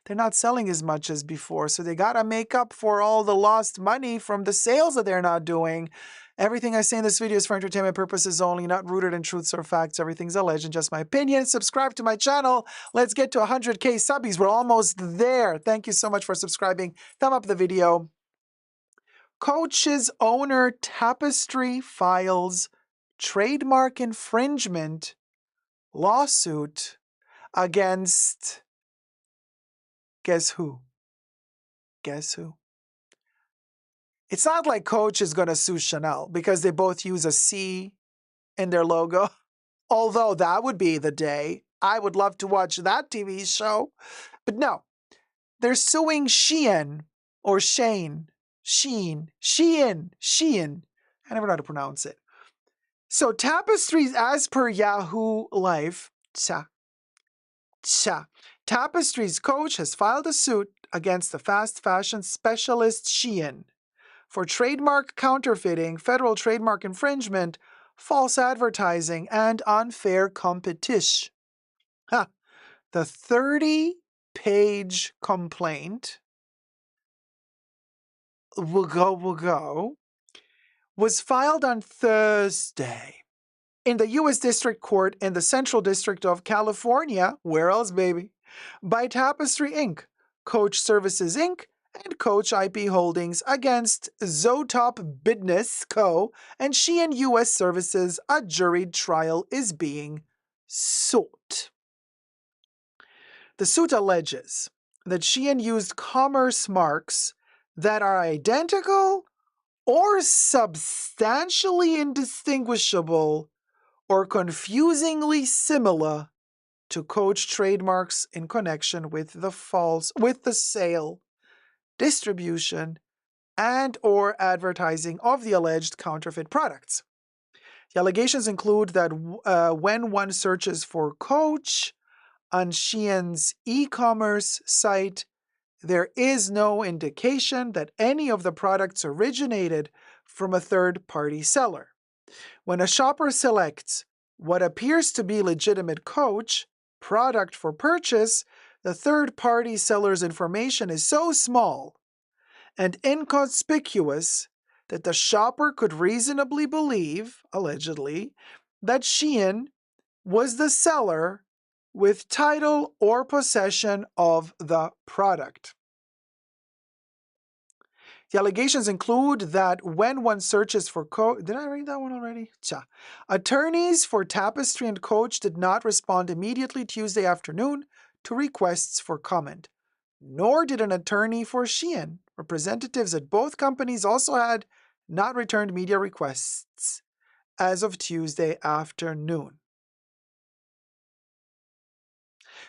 they're not selling as much as before. So they got to make up for all the lost money from the sales that they're not doing. Everything I say in this video is for entertainment purposes only, not rooted in truths or facts. Everything's a legend, just my opinion. Subscribe to my channel. Let's get to 100K subbies. We're almost there. Thank you so much for subscribing. Thumb up the video. Coach's owner, Tapestry, files trademark infringement lawsuit against, guess who? Guess who? It's not like Coach is going to sue Chanel because they both use a C in their logo. Although that would be the day. I would love to watch that TV show. But no, They're suing Shein or Shein. Shein. I never know how to pronounce it. So Tapestries, as per Yahoo Life, Tapestries coach has filed a suit against the fast fashion specialist Shein for trademark counterfeiting, federal trademark infringement, false advertising, and unfair competition. The 30-page complaint was filed on Thursday in the U.S. District Court in the Central District of California, where else, baby, by Tapestry Inc., Coach Services Inc., and Coach IP Holdings against Zotop Business Co. and Shein U.S. Services. A juried trial is being sought. The suit alleges that Shein used commerce marks that are identical or substantially indistinguishable or confusingly similar to Coach trademarks in connection with the sale, distribution, and or advertising of the alleged counterfeit products. The allegations include that when one searches for Coach on Shein's e-commerce site, there is no indication that any of the products originated from a third-party seller. When a shopper selects what appears to be legitimate Coach product for purchase, the third-party seller's information is so small and inconspicuous that the shopper could reasonably believe, allegedly, that Shein was the seller with title or possession of the product. The allegations include that when one searches for Coach... Did I read that one already? Attorneys for Tapestry and Coach did not respond immediately Tuesday afternoon to requests for comment, nor did an attorney for Shein. Representatives at both companies also had not returned media requests as of Tuesday afternoon.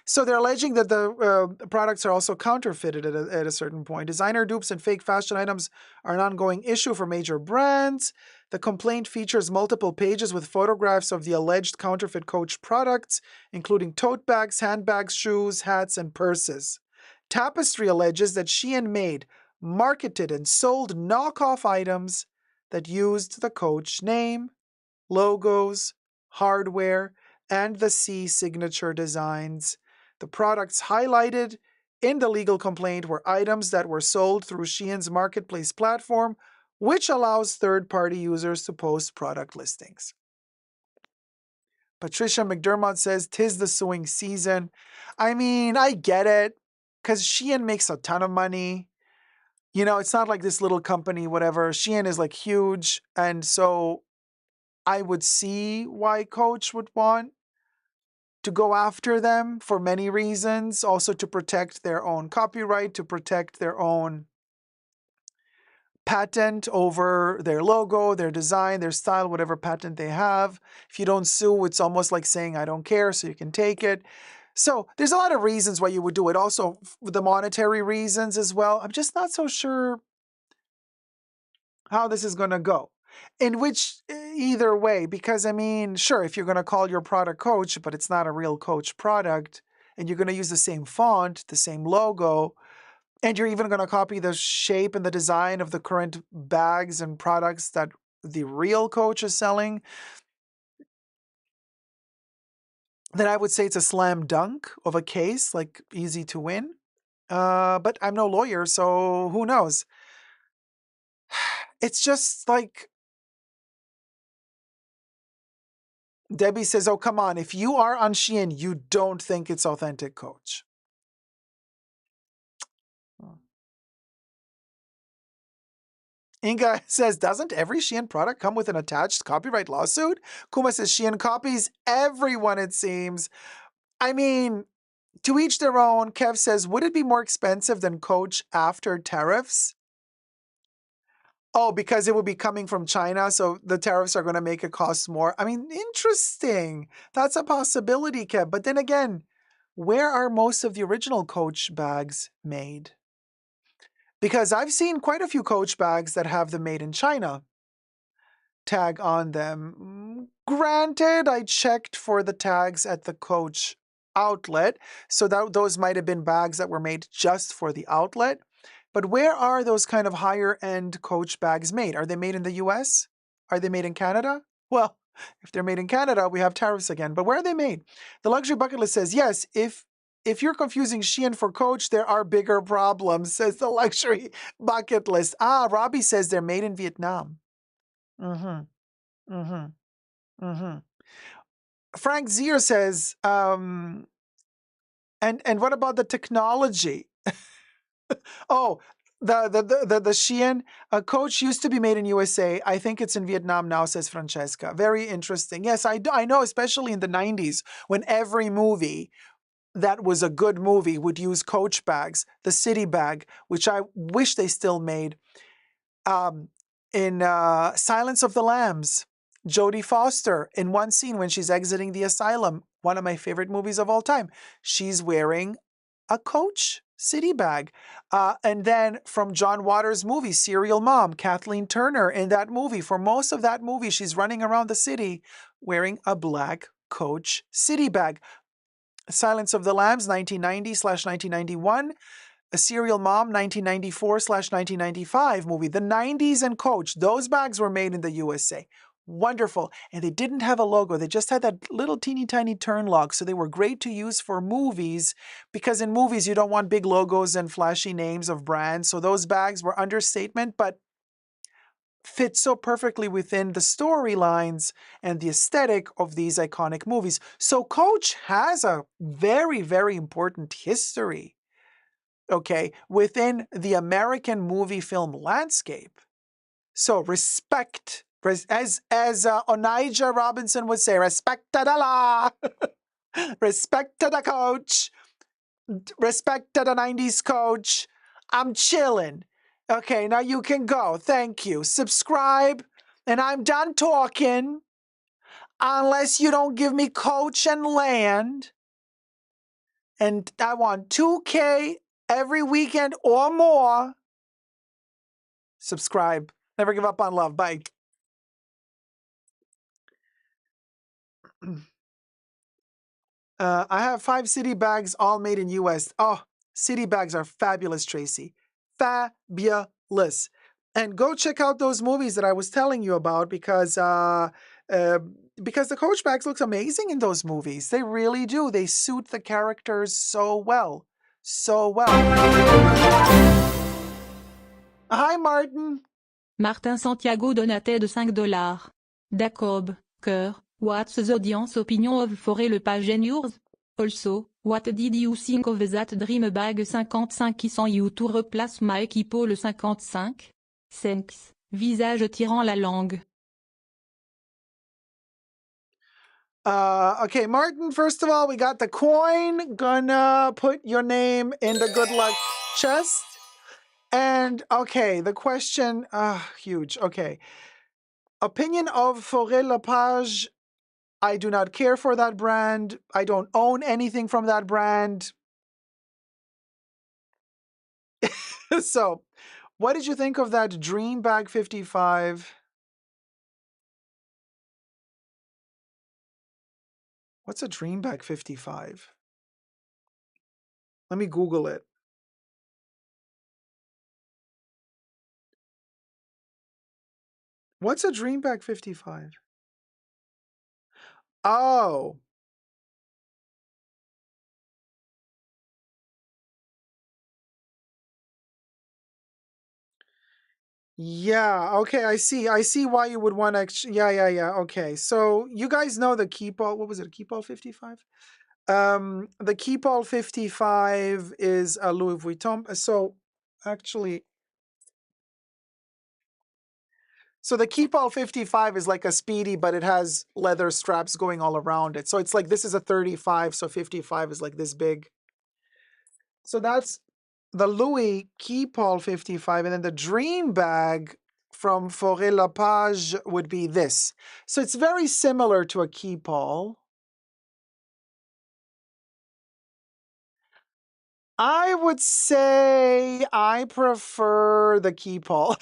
So they're alleging that the products are also counterfeited at a certain point. Designer dupes and fake fashion items are an ongoing issue for major brands. The complaint features multiple pages with photographs of the alleged counterfeit Coach products, including tote bags, handbags, shoes, hats, and purses. Tapestry alleges that Shein made, marketed, and sold knockoff items that used the Coach name, logos, hardware, and the C signature designs. The products highlighted in the legal complaint were items that were sold through Shein's marketplace platform, which allows third-party users to post product listings. Patricia McDermott says, "'Tis the suing season." I mean, I get it, because Shein makes a ton of money. You know, it's not like this little company, whatever. Shein is like huge, and so I would see why Coach would want to go after them for many reasons, also to protect their own copyright, to protect their own patent over their logo, their design, their style, whatever patent they have. If you don't sue, it's almost like saying, I don't care, so you can take it. So there's a lot of reasons why you would do it. Also, the monetary reasons as well. I'm just not so sure how this is going to go. In which, either way, because I mean, sure, if you're going to call your product Coach, but it's not a real Coach product, and you're going to use the same font, the same logo, and you're even going to copy the shape and the design of the current bags and products that the real Coach is selling, then I would say it's a slam dunk of a case, like easy to win. But I'm no lawyer, so who knows? It's just like, Debbie says, oh, come on. If you are on Shein, you don't think it's authentic Coach. Inga says, doesn't every Shein product come with an attached copyright lawsuit? Kuma says, Shein copies everyone, it seems. I mean, to each their own. Kev says, would it be more expensive than Coach after tariffs? Oh, because it would be coming from China, so the tariffs are going to make it cost more. I mean, interesting. That's a possibility, Kev. But then again, where are most of the original Coach bags made? Because I've seen quite a few Coach bags that have the made in China tag on them. Granted, I checked for the tags at the Coach outlet, so those might have been bags that were made just for the outlet. But where are those kind of higher end Coach bags made? Are they made in the US? Are they made in Canada? Well, if they're made in Canada, we have tariffs again. But where are they made? The luxury bucket list says, yes, if you're confusing Shein for Coach, there are bigger problems, says the luxury bucket list. Robbie says they're made in Vietnam. Mm-hmm. Mm-hmm. Mm-hmm. Frank Zier says, and what about the technology? Oh, the Shein Coach used to be made in USA. I think it's in Vietnam now, says Francesca. Very interesting. Yes, I know, especially in the 90s, when every movie that was a good movie would use Coach bags, the city bag, which I wish they still made. In Silence of the Lambs, Jodie Foster, in one scene when she's exiting the asylum, one of my favorite movies of all time, she's wearing a Coach city bag. And then from John Waters' movie, Serial Mom, Kathleen Turner, in that movie, for most of that movie, she's running around the city wearing a black Coach city bag. Silence of the Lambs, 1990/1991. A Serial Mom, 1994/1995 movie. The 90s and Coach, those bags were made in the USA. Wonderful. And they didn't have a logo. They just had that little teeny tiny turn lock. So they were great to use for movies, because in movies you don't want big logos and flashy names of brands. So those bags were understatement, but fit so perfectly within the storylines and the aesthetic of these iconic movies. So Coach has a very, very important history, okay, within the American movie film landscape. So respect, as Onijah Robinson would say, respect to the law, respect to the Coach, respect to the 90s Coach. I'm chilling. Okay, now you can go. Thank you. Subscribe, and I'm done talking. Unless you don't give me Coach and land. And I want 2K every weekend or more. Subscribe. Never give up on love. Bye. I have 5 city bags, all made in US. Oh, city bags are fabulous, Tracy. Fabulous. And go check out those movies that I was telling you about, because the Coach bags looks amazing in those movies. They really do. They suit the characters so well. So well. Hi, Martin. Martin Santiago donatait de $5. Dacob, cœur, what's the audience opinion of for le page and yours? Also, what did you think of that dream bag 55 qui sent you to replace my Keepall 55? Thanks, visage tirant la langue. Okay, Martin, first of all, we got the coin. Gonna put your name in the good luck chest. And, okay, the question, huge. Okay. Opinion of Forêt Lepage. I do not care for that brand. I don't own anything from that brand. So, what did you think of that Dream Bag 55? What's a Dream Bag 55? Let me Google it. What's a Dream Bag 55? Oh. Yeah, okay, I see. I see why you would want to. Yeah. Okay, so you guys know the Keepall. What was it? Keepall 55? The Keepall 55 is a Louis Vuitton. So actually, so the Keepall 55 is like a Speedy, but it has leather straps going all around it. So it's like, this is a 35, so 55 is like this big. So that's the Louis Keepall 55, and then the Dream Bag from Forêt Lepage would be this. So it's very similar to a Keepall. I would say I prefer the Keepall.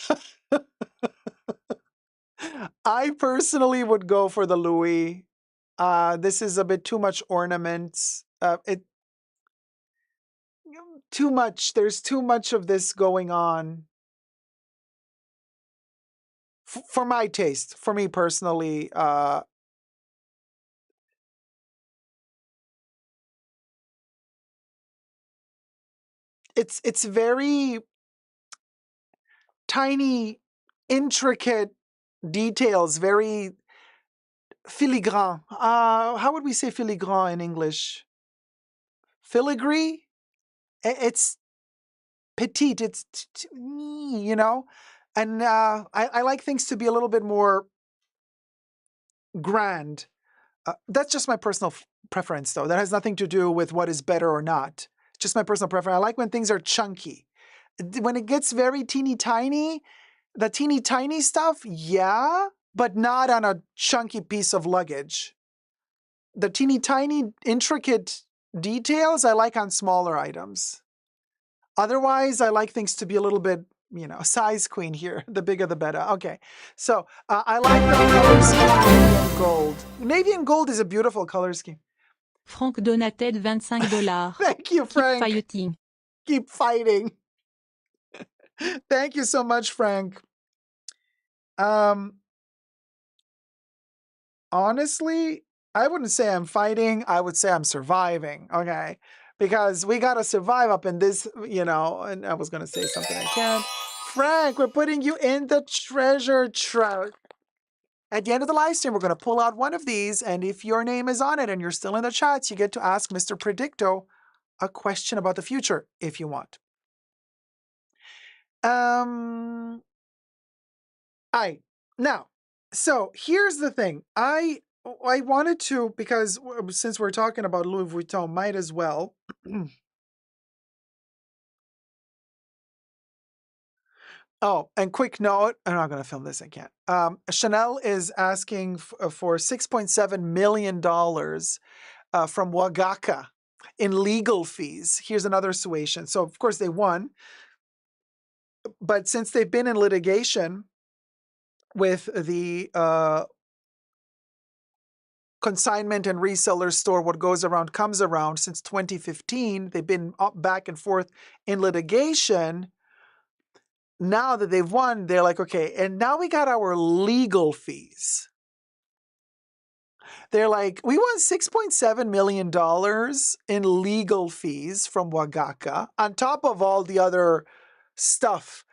I personally would go for the Louis. This is a bit too much ornaments. Too much. There's too much of this going on. For my taste, for me personally, it's very tiny, intricate details, very filigrane. How would we say filigrane in English? Filigree? It's petite. It's you know, and I like things to be a little bit more grand. That's just my personal preference, though. That has nothing to do with what is better or not. Just my personal preference. I like when things are chunky. When it gets very teeny tiny, the teeny tiny stuff, yeah, but not on a chunky piece of luggage. The teeny tiny intricate details I like on smaller items. Otherwise, I like things to be a little bit, size queen here. The bigger the better. Okay, so I like the color scheme navy and gold. Navy and gold is a beautiful color scheme. Franck Donated $25. Thank you, Frank. Keep fighting. Keep fighting. Thank you so much, Frank. Honestly, I wouldn't say I'm fighting. I would say I'm surviving. Okay, because we gotta survive up in this, and I was gonna say something I can't. Frank, we're putting you in the treasure trove. At the end of the live stream, we're going to pull out one of these, and if your name is on it and you're still in the chats, you get to ask Mr. Predicto a question about the future, if you want. All right. Now, so here's the thing. I wanted to, because since we're talking about Louis Vuitton, might as well. Oh, and quick note, I'm not going to film this, I can't. Chanel is asking for $6.7 million from Wagaka in legal fees. Here's another situation. So, of course, they won. But since they've been in litigation with the consignment and reseller store, what goes around comes around, since 2015, they've been up back and forth in litigation. Now that they've won, they're like, okay, and now we got our legal fees. They're like, we won $6.7 million in legal fees from Wagaka, on top of all the other stuff,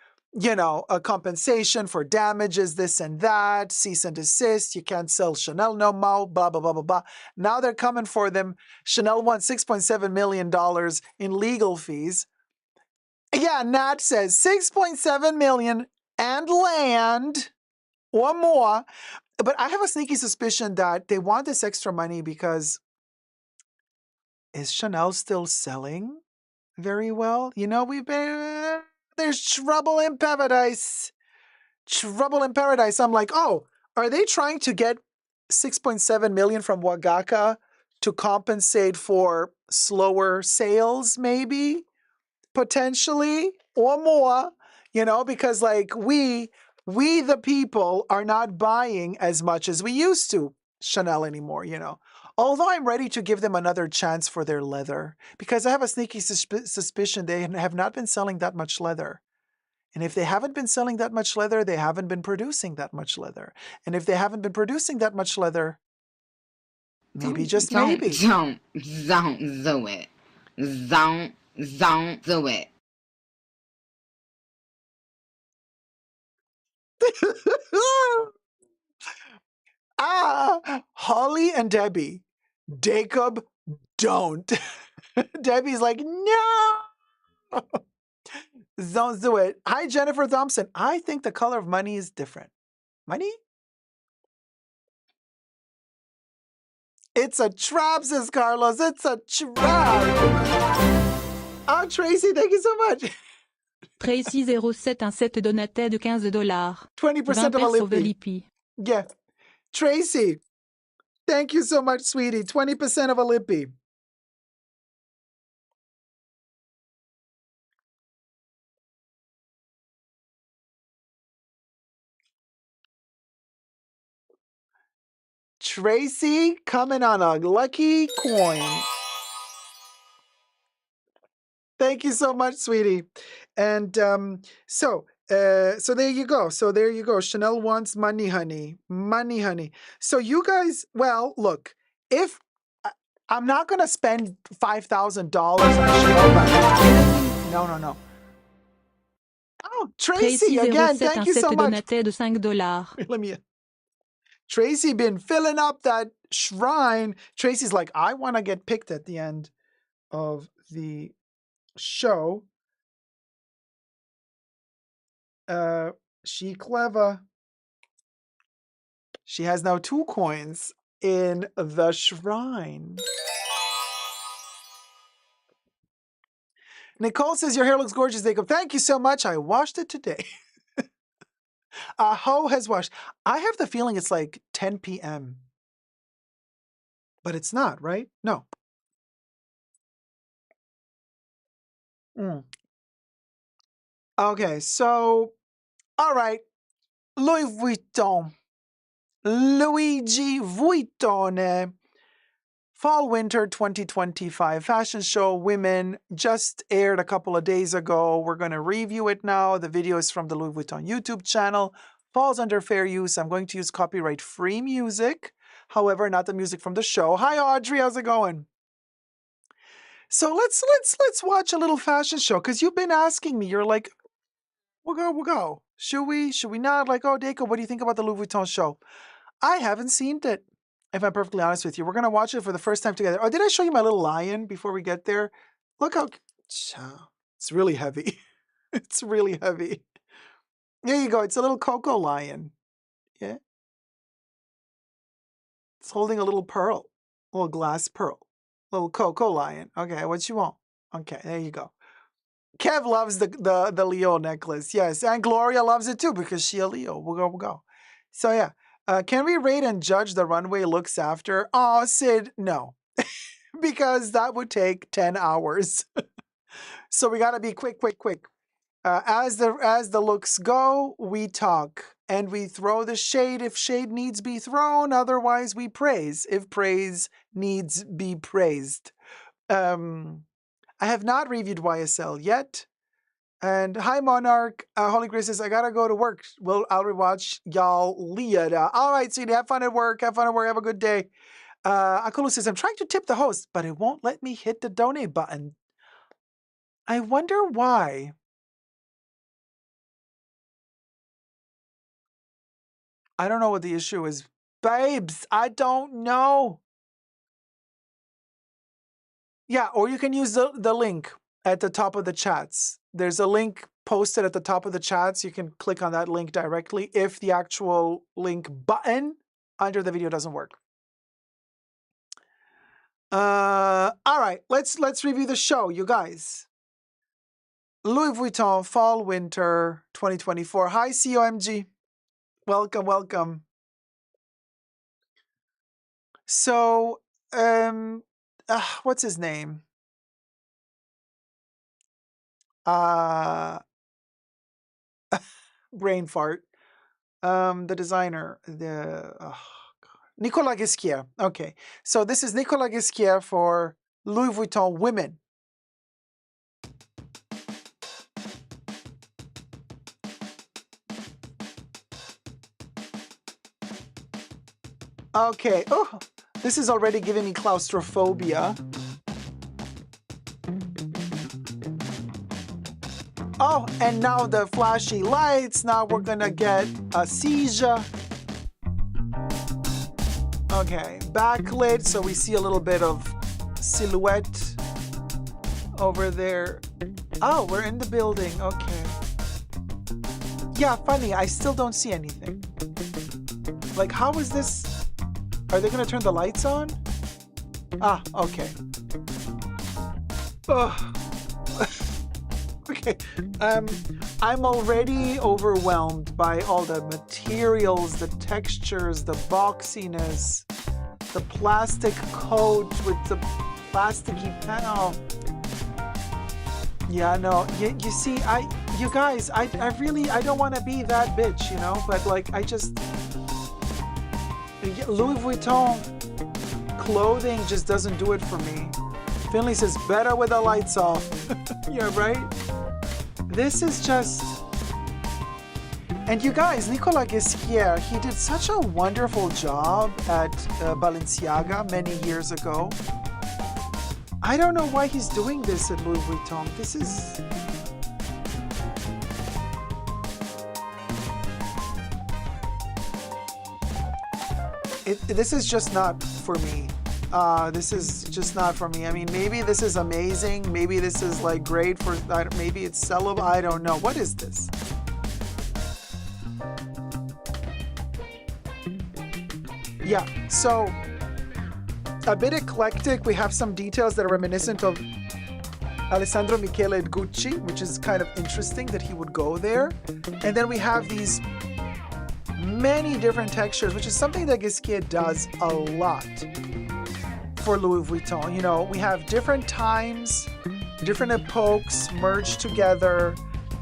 a compensation for damages, this and that, cease and desist, you can't sell Chanel no more, blah, blah, blah, blah, blah. Now they're coming for them. Chanel won $6.7 million in legal fees. Yeah, Nat says $6.7 million and land or more. But I have a sneaky suspicion that they want this extra money because is Chanel still selling very well? There's trouble in paradise. Trouble in paradise. I'm like, oh, are they trying to get $6.7 million from Wagaka to compensate for slower sales, maybe? Potentially, or more, because like we the people are not buying as much as we used to Chanel anymore, Although I'm ready to give them another chance for their leather, because I have a sneaky suspicion they have not been selling that much leather. And if they haven't been selling that much leather, they haven't been producing that much leather. And if they haven't been producing that much leather, maybe just maybe. Don't do it. Don't do it. Holly and Debbie, Dacob, don't. Debbie's like, no, don't do it. Hi, Jennifer Thompson. I think the color of money is different. Money? It's a trap, says Carlos. It's a trap. Oh, Tracy, thank you so much. Tracy0717 donatait de $15. 20% of a lippy. Yeah. Tracy, thank you so much, sweetie. 20% of a lippy. Tracy coming on a lucky coin. Thank you so much, sweetie. And so there you go. So there you go. Chanel wants money, honey. Money, honey. So you guys, well, look, if I'm not gonna spend $5,000 on a show, but no. Oh, Tracy again. Thank you so much. donatait de $5. Let me. Tracy been filling up that shrine. Tracy's like, I want to get picked at the end of the show. She clever. She has now 2 coins in the shrine. Nicole says, your hair looks gorgeous, Dacob. Thank you so much. I washed it today. Ho has washed. I have the feeling it's like 10 p.m. But it's not, right? No. Okay, so, all right. Louis Vuitton. Luigi Vuitton. Fall Winter 2025 fashion show women just aired a couple of days ago. We're going to review it now. The video is from the Louis Vuitton YouTube channel. Falls under fair use. I'm going to use copyright free music. However, not the music from the show. Hi Audrey, how's it going? So let's watch a little fashion show because you've been asking me. You're like, we'll go. Should we not? Like, oh, Dacob, what do you think about the Louis Vuitton show? I haven't seen it. If I'm perfectly honest with you, we're going to watch it for the first time together. Oh, did I show you my little lion before we get there? Look how, it's really heavy. It's really heavy. There you go. It's a little cocoa lion. Yeah. It's holding a little pearl, a little glass pearl, little cocoa lion. Okay, what you want? Okay, there you go. Kev loves the Leo necklace. Yes, and Gloria loves it too because she a Leo. We'll go. So yeah. Can we rate and judge the runway looks after? Oh, Sid, no. Because that would take 10 hours. So we got to be quick. As the looks go, we talk. And we throw the shade if shade needs be thrown. Otherwise, we praise if praise needs be praised. I have not reviewed YSL yet. And hi, Monarch. Holy Grace says, I gotta go to work. I'll rewatch y'all Lydia. All right, sweetie, have fun at work. Have a good day. Akulu says, I'm trying to tip the host, but it won't let me hit the donate button. I wonder why. I don't know what the issue is. Babes, I don't know. Yeah, or you can use the link at the top of the chats. There's a link posted at the top of the chats. You can click on that link directly if the actual link button under the video doesn't work. All right, let's review the show, you guys. Louis Vuitton Fall Winter 2024. Hi, COMG. Welcome. So, what's his name? Brain fart. The designer, Nicolas Ghesquière. Okay, so this is Nicolas Ghesquière for Louis Vuitton Women. Okay, oh, this is already giving me claustrophobia. Oh, and now the flashy lights. Now we're gonna get a seizure. Okay, backlit, so we see a little bit of silhouette over there. Oh, we're in the building, okay. Yeah, funny, I still don't see anything. Like, how is this? Are they gonna turn the lights on? Ah, okay. Ugh. Okay, I'm already overwhelmed by all the materials, the textures, the boxiness, the plastic coat with the plasticky panel. Yeah, no, you see, you guys, I really, I don't want to be that bitch, you know, but like, Louis Vuitton clothing just doesn't do it for me. Finley says, better with the lights off. Yeah, right? This is just... And you guys, Nicolas Ghesquière, he did such a wonderful job at Balenciaga many years ago. I don't know why he's doing this at Louis Vuitton. This is... This is just not for me. This is just not for me. I mean, maybe this is amazing. Maybe this is like great for, maybe it's sellable. I don't know. What is this? Yeah, so a bit eclectic. We have some details that are reminiscent of Alessandro Michele at Gucci, which is kind of interesting that he would go there. And then we have these many different textures, which is something that Ghesquière does a lot for Louis Vuitton. You know, we have different times, different epochs merged together.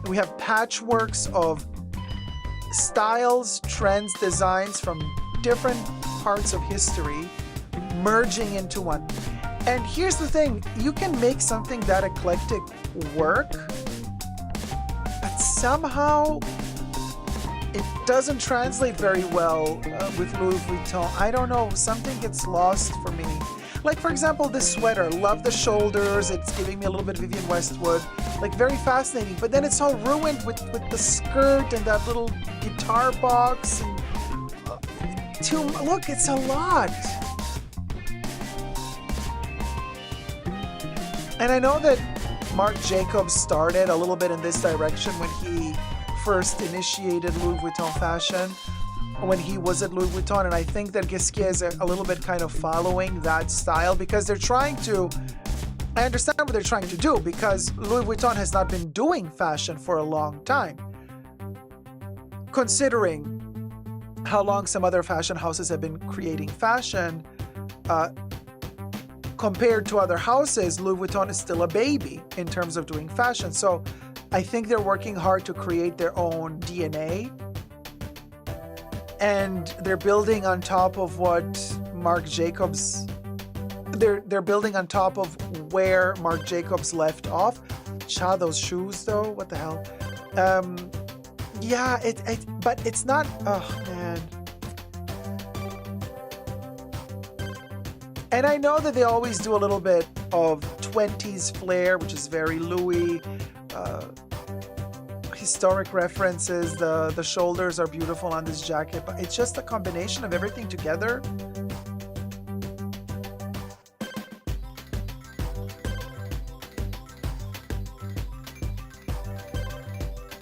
We have patchworks of styles, trends, designs from different parts of history merging into one. And here's the thing, you can make something that eclectic work, but somehow it doesn't translate very well with Louis Vuitton. I don't know, something gets lost for me. Like, for example, this sweater, love the shoulders, it's giving me a little bit of Vivienne Westwood, like very fascinating, but then it's all ruined with the skirt and that little guitar box. And, look, it's a lot. And I know that Marc Jacobs started a little bit in this direction when he first initiated Louis Vuitton fashion, when he was at Louis Vuitton, and I think that Ghesquière is a little bit kind of following that style because they're trying to, I understand what they're trying to do because Louis Vuitton has not been doing fashion for a long time. Considering how long some other fashion houses have been creating fashion, compared to other houses, Louis Vuitton is still a baby in terms of doing fashion. So I think they're working hard to create their own DNA. And they're building on top of what Marc Jacobs, they're building on top of where Marc Jacobs left off. Cha, those shoes though, what the hell? Yeah, but it's not, oh man. And I know that they always do a little bit of 20s flair, which is very Louis, historic references. The shoulders are beautiful on this jacket, but it's just a combination of everything together.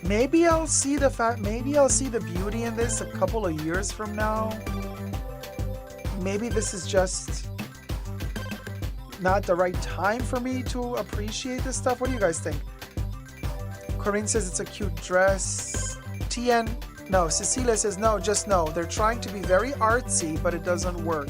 Maybe I'll see the beauty in this a couple of years from now. Maybe this is just not the right time for me to appreciate this stuff. What do you guys think? Corinne says it's a cute dress. No, Cecilia says no, just no. They're trying to be very artsy, but it doesn't work.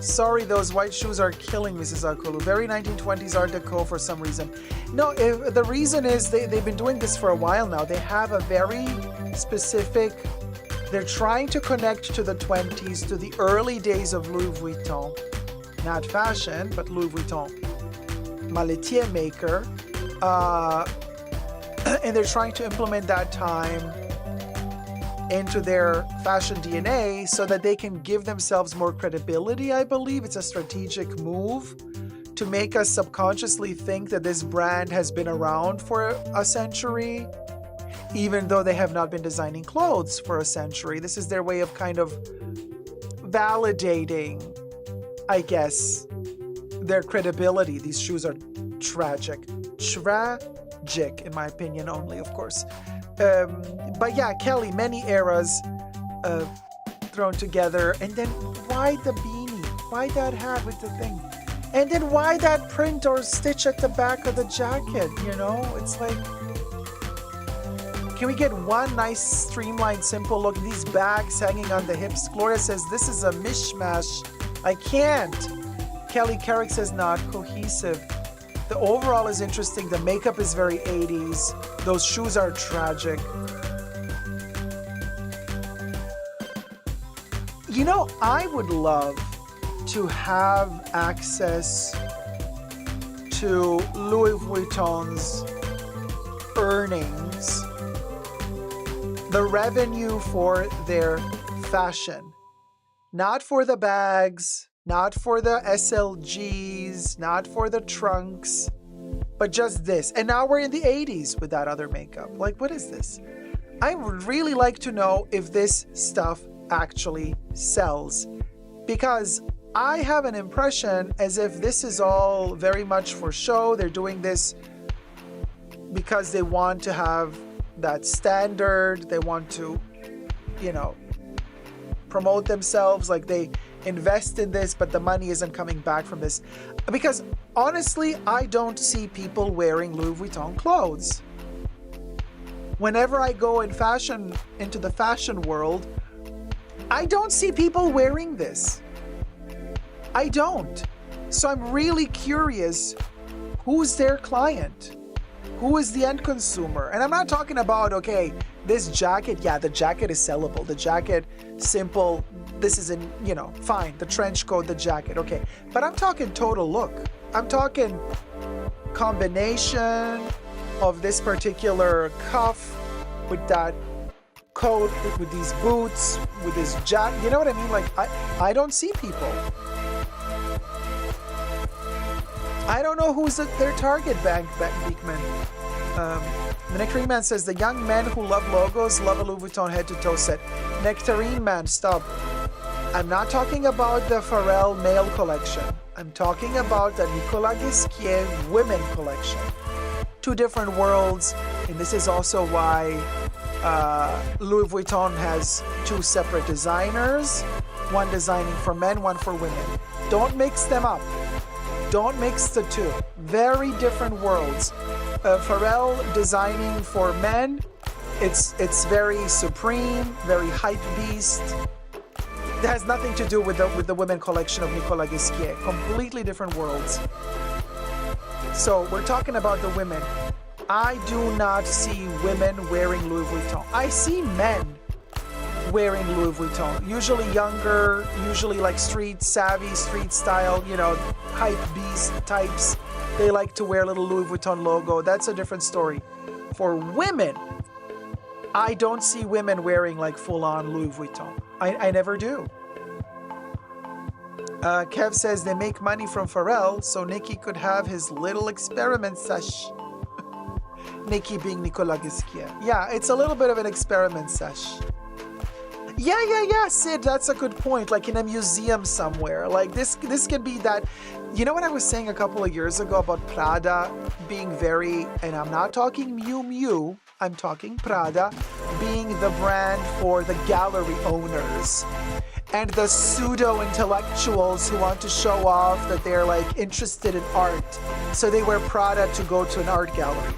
Sorry, those white shoes are killing Mrs. Akulu. Very 1920s Art Deco for some reason. No, the reason is they've been doing this for a while now. They have a very specific... They're trying to connect to the 20s, to the early days of Louis Vuitton. Not fashion, but Louis Vuitton. Maletier maker. And they're trying to implement that time into their fashion DNA so that they can give themselves more credibility, I believe. It's a strategic move to make us subconsciously think that this brand has been around for a century, even though they have not been designing clothes for a century. This is their way of kind of validating, I guess, their credibility. These shoes are tragic. Tragic, in my opinion only, of course. But yeah, Kelly, many eras thrown together. And then why the beanie? Why that hat with the thing? And then why that print or stitch at the back of the jacket? You know, it's like, can we get one nice, streamlined, simple look? These bags hanging on the hips. Gloria says, this is a mishmash. I can't. Kelly Carrick says, not cohesive. The overall is interesting. The makeup is very 80s. Those shoes are tragic. You know, I would love to have access to Louis Vuitton's earnings, the revenue for their fashion, not for the bags, not for the SLGs, not for the trunks, but just this. And now we're in the 80s with that other makeup. Like, what is this? I would really like to know if this stuff actually sells, because I have an impression as if this is all very much for show. They're doing this because they want to have that standard. They want to, you know, promote themselves, like they invest in this, but the money isn't coming back from this. Because honestly, I don't see people wearing Louis Vuitton clothes. Whenever I go in fashion, into the fashion world, I don't see people wearing this. I don't. So I'm really curious, who's their client? Who is the end consumer? And I'm not talking about, okay, this jacket, yeah, the jacket is sellable. The jacket, simple, this is in, you know, fine. The trench coat, the jacket, okay. But I'm talking total look. I'm talking combination of this particular cuff with that coat, with these boots, with this jacket. You know what I mean? Like, I don't see people. I don't know who's their target bank, Beekman. The Nectarine Man says, the young men who love logos love a Louis Vuitton head-to-toe set. Nectarine Man, stop. I'm not talking about the Pharrell male collection. I'm talking about the Nicolas Ghesquière women collection. Two different worlds, and this is also why Louis Vuitton has two separate designers, one designing for men, one for women. Don't mix them up. Don't mix the two. Very different worlds. Pharrell designing for men, it's very supreme, very hype beast. It has nothing to do with the women collection of Nicolas Ghesquière. Completely different worlds. So we're talking about the women. I do not see women wearing Louis Vuitton. I see men wearing Louis Vuitton. Usually younger, usually like street savvy, street style, you know, hype beast types. They like to wear a little Louis Vuitton logo. That's a different story. For women, I don't see women wearing like full-on Louis Vuitton. I never do. Kev says they make money from Pharrell, so Nikki could have his little experiment sesh. Nikki being Nicolas Ghesquière. Yeah, it's a little bit of an experiment sesh. Yeah, Sid, that's a good point. Like in a museum somewhere. Like this could be that. You know what I was saying a couple of years ago about Prada being very, and I'm not talking Miu Miu, I'm talking Prada being the brand for the gallery owners and the pseudo-intellectuals who want to show off that they're like interested in art. So they wear Prada to go to an art gallery.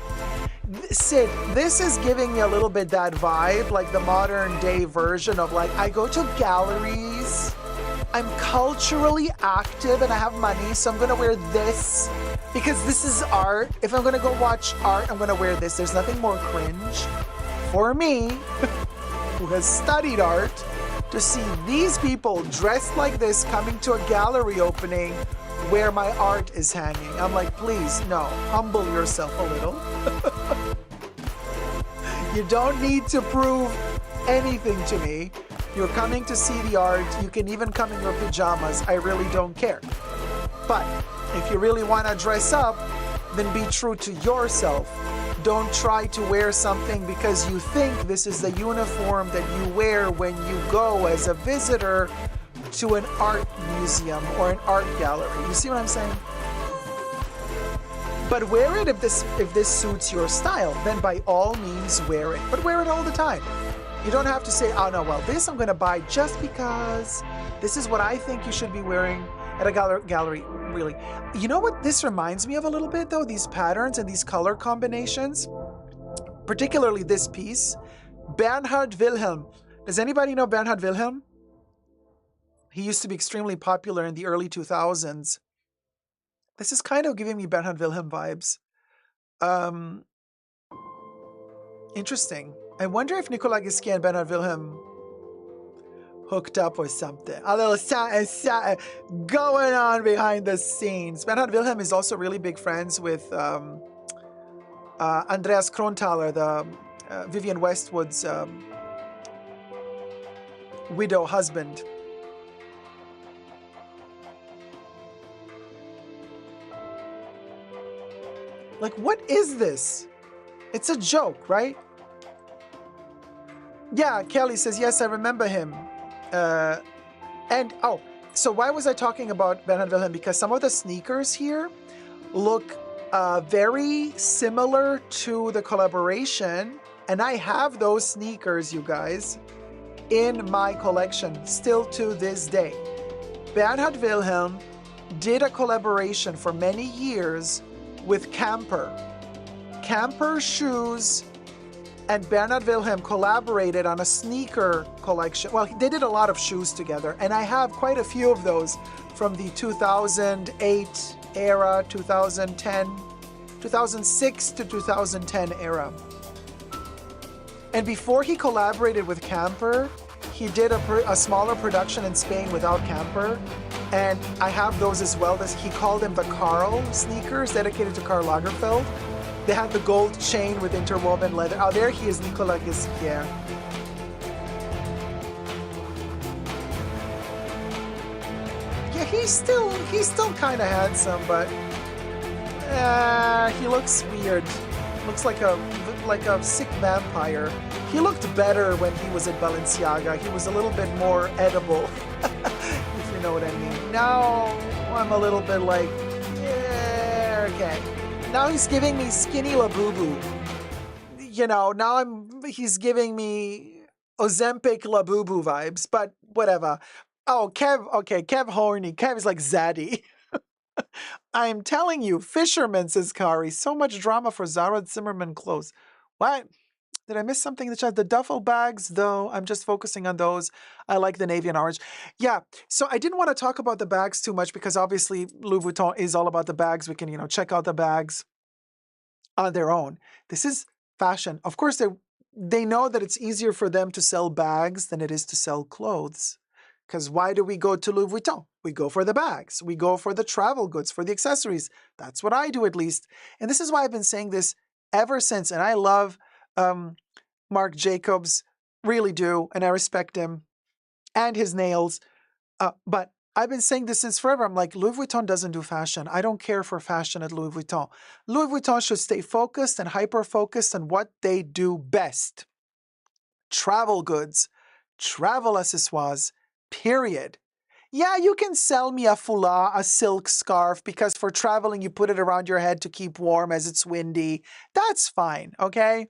Sid, this is giving me a little bit that vibe, like the modern day version of like, I go to galleries, I'm culturally active and I have money, so I'm gonna wear this because this is art. If I'm gonna go watch art, I'm gonna wear this. There's nothing more cringe for me, who has studied art, to see these people dressed like this coming to a gallery opening where my art is hanging. I'm like, please, no, humble yourself a little. You don't need to prove anything to me. You're coming to see the art. You can even come in your pajamas. I really don't care. But if you really want to dress up, then be true to yourself. Don't try to wear something because you think this is the uniform that you wear when you go as a visitor to an art museum or an art gallery. You see what I'm saying? But wear it if this suits your style. Then by all means wear it. But wear it all the time. You don't have to say, oh no, well, this I'm going to buy just because this is what I think you should be wearing at a gallery. Really. You know what this reminds me of a little bit, though? These patterns and these color combinations. Particularly this piece. Bernhard Wilhelm. Does anybody know Bernhard Wilhelm? He used to be extremely popular in the early 2000s. This is kind of giving me Bernhard Wilhelm vibes. Interesting. I wonder if Nicolas Ghesquière and Bernhard Wilhelm hooked up or something. A little going on behind the scenes. Bernhard Wilhelm is also really big friends with Andreas Kronthaler, the Vivienne Westwood's widow husband. Like, what is this? It's a joke, right? Yeah, Kelly says, yes, I remember him. So why was I talking about Bernhard Wilhelm? Because some of the sneakers here look very similar to the collaboration. And I have those sneakers, you guys, in my collection still to this day. Bernhard Wilhelm did a collaboration for many years with Camper. Camper shoes and Bernhard Wilhelm collaborated on a sneaker collection. Well, they did a lot of shoes together, and I have quite a few of those from the 2008 era, 2010, 2006 to 2010 era. And before he collaborated with Camper, he did a smaller production in Spain without Camper, and I have those as well. He called them the Karl sneakers, dedicated to Karl Lagerfeld. They had the gold chain with interwoven leather. Oh, there he is, Nicolas Ghesquière. Yeah, he's still kind of handsome, but he looks weird. Looks like a sick vampire. He looked better when he was at Balenciaga. He was a little bit more edible, if you know what I mean. Now I'm a little bit like, yeah, okay. Now he's giving me skinny Labubu. You know, now he's giving me Ozempic Labubu vibes, but whatever. Oh, Kev horny. Kev is like Zaddy. I'm telling you, Fisherman, says Kari. So much drama for Zara Zimmerman clothes. What? Did I miss something in the chat? The duffel bags, though, I'm just focusing on those. I like the navy and orange. Yeah, so I didn't want to talk about the bags too much because obviously Louis Vuitton is all about the bags. We can, check out the bags on their own. This is fashion. Of course, they know that it's easier for them to sell bags than it is to sell clothes. Because why do we go to Louis Vuitton? We go for the bags. We go for the travel goods, for the accessories. That's what I do, at least. And this is why I've been saying this ever since. And I love Marc Jacobs, really do, and I respect him and his nails. But I've been saying this since forever. I'm like, Louis Vuitton doesn't do fashion. I don't care for fashion at Louis Vuitton. Louis Vuitton should stay focused and hyper-focused on what they do best. Travel goods, travel accessoires, period. Yeah, you can sell me a foulard, a silk scarf, because for traveling, you put it around your head to keep warm as it's windy. That's fine, okay?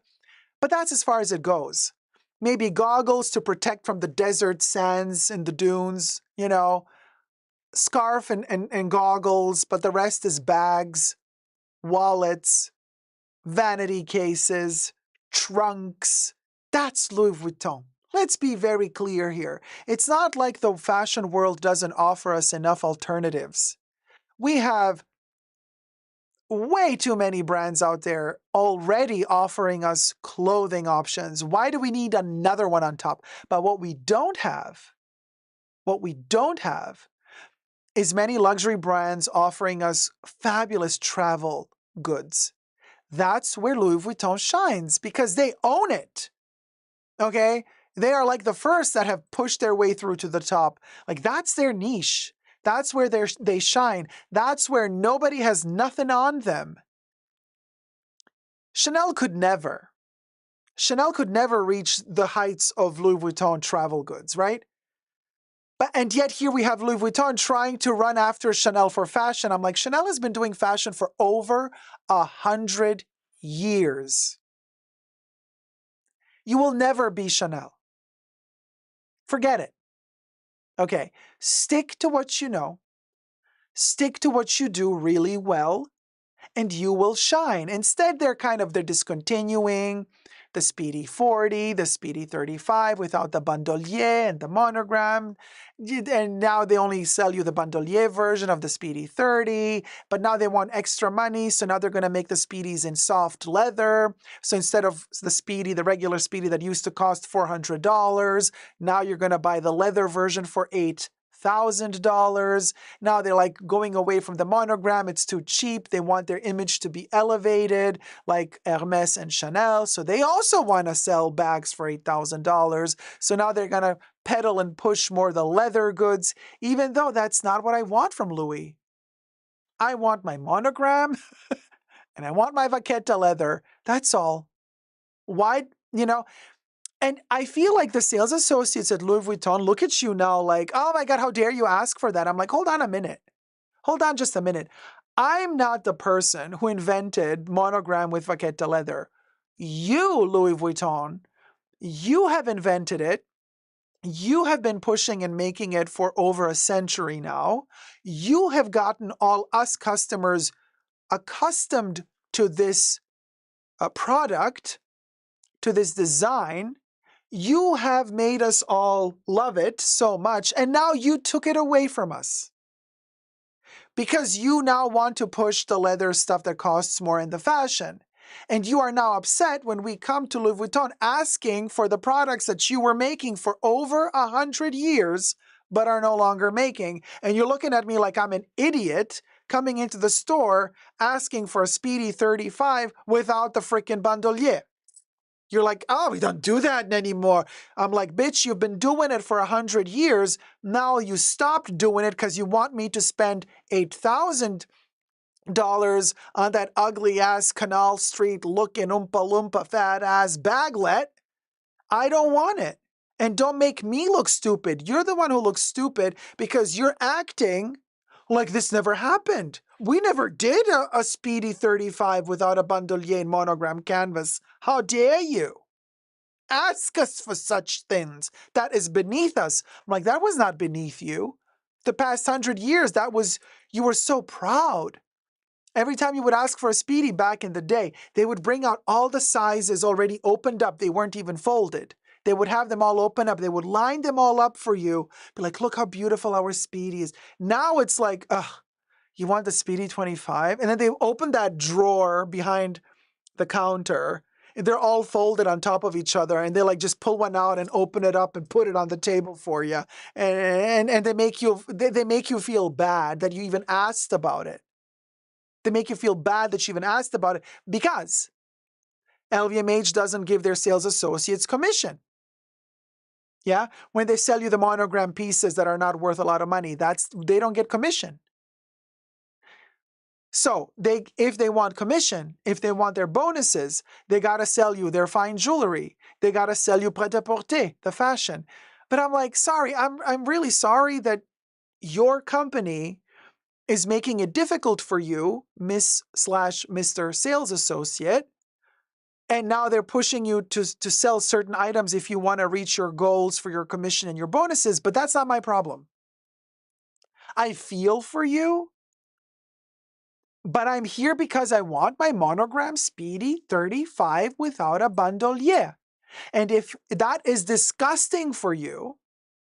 But that's as far as it goes. Maybe goggles to protect from the desert sands and the dunes, scarf and goggles, but the rest is bags, wallets, vanity cases, trunks. That's Louis Vuitton. Let's be very clear here. It's not like the fashion world doesn't offer us enough alternatives. We have way too many brands out there already offering us clothing options. Why do we need another one on top? But what we don't have is many luxury brands offering us fabulous travel goods. That's where Louis Vuitton shines because they own it. Okay? They are like the first that have pushed their way through to the top. Like that's their niche. That's where they shine. That's where nobody has nothing on them. Chanel could never reach the heights of Louis Vuitton travel goods, right? And yet here we have Louis Vuitton trying to run after Chanel for fashion. I'm like, Chanel has been doing fashion for over 100 years. You will never be Chanel. Forget it. Okay, stick to what you know. Stick to what you do really well, and you will shine. Instead, they're discontinuing. the Speedy 40, the Speedy 35 without the bandolier and the monogram. And now they only sell you the bandolier version of the Speedy 30, but now they want extra money, so now they're going to make the Speedies in soft leather. So instead of the Speedy, the regular Speedy that used to cost $400, now you're going to buy the leather version for $8,000. Now they're like going away from the monogram. It's too cheap. They want their image to be elevated, like Hermes and Chanel. So they also want to sell bags for $8,000. So now they're going to peddle and push more the leather goods, even though that's not what I want from Louis. I want my monogram and I want my vaqueta leather. That's all. Why, and I feel like the sales associates at Louis Vuitton look at you now like, oh my God, how dare you ask for that? I'm like, hold on a minute. Hold on just a minute. I'm not the person who invented monogram with vaqueta leather. You, Louis Vuitton, you have invented it. You have been pushing and making it for over a century now. You have gotten all us customers accustomed to this product, to this design. You have made us all love it so much, and now you took it away from us. Because you now want to push the leather stuff that costs more in the fashion. And you are now upset when we come to Louis Vuitton asking for the products that you were making for over 100 years, but are no longer making. And you're looking at me like I'm an idiot coming into the store asking for a Speedy 35 without the freaking bandolier. You're like, oh, we don't do that anymore. I'm like, bitch, you've been doing it for 100 years. Now you stopped doing it because you want me to spend $8,000 on that ugly ass Canal Street looking Oompa Loompa fat ass baglet. I don't want it. And don't make me look stupid. You're the one who looks stupid because you're acting like this never happened. We never did a Speedy 35 without a bandolier and monogram canvas. How dare you? Ask us for such things. That is beneath us. I'm like, that was not beneath you. The past 100 years, you were so proud. Every time you would ask for a Speedy back in the day, they would bring out all the sizes already opened up. They weren't even folded. They would have them all open up. They would line them all up for you. Be like, look how beautiful our Speedy is. Now it's like, you want the Speedy 25? And then they open that drawer behind the counter. And they're all folded on top of each other. And they like just pull one out and open it up and put it on the table for you. And they make you feel bad that you even asked about it. They make you feel bad that you even asked about it because LVMH doesn't give their sales associates commission. Yeah? When they sell you the monogram pieces that are not worth a lot of money, they don't get commission. So if they want commission, if they want their bonuses, they got to sell you their fine jewelry. They got to sell you prêt-à-porter, the fashion. But I'm like, sorry, I'm really sorry that your company is making it difficult for you, Miss/Mr. Sales Associate, and now they're pushing you to sell certain items if you want to reach your goals for your commission and your bonuses, but that's not my problem. I feel for you, but I'm here because I want my monogram Speedy 35 without a bandolier. And if that is disgusting for you,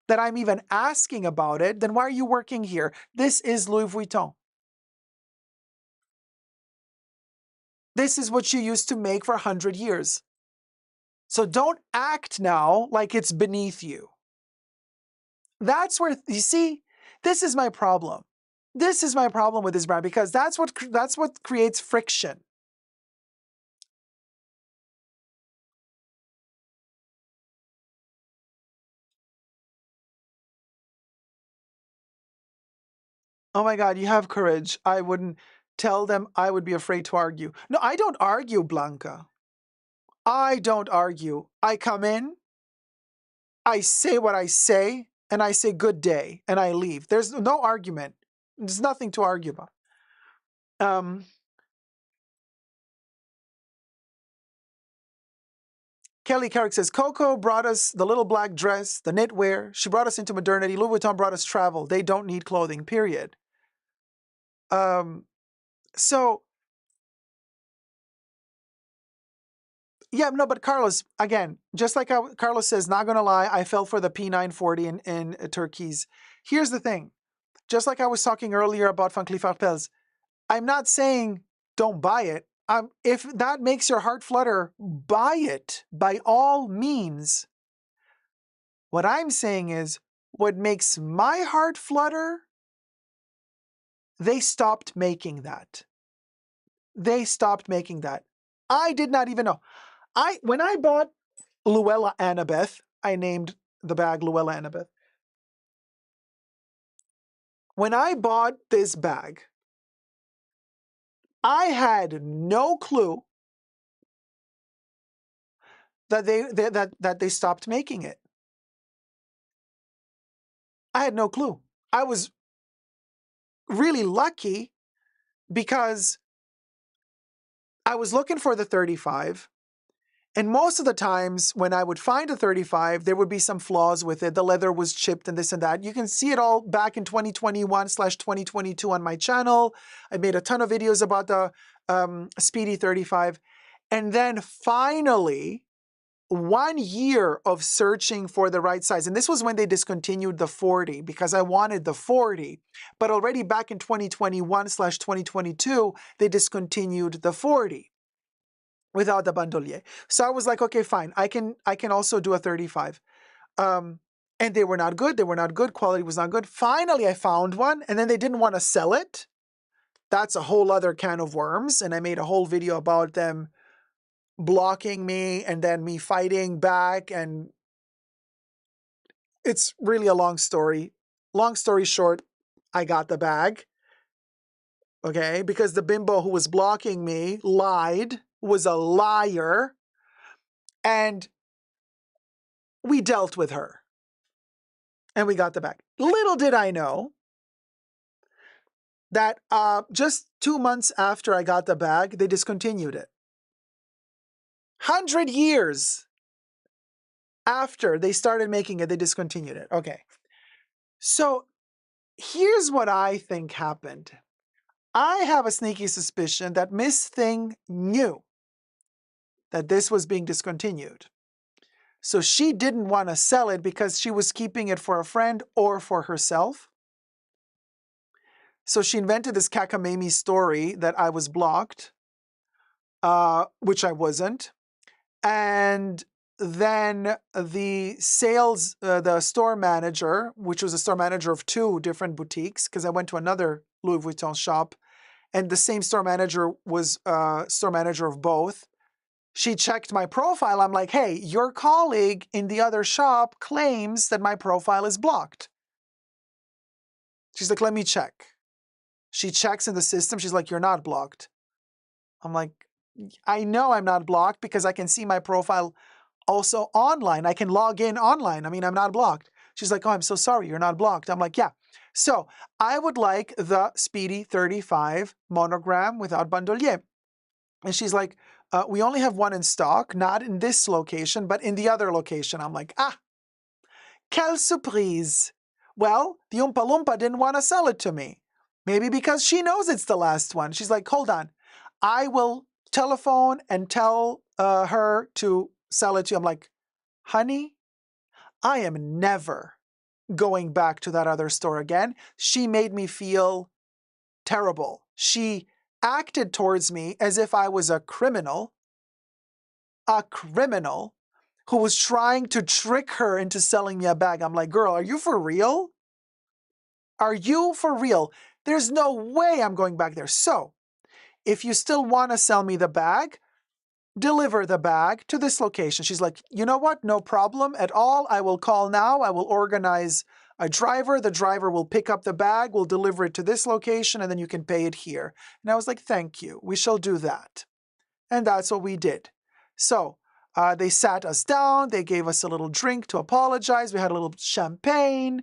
that I'm even asking about it, then why are you working here? This is Louis Vuitton. This is what you used to make for 100 years. So don't act now like it's beneath you. That's where, you see, this is my problem. This is my problem with this brand because that's what creates friction. Oh my God, you have courage. I wouldn't tell them. I would be afraid to argue. No, I don't argue, Blanca. I don't argue. I come in, I say what I say, and I say good day, and I leave. There's no argument. There's nothing to argue about. Kelly Carrick says, Coco brought us the little black dress, the knitwear. She brought us into modernity. Louis Vuitton brought us travel. They don't need clothing, period. So Yeah, no, but Carlos, again, just like how Carlos says, not gonna lie, I fell for the P940 in turkeys. Here's the thing. Just like I was talking earlier about Van Cleef Arpels, I'm not saying don't buy it. If that makes your heart flutter, buy it by all means. What I'm saying is, what makes my heart flutter, they stopped making that. They stopped making that. I did not even know. When I bought Luella Annabeth, I named the bag Luella Annabeth. When I bought this bag, I had no clue that they stopped making it. I had no clue. I was really lucky because I was looking for the 35. And most of the times when I would find a 35, there would be some flaws with it. The leather was chipped and this and that. You can see it all back in 2021/2022 on my channel. I made a ton of videos about the Speedy 35. And then finally, 1 year of searching for the right size. And this was when they discontinued the 40 because I wanted the 40. But already back in 2021/2022, they discontinued the 40 without the bandolier. So I was like, okay, fine. I can also do a 35. And they were not good. They were not good. Quality was not good. Finally, I found one, and then they didn't want to sell it. That's a whole other can of worms. And I made a whole video about them blocking me and then me fighting back. And it's really a long story. Long story short, I got the bag. Okay, because the bimbo who was blocking me lied, was a liar, and we dealt with her. And we got the bag. Little did I know that just 2 months after I got the bag, they discontinued it. 100 years after they started making it, they discontinued it. Okay. So here's what I think happened. I have a sneaky suspicion that Miss Thing knew that this was being discontinued. So she didn't want to sell it because she was keeping it for a friend or for herself. So she invented this cockamamie story that I was blocked, which I wasn't. And then the store manager, which was a store manager of 2 different boutiques, because I went to another Louis Vuitton shop, and the same store manager was store manager of both. She checked my profile. I'm like, hey, your colleague in the other shop claims that my profile is blocked. She's like, let me check. She checks in the system. She's like, you're not blocked. I'm like, I know I'm not blocked because I can see my profile also online. I can log in online. I mean, I'm not blocked. She's like, oh, I'm so sorry. You're not blocked. I'm like, yeah. So I would like the Speedy 35 monogram without bandolier. And she's like, we only have one in stock, not in this location, but in the other location. I'm like, quelle surprise. Well, the Oompa Loompa didn't want to sell it to me. Maybe because she knows it's the last one. She's like, hold on. I will telephone and tell her to sell it to you. I'm like, honey, I am never going back to that other store again. She made me feel terrible. She acted towards me as if I was a criminal who was trying to trick her into selling me a bag. I'm like, girl, are you for real? Are you for real? There's no way I'm going back there. So if you still want to sell me the bag, deliver the bag to this location. She's like, you know what? No problem at all. I will call now. I will organize a driver. The driver will pick up the bag, will deliver it to this location, and then you can pay it here. And I was like, thank you. We shall do that. And that's what we did. So they sat us down. They gave us a little drink to apologize. We had a little champagne.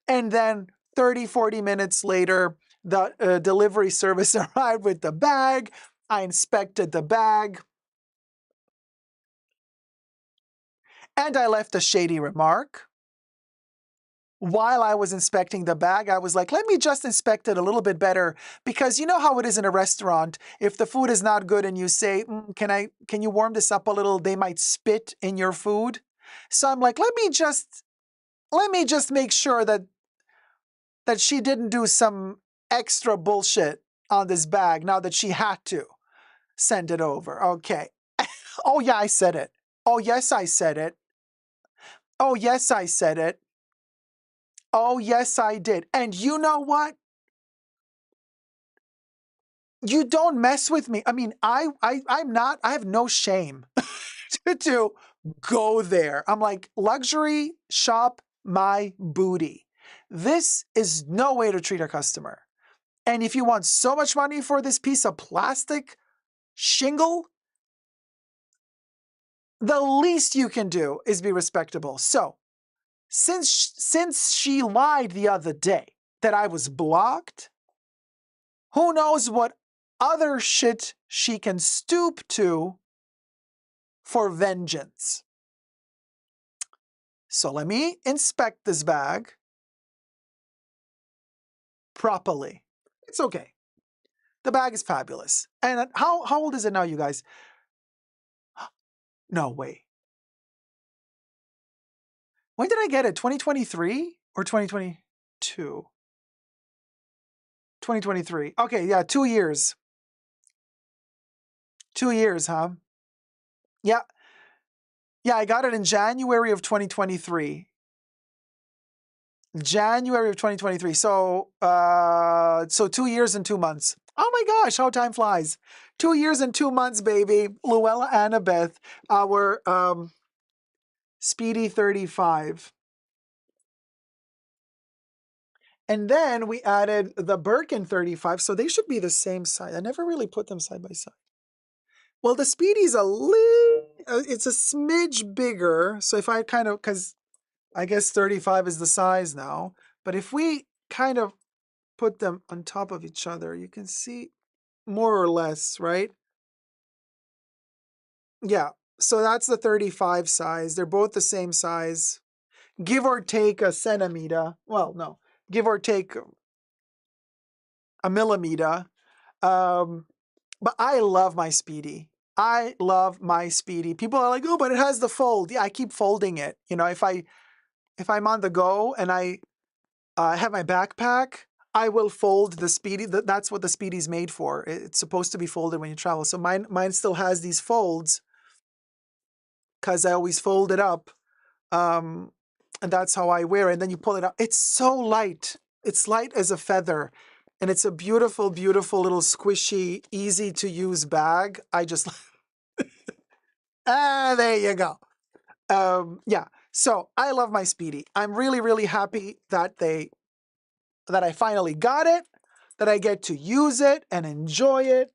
And then 30, 40 minutes later, the delivery service arrived with the bag. I inspected the bag. And I left a shady remark. while I was inspecting the bag, I was like, let me just inspect it a little bit better, because you know how it is in a restaurant. If the food is not good and you say, can you warm this up a little? They might spit in your food. So I'm like, let me just make sure that she didn't do some extra bullshit on this bag now that she had to send it over. Okay. Oh yeah, I said it. Oh yes, I said it. Oh yes, I said it. Oh, yes, I did. And you know what? You don't mess with me. I mean, I have no shame to go there. I'm like, luxury shop my booty. This is no way to treat a customer. And if you want so much money for this piece of plastic shingle, the least you can do is be respectable. So, since she lied the other day that I was blocked, who knows what other shit she can stoop to for vengeance. So let me inspect this bag properly. It's okay. The bag is fabulous. And how old is it now, you guys? No, wait. When did I get it? 2023 or 2022? 2023. Okay, yeah, 2 years. 2 years, huh? Yeah. Yeah, I got it in January of 2023. January of 2023. So 2 years and 2 months. Oh my gosh, how time flies. 2 years and 2 months, baby. Luella Annabeth, our Speedy 35. And then we added the Birkin 35, so they should be the same size. I never really put them side by side. Well, the Speedy's it's a smidge bigger. So if I kind of, because I guess 35 is the size now. But if we kind of put them on top of each other, you can see more or less, right? Yeah, so that's the 35 size. They're both the same size, give or take a centimeter. Well, no, give or take a millimeter. But I love my Speedy. I love my Speedy. People are like, oh, but it has the fold. Yeah, I keep folding it. You know, if I'm on the go and I have my backpack, I will fold the Speedy. That's what the Speedy's made for. It's supposed to be folded when you travel. So mine still has these folds because I always fold it up. And that's how I wear it. And then you pull it out. It's so light. It's light as a feather. And it's a beautiful, beautiful little squishy, easy to use bag. I just, there you go. Yeah. So I love my Speedy. I'm really, really happy that I finally got it, that I get to use it and enjoy it.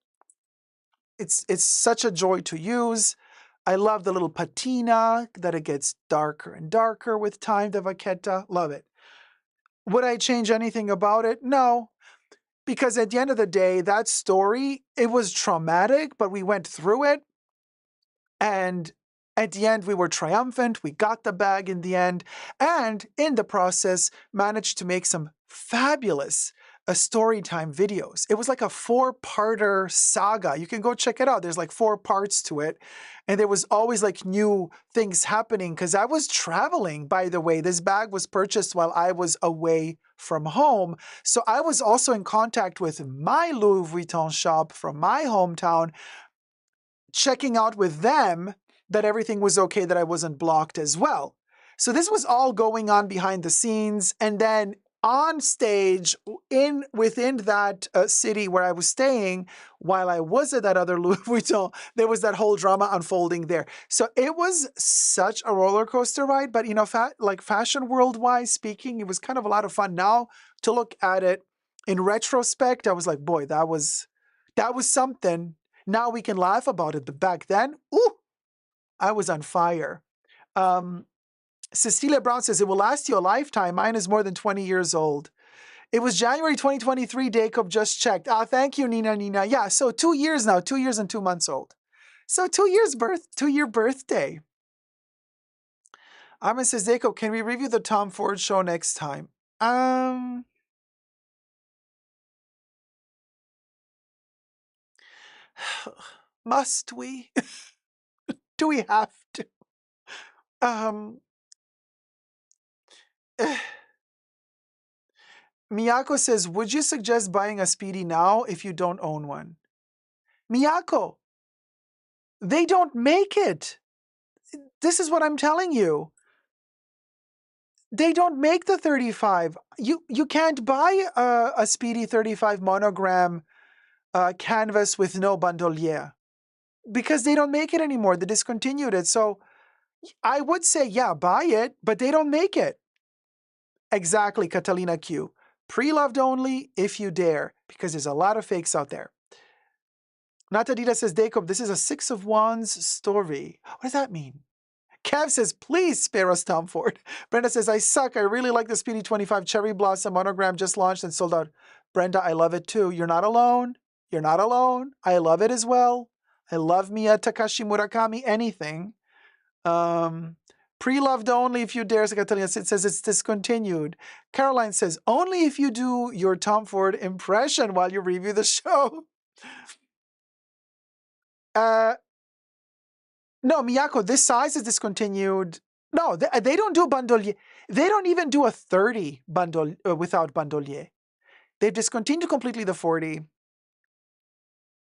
It's such a joy to use. I love the little patina, that it gets darker and darker with time, the vaqueta. Love it. Would I change anything about it? No. Because at the end of the day, that story, it was traumatic, but we went through it. And at the end, we were triumphant. We got the bag in the end. And in the process, managed to make some fabulous story time videos. It was like a 4-parter saga. You can go check it out. There's like 4 parts to it. And there was always like new things happening because I was traveling, by the way. This bag was purchased while I was away from home. So I was also in contact with my Louis Vuitton shop from my hometown, checking out with them that everything was okay, that I wasn't blocked as well. So this was all going on behind the scenes. And then on stage within that city where I was staying, while I was at that other Louis Vuitton, there was that whole drama unfolding there. So it was such a roller coaster ride, but you know, like fashion world-wise speaking, it was kind of a lot of fun. Now to look at it in retrospect, I was like, boy, that was something. Now we can laugh about it, but back then, ooh, I was on fire. Cecilia Brown says, it will last you a lifetime. Mine is more than 20 years old. It was January 2023, Dacob just checked. Thank you, Nina. Yeah, so 2 years now, 2 years and 2 months old. So 2 year birthday. Armin says, Dacob, can we review the Tom Ford show next time? Must we? Do we have to? Miyako says, would you suggest buying a Speedy now if you don't own one? Miyako, they don't make it. This is what I'm telling you. They don't make the 35. You can't buy a Speedy 35 monogram canvas with no bandolier because they don't make it anymore. They discontinued it. So I would say, yeah, buy it, but they don't make it. Exactly, Catalina Q. Pre-loved only if you dare, because there's a lot of fakes out there. Natadita says, Dacob, this is a 6 of Wands story. What does that mean? Kev says, please spare us Tom Ford. Brenda says, I suck. I really like the Speedy 25 Cherry Blossom monogram just launched and sold out. Brenda, I love it too. You're not alone. You're not alone. I love it as well. I love Miya Takashi Murakami, anything. Pre-loved only if you dare. It says it's discontinued. Caroline says, only if you do your Tom Ford impression while you review the show. No, Miyako, this size is discontinued. No, they don't do bandolier. They don't even do a 30 without bandolier. They've discontinued completely the 40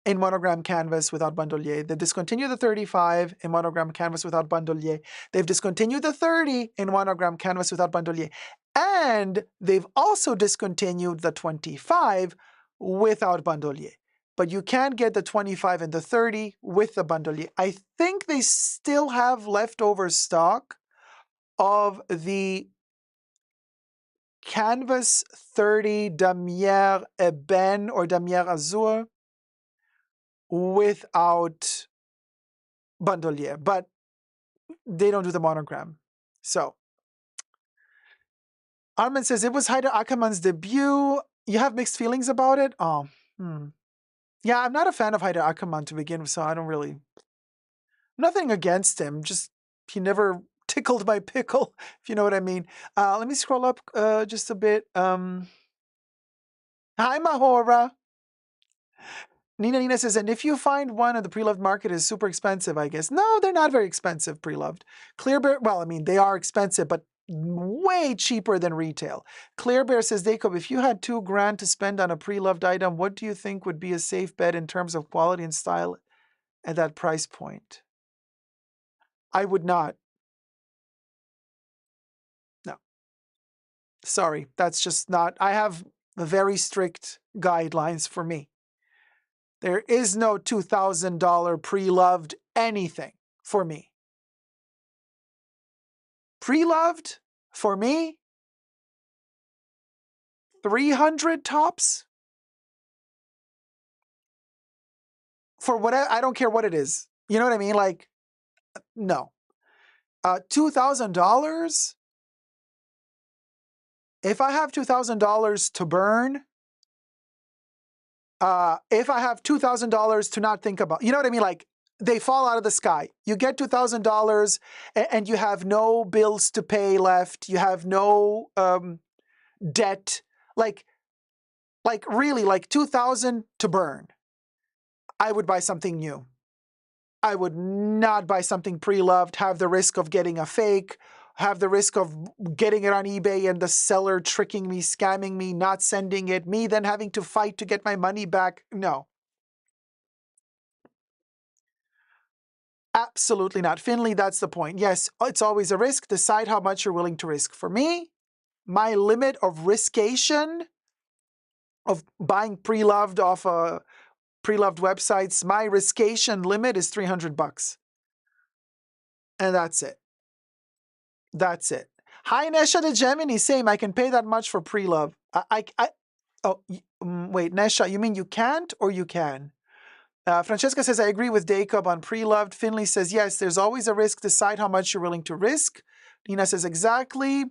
in monogram canvas without bandolier. They've discontinued the 35 in monogram canvas without bandolier. They've discontinued the 30 in monogram canvas without bandolier. And they've also discontinued the 25 without bandolier. But you can get the 25 and the 30 with the bandolier. I think they still have leftover stock of the canvas 30 Damier Ebene or Damier Azur without bandolier, but they don't do the monogram. So, Armin says, it was Haider Ackermann's debut. You have mixed feelings about it? Oh, Yeah, I'm not a fan of Haider Ackermann to begin with, so I don't really... Nothing against him, just he never tickled my pickle, if you know what I mean. Let me scroll up just a bit. Hi, Mahora. Nina says, and if you find one at the pre-loved market is super expensive, I guess. No, they're not very expensive, pre-loved. Clear Bear, well, I mean, they are expensive, but way cheaper than retail. Clear Bear says, Dacob, if you had $2,000 to spend on a pre-loved item, what do you think would be a safe bet in terms of quality and style at that price point? I would not. No. Sorry, that's just not. I have very strict guidelines for me. There is no $2,000 pre-loved anything for me. Pre-loved, for me, 300 tops? For whatever, I don't care what it is. You know what I mean? Like, no. $2,000? If I have $2,000 to burn, if I have $2,000 to not think about, you know what I mean? Like, they fall out of the sky. You get $2,000 and you have no bills to pay left. You have no debt. Like really, like $2,000 to burn. I would buy something new. I would not buy something pre-loved, have the risk of getting a fake, have the risk of getting it on eBay and the seller tricking me, scamming me, not sending it, me then having to fight to get my money back. No. Absolutely not. Finley, that's the point. Yes, it's always a risk. Decide how much you're willing to risk. For me, my limit of riskation of buying pre-loved off pre-loved websites, my riskation limit is $300. And that's it. That's it. Hi, Nesha the Gemini, same. I can pay that much for pre-love. Wait, Nesha, you mean you can't or you can? Francesca says, I agree with Dacob on pre-loved. Finley says, yes, there's always a risk. Decide how much you're willing to risk. Nina says, exactly.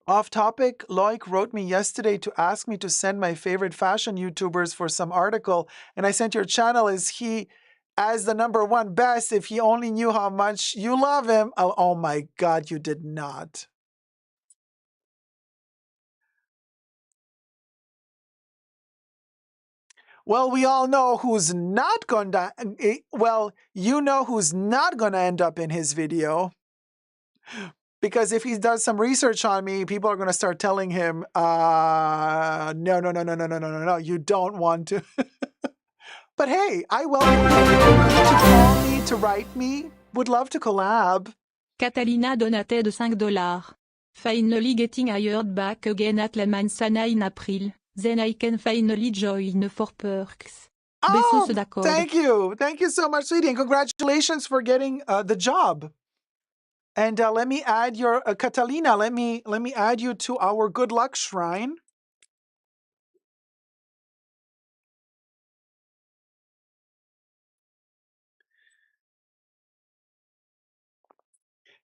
Off topic, Loic wrote me yesterday to ask me to send my favorite fashion YouTubers for some article, and I sent your channel. Is he as the #1 best if he only knew how much you love him. Oh my God, you did not. Well, we all know who's not going to, well, you know who's not going to end up in his video. Because if he does some research on me, people are going to start telling him, no, you don't want to. But hey, I welcome you to call me, to write me. Would love to collab. Catalina donatait de $5. Finally getting hired back again at La Manzana in April. Then I can finally join for perks. Oh, Besos Dacob. thank you. Thank you so much, Lydia. And congratulations for getting the job. And let me add your, Catalina, let me add you to our good luck shrine.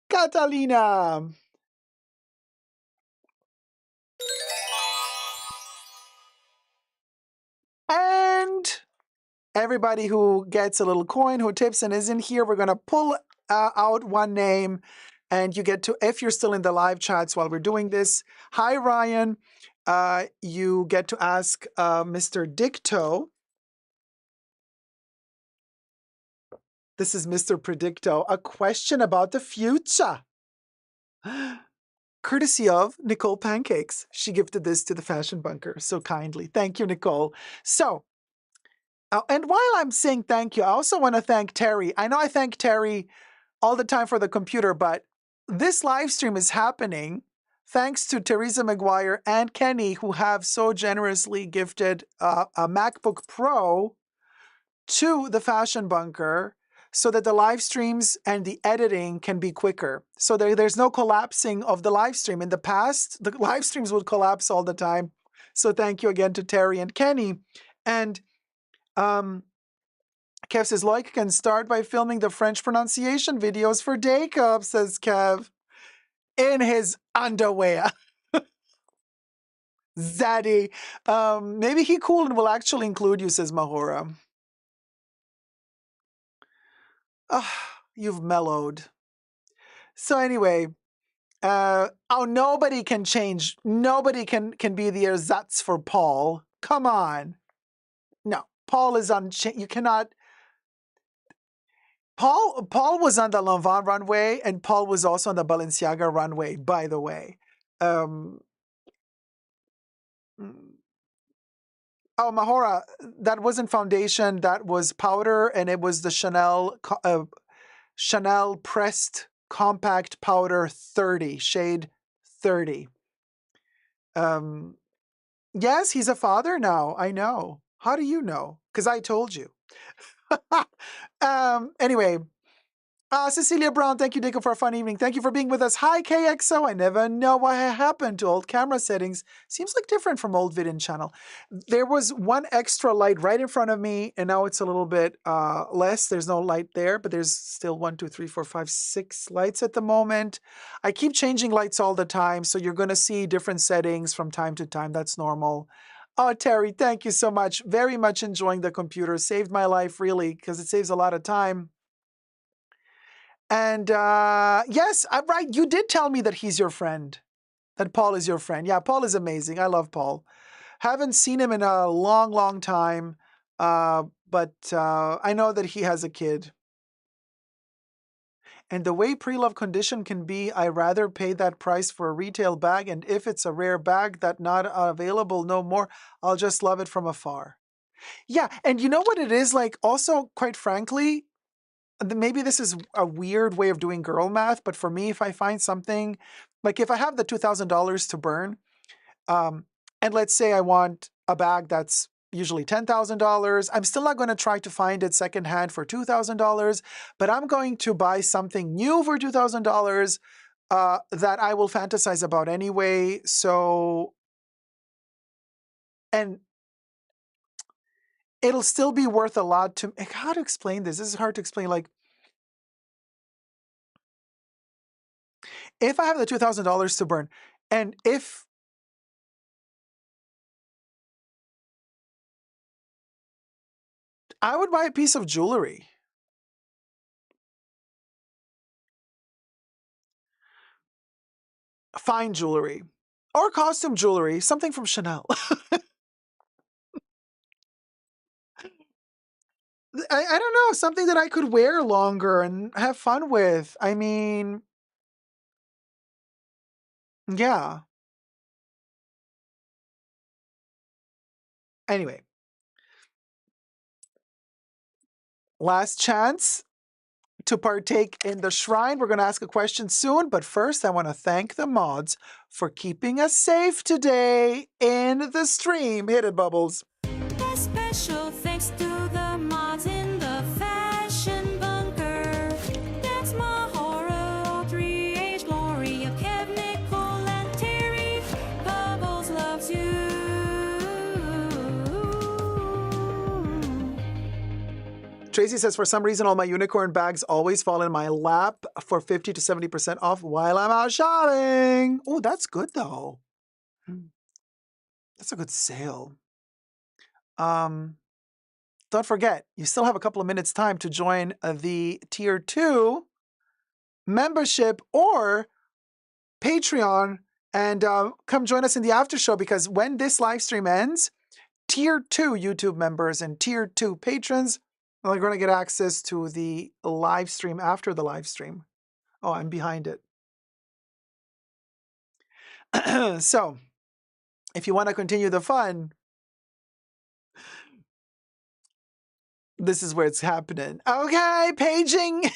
Catalina. And everybody who gets a little coin, who tips and isn't here, we're going to pull out one name. And you get to, if you're still in the live chats while we're doing this, hi, Ryan. You get to ask Mr. Dicto. This is Mr. Predicto, a question about the future. Courtesy of Nicole Pancakes. She gifted this to the Fashion Bunker so kindly. Thank you, Nicole. So, and while I'm saying thank you, I also want to thank Terrie. I know I thank Terrie all the time for the computer, but this live stream is happening thanks to Teresa McGuire and Kenny, who have so generously gifted a MacBook Pro to the Fashion Bunker so that the live streams and the editing can be quicker. So there's no collapsing of the live stream. In the past, the live streams would collapse all the time. So thank you again to Terrie and Kenny. And Kev says, Loic can start by filming the French pronunciation videos for Dacob, says Kev, in his underwear. Zaddy. Maybe he cool and will actually include you, says Mahora. You've mellowed. So anyway, nobody can change. Nobody can be the ersatz for Paul. Come on. No, Paul is you cannot. Paul was on the Lanvin runway, and Paul was also on the Balenciaga runway, by the way. Oh, Mahora, that wasn't foundation. That was powder, and it was the Chanel pressed compact powder 30, shade 30. Yes, he's a father now. I know. How do you know? Because I told you. Anyway, Cecilia Brown, thank you, Dacob, for a fun evening. Thank you for being with us. Hi, KXO. I never know what happened to old camera settings. Seems like different from old Vuitton channel. There was one extra light right in front of me, and now it's a little bit less. There's no light there, but there's still 1, 2, 3, 4, 5, 6 lights at the moment. I keep changing lights all the time, so you're going to see different settings from time to time. That's normal. Oh, Terrie, thank you so much. Very much enjoying the computer. Saved my life, really, because it saves a lot of time. And yes, I'm right. You did tell me that he's your friend, that Paul is your friend. Yeah, Paul is amazing. I love Paul. Haven't seen him in a long, long time, but I know that he has a kid. And the way pre-love condition can be, I rather pay that price for a retail bag, and if it's a rare bag that not available no more, I'll just love it from afar. Yeah, and you know what it is like? Also, quite frankly, maybe this is a weird way of doing girl math, but for me, if I find something, like if I have the $2,000 to burn, and let's say I want a bag that's usually $10,000, I'm still not going to try to find it secondhand for $2,000, but I'm going to buy something new for $2,000 that I will fantasize about anyway. So, and it'll still be worth a lot to, how to explain this? This is hard to explain. Like, if I have the $2,000 to burn, and if I would buy a piece of jewelry, fine jewelry or costume jewelry, something from Chanel. I don't know, something that I could wear longer and have fun with. I mean, yeah. Anyway, last chance to partake in the shrine. We're going to ask a question soon, but first I want to thank the mods for keeping us safe today in the stream. Hit it, Bubbles. A special thanks to the mods in the fashion bunker. That's Mahora, 3H, Gloria, Kev, Nicole, and Terrie. Bubbles loves you. Tracy says, for some reason, all my unicorn bags always fall in my lap for 50 to 70% off while I'm out shopping. Oh, that's good, though. That's a good sale. Don't forget, you still have a couple of minutes time to join the Tier 2 membership or Patreon and come join us in the after show, because when this live stream ends, Tier 2 YouTube members and Tier 2 patrons are going to get access to the live stream after the live stream. Oh, I'm behind it. So, if you want to continue the fun, this is where it's happening. Okay, paging.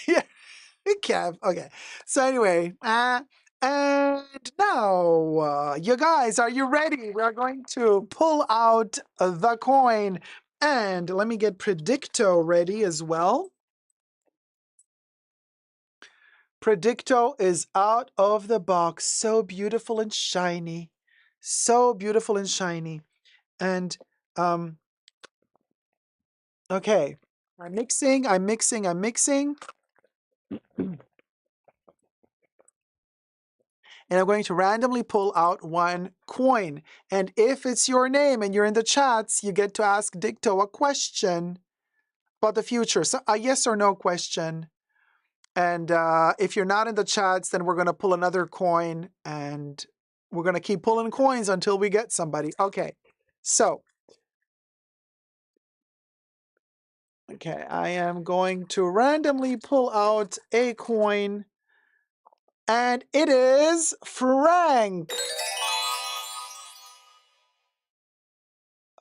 Kev. Okay. So anyway, and now, you guys, are you ready? We're going to pull out the coin. And let me get Predicto ready as well. Predicto is out of the box. So beautiful and shiny. So beautiful and shiny. And, okay. I'm mixing. And I'm going to randomly pull out one coin. And if it's your name and you're in the chats, you get to ask Dicto a question about the future. So a yes or no question. And if you're not in the chats, then we're going to pull another coin and we're going to keep pulling coins until we get somebody. Okay. So, okay, I am going to randomly pull out a coin. And it is Frank.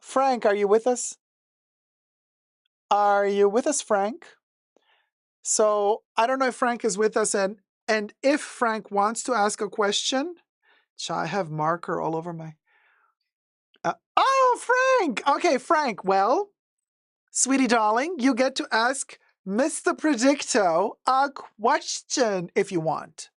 Frank, are you with us? Are you with us, Frank? So I don't know if Frank is with us, and if Frank wants to ask a question, I have marker all over my. Oh, Frank! Okay, Frank. Well, sweetie darling, you get to ask Mr. Predicto a question if you want.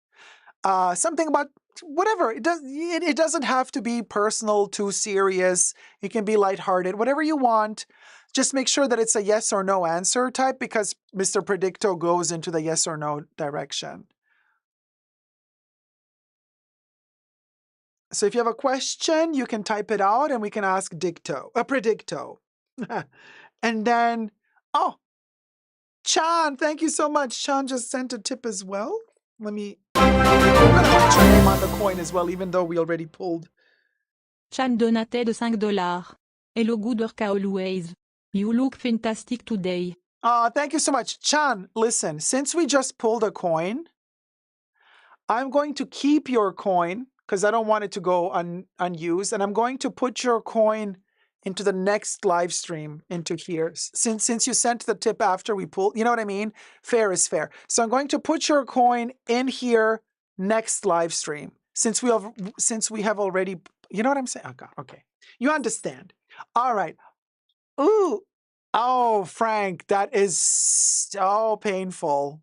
Something about whatever. It doesn't have to be personal, too serious. It can be lighthearted, whatever you want. Just make sure that it's a yes or no answer type, because Mr. Predicto goes into the yes or no direction. So if you have a question, you can type it out and we can ask Predicto. And then, oh, Chan, thank you so much. Chan just sent a tip as well. Let me, I'm going to put your name on the coin as well, even though we already pulled. Chan donated de $5. Hello good work always. You look fantastic today. Thank you so much. Chan, listen, since we just pulled a coin, I'm going to keep your coin because I don't want it to go unused. And I'm going to put your coin into the next live stream into here. Since you sent the tip after we pulled, you know what I mean? Fair is fair. So I'm going to put your coin in here next live stream. Since we have already, you know what I'm saying? Okay. You understand. All right. Ooh. Oh, Frank, that is so painful.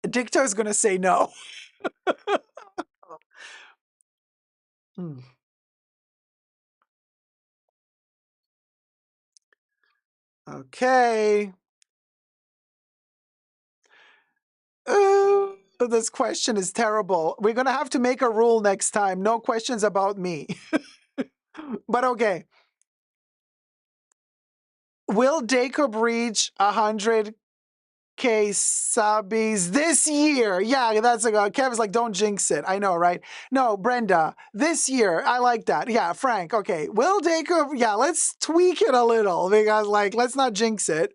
Dicto is going to say no. Okay. Ooh, this question is terrible. We're going to have to make a rule next time. No questions about me. But okay. Will Dacob reach 100 subbies this year. Yeah, that's a Kevin's like, don't jinx it. I know, right? No, Brenda, this year. I like that. Yeah, Frank. Okay. Will Dacob, yeah, let's tweak it a little because like let's not jinx it.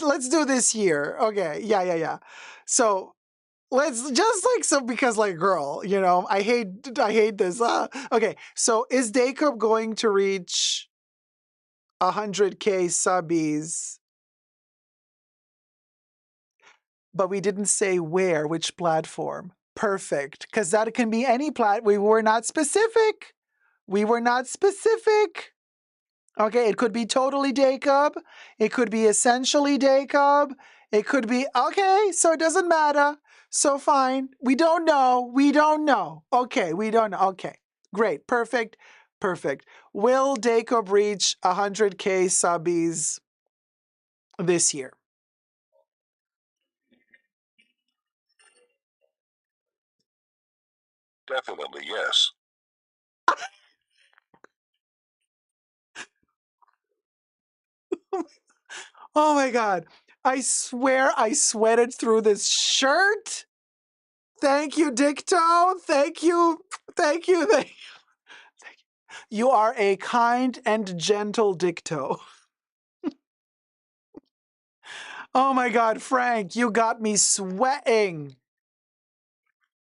Let's do this year. Okay. Yeah. So let's just like so because like girl, you know, I hate this. Okay. So is Dacob going to reach 100K subbies? But we didn't say where, which platform. Perfect. Because that can be any we were not specific. We were not specific. Okay, it could be totally Dacob. It could be essentially Dacob. It could be, okay, so it doesn't matter. So fine. We don't know. We don't know. Okay, we don't know. Okay, great. Perfect. Perfect. Will Dacob reach 100K subbies this year? Definitely yes. Oh my God. I swear I sweated through this shirt. Thank you, Dicto. Thank you. Thank you. Thank you. You are a kind and gentle Dicto. Oh my God, Frank, you got me sweating.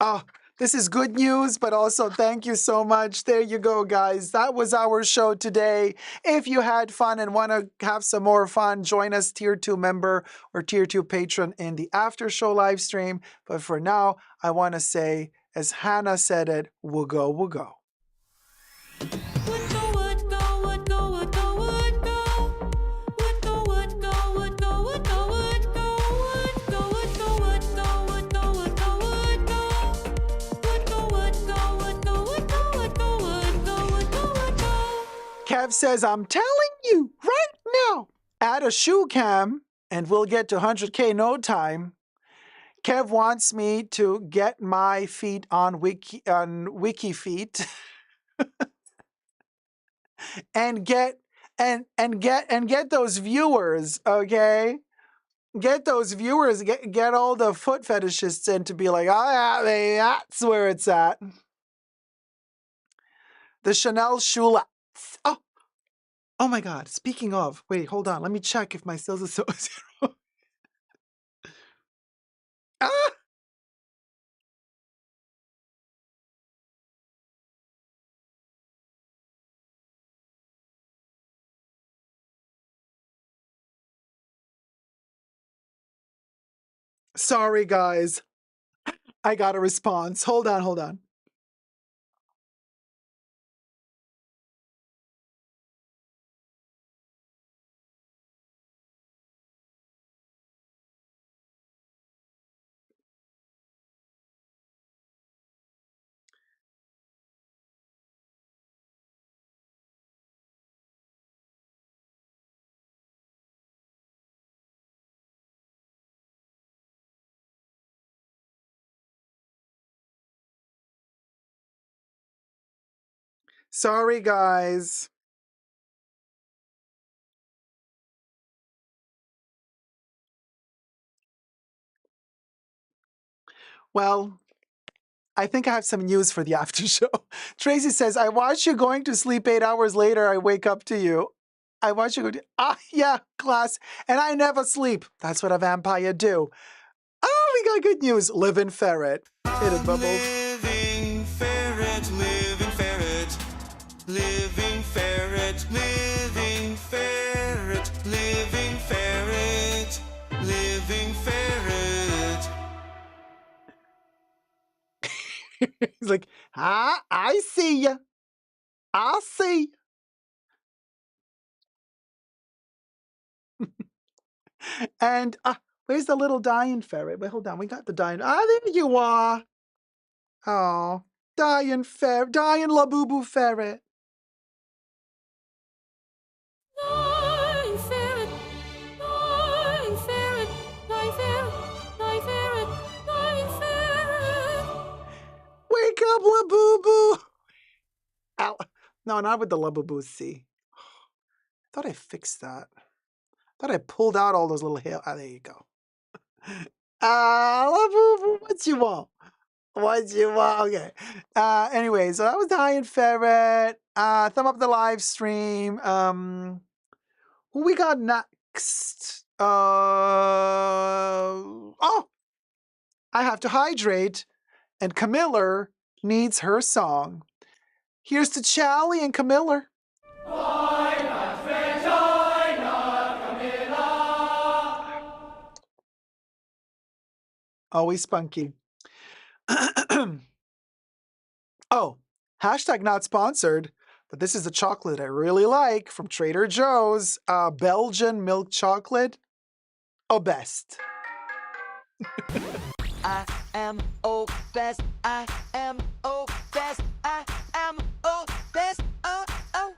Oh, this is good news, but also thank you so much. There you go, guys. That was our show today. If you had fun and want to have some more fun, join us, Tier 2 member or Tier 2 patron in the after show live stream. But for now, I want to say, as Hannah said it, we'll go, we'll go. Would go, would go, would go, would go, would go. Would go, would go, would go, would go, would go. Would go, would go, would go, would go, would go, would go. Would go, would go, would go, would go, would go, would go, would go, would go. Kev says, I'm telling you right now, add a shoe cam and we'll get to 100K no time. Kev wants me to get my feet on Wiki Feet and get those viewers, okay? Get those viewers, get all the foot fetishists in to be like, oh yeah, that's where it's at. The Chanel shoelets. Oh my God. Speaking of, wait, hold on. Let me check if my sales are so zero. Ah! Sorry, guys. I got a response. Hold on. Sorry, guys. Well, I think I have some news for the after show. Tracy says, I watch you going to sleep 8 hours later. I wake up to you. I watch you go yeah, class. And I never sleep. That's what a vampire do. Oh, we got good news. Living ferret. Hit it, Bubbles. Living ferret, living ferret, living ferret, living ferret, living ferret, living ferret. He's like, I see ya. I see. And where's the little dying ferret? Wait, hold on. We got the dying. There you are. Oh, dying Labubu ferret. Dying ferret, dying ferret, dying ferret, dying ferret, dying ferret. Wake up, Labubu. Ow. No, not with the Labubu. See. Thought I fixed that. Thought I pulled out all those little hair. Ah, there you go. What you want? What you want? Okay. Anyway, so that was the High and Ferret. Thumb up the live stream. Who we got next? Oh, I have to hydrate, and Camilla needs her song. Here's to Charlie and Camilla. Always spunky. Oh, hashtag not sponsored, but this is a chocolate I really like from Trader Joe's. Belgian milk chocolate. Oh, best. I am obsessed. I am obsessed. I am obsessed. Oh, oh.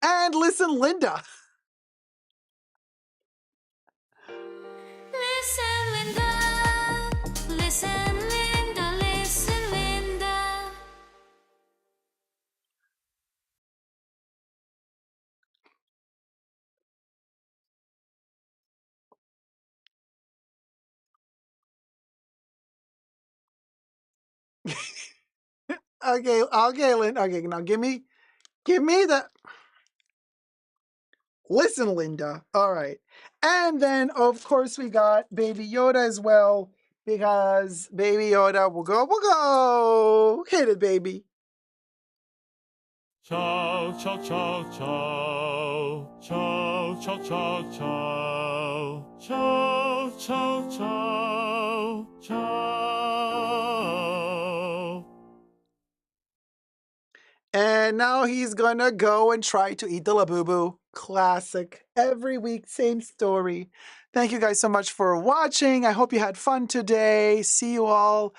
And listen, Linda. Listen, Linda. Listen, Linda. Listen, Linda. Okay, Linda. Okay, now give me the. Listen, Linda. All right. And then, of course, we got Baby Yoda as well, because Baby Yoda will go. Hit it, baby. Ciao, ciao, ciao, ciao. Ciao, ciao, ciao, ciao. Ciao, ciao, ciao, ciao. And now he's gonna go and try to eat the Labubu. Classic. Every week, same story. Thank you guys so much for watching. I hope you had fun today. See you all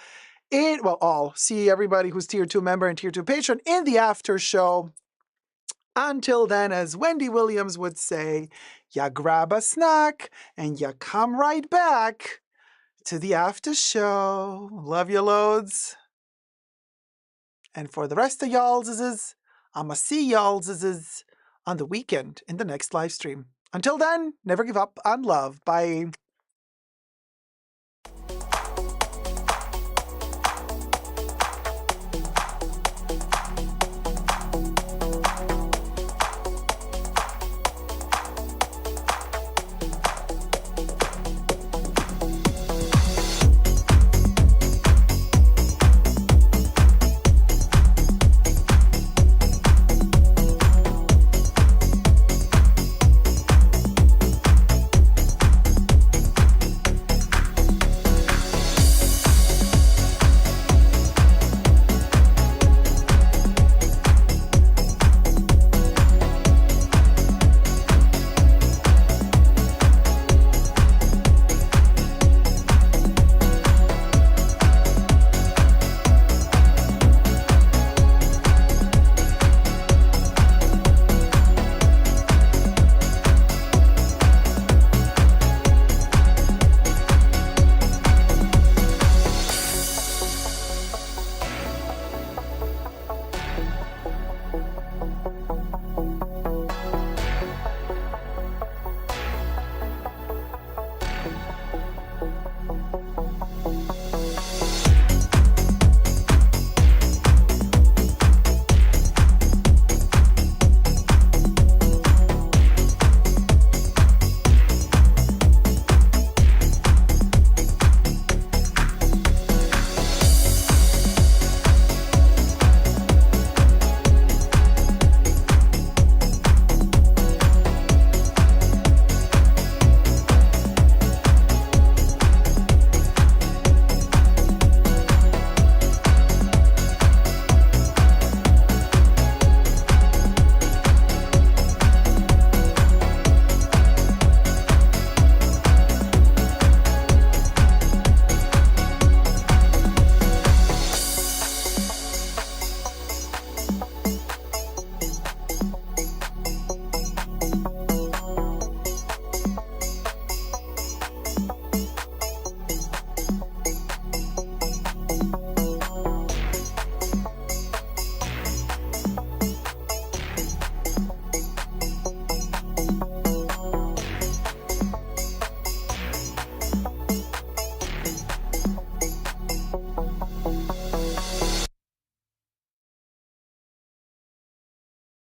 see everybody who's Tier 2 member and Tier 2 patron in the after show. Until then, as Wendy Williams would say, ya grab a snack and ya come right back to the after show. Love you loads. And for the rest of y'all's, I'ma see y'all's on the weekend in the next live stream. Until then, never give up on love. Bye.